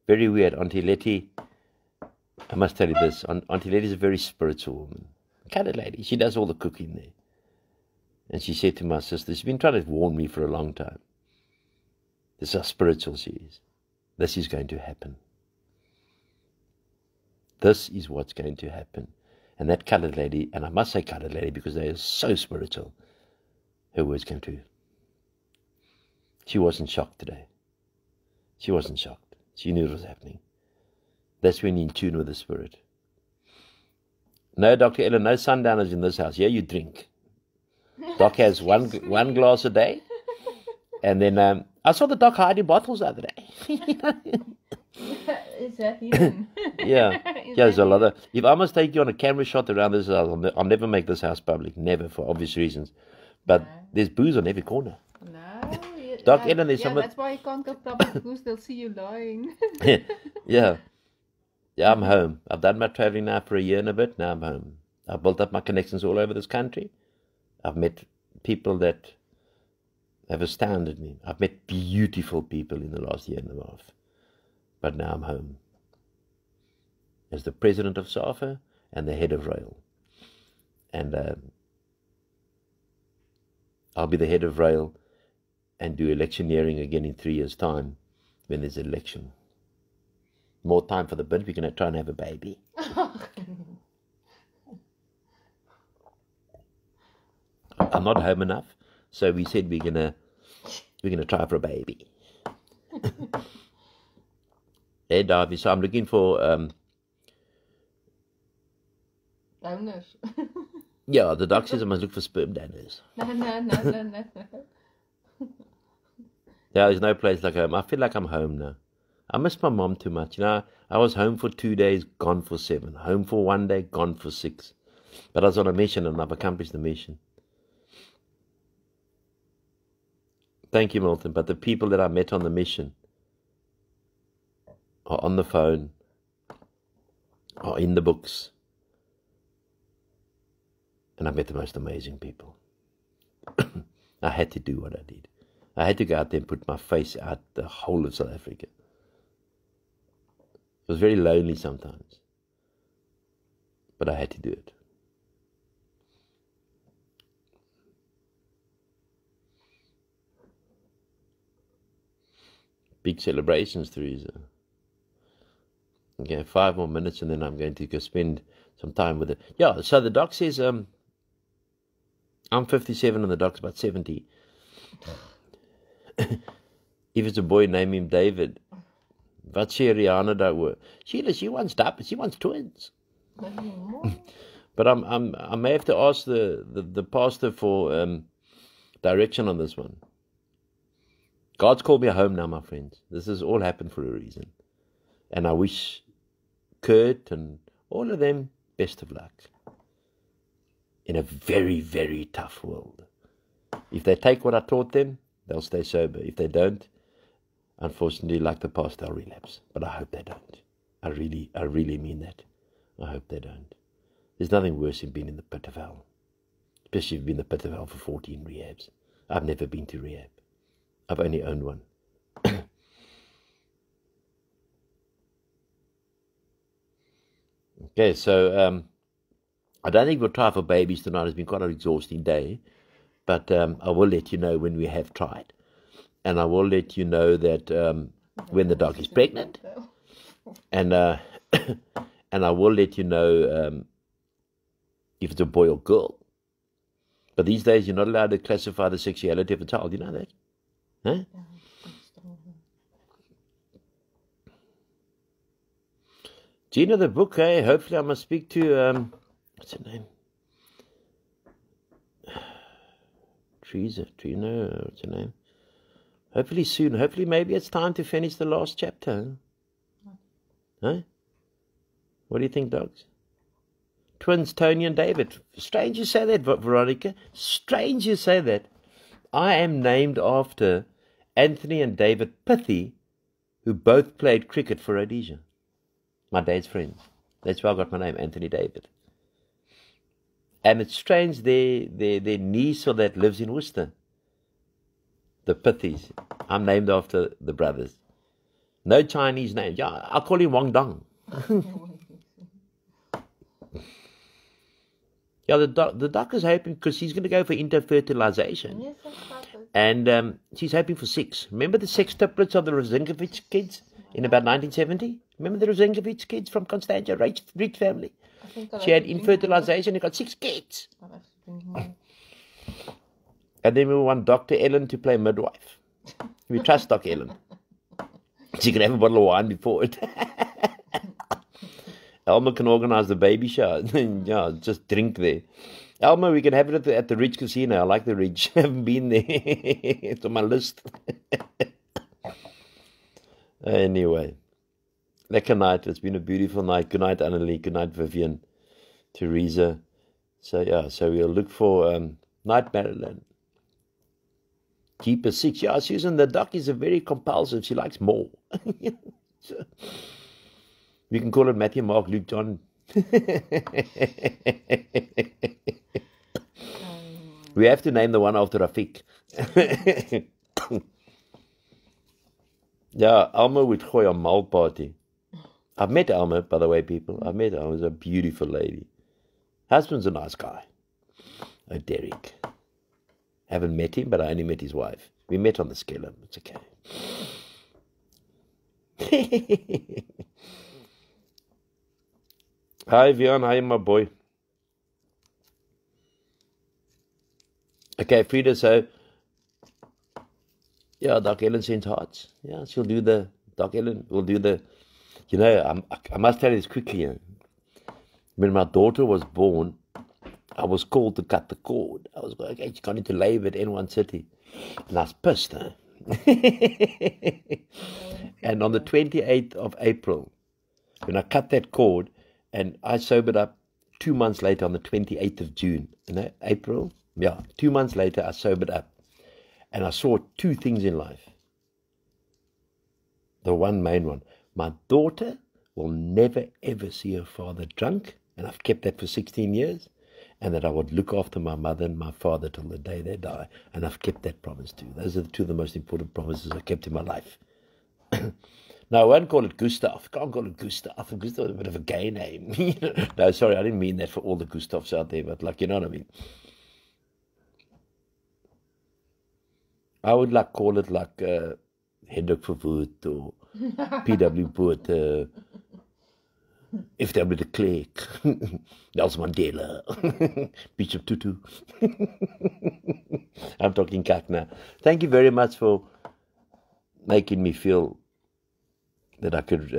[SPEAKER 3] Very weird. Auntie Letty, I must tell you this, Auntie Letty is a very spiritual woman. Kind of lady. She does all the cooking there. And she said to my sister, she's been trying to warn me for a long time. This is how spiritual she is. This is going to happen. This is what's going to happen. And that colored lady, and I must say colored lady because they are so spiritual, her words came true. She wasn't shocked today. She wasn't shocked. She knew it was happening. That's when you're in tune with the Spirit. No, Dr. Ellen, no sundowners in this house. Here you drink. Doc has one glass a day. And then I saw the Doc hiding bottles the other day.
[SPEAKER 2] Is that him?
[SPEAKER 3] Yeah. There's a lot of... If I must take you on a camera shot around this house, I'll never make this house public. Never, for obvious reasons. But there's booze on every corner.
[SPEAKER 2] No.
[SPEAKER 3] Doc Ellen, there's some...
[SPEAKER 2] That's why you can't go public because they'll see you lying.
[SPEAKER 3] Yeah. Yeah, I'm home. I've done my traveling now for a year and a bit. Now I'm home. I've built up my connections all over this country. I've met people that have astounded me. I've met beautiful people in the last year and a half. But now I'm home. As the president of SAFA and the head of rail. And I'll be the head of rail and do electioneering again in 3 years' time when there's an election. More time for the bin. We're going to try and have a baby. I'm not home enough, so we said we're gonna try for a baby. Hey, Davy, so I'm looking for
[SPEAKER 2] donors.
[SPEAKER 3] Yeah, the doc says I must look for sperm donors.
[SPEAKER 2] No.
[SPEAKER 3] Yeah, there's no place like home. I feel like I'm home now. I miss my mom too much. You know, I was home for 2 days, gone for 7. Home for 1 day, gone for 6. But I was on a mission and I've accomplished the mission. Thank you, Milton. But the people that I met on the mission are on the phone, are in the books. And I met the most amazing people. I had to do what I did. I had to go out there and put my face out the whole of South Africa. It was very lonely sometimes. But I had to do it. Big celebrations, Teresa. Okay, 5 more minutes and then I'm going to go spend some time with it. Yeah, so the doc says I'm 57 and the doc's about 70. If it's a boy, name him David. Wat sê Rihanna daaroor? She wants double, she wants twins. But I may have to ask the pastor for direction on this one. God's called me home now, my friends. This has all happened for a reason. And I wish Kurt and all of them best of luck. In a very, very tough world. If they take what I taught them, they'll stay sober. If they don't, unfortunately, like the past, they'll relapse. But I hope they don't. I really mean that. I hope they don't. There's nothing worse than being in the pit of hell. Especially if you've been in the pit of hell for 14 rehabs. I've never been to rehab. I've only owned one. Okay, so I don't think we'll try for babies tonight. It's been quite an exhausting day. But I will let you know when we have tried. And I will let you know that when the dog is pregnant. And and I will let you know if it's a boy or girl. But these days you're not allowed to classify the sexuality of a child. You know that? Huh? Gina, the book, hey, hopefully I must speak to, what's her name? Trina, what's her name? Hopefully soon. Hopefully maybe it's time to finish the last chapter. Huh? What do you think, dogs? Twins, Tony and David. Strange you say that, Veronica. Strange you say that. I am named after Anthony and David Pithy, who both played cricket for Rhodesia. My dad's friend. That's where I got my name, Anthony David. And it's strange, their niece or that lives in Worcester. The Pithies. I'm named after the brothers. No Chinese name. Yeah, I'll call him Wang Dong. Yeah, the doctor's hoping, because she's going to go for interfertilization.
[SPEAKER 2] Yes, that's perfect.
[SPEAKER 3] And she's hoping for 6. Remember the 6 triplets of the Rosinkovich kids in about 1970? Remember the Rosinkovich kids from Constantia, rich family?
[SPEAKER 2] I think I'll
[SPEAKER 3] She
[SPEAKER 2] have
[SPEAKER 3] had
[SPEAKER 2] to drink
[SPEAKER 3] infertilization and got 6 kids.
[SPEAKER 2] more. I'll have to drink more.
[SPEAKER 3] And then we want Dr. Ellen to play midwife. We trust Dr. Ellen. She can have a bottle of wine before it. Elma can organize the baby shower. Yeah, just drink there. Elma, we can have it at the Ridge Casino. I like the Ridge. I haven't been there. It's on my list. Anyway. Lekker night. It's been a beautiful night. Good night, Annelie. Good night, Vivian. Teresa. So, yeah. So, we'll look for Night Maryland. Keep a 6. Yeah, Susan, the duck is a very compulsive. She likes more. So, we can call it Matthew, Mark, Luke, John. We have to name the one after Rafik. Yeah, Alma would gooi a mal party. I've met Alma, by the way, people. I've met Alma. She's a beautiful lady. Husband's a nice guy. Oh, Derek. Haven't met him, but I only met his wife. We met on the Skellum. It's okay. Hi, Vian. Hi, my boy. Okay, Frida, so, yeah, Doc Ellen sends hearts. Yeah, she'll do the, Doc Ellen will do the, you know, I must tell you this quickly. When my daughter was born, I was called to cut the cord. I was going, okay, she's gone into labor at N1 City. And I was pissed, huh? And on the 28th of April, when I cut that cord, and I sobered up 2 months later on the 28th of June, you know, April, yeah, 2 months later I sobered up. And I saw 2 things in life. The one main one, my daughter will never ever see her father drunk, and I've kept that for 16 years, and that I would look after my mother and my father till the day they die, and I've kept that promise too. Those are the 2 of the most important promises I kept in my life. Now, I won't call it Gustav. I can't call it Gustav. Gustav is a bit of a gay name. No, sorry, I didn't mean that for all the Gustavs out there, but like, you know what I mean. I would like call it like Hendrik Verwoerd or P.W. Botha, F.W. de Klerk, Nelson Mandela, Bishop Tutu. I'm talking kak now. Thank you very much for making me feel that I could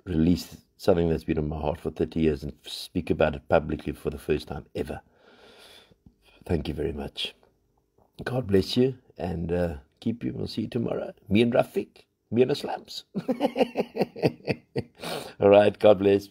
[SPEAKER 3] release something that's been in my heart for 30 years and speak about it publicly for the first time ever. Thank you very much. God bless you and keep you. We'll see you tomorrow. Me and Rafik. Me and the slums. All right. God bless.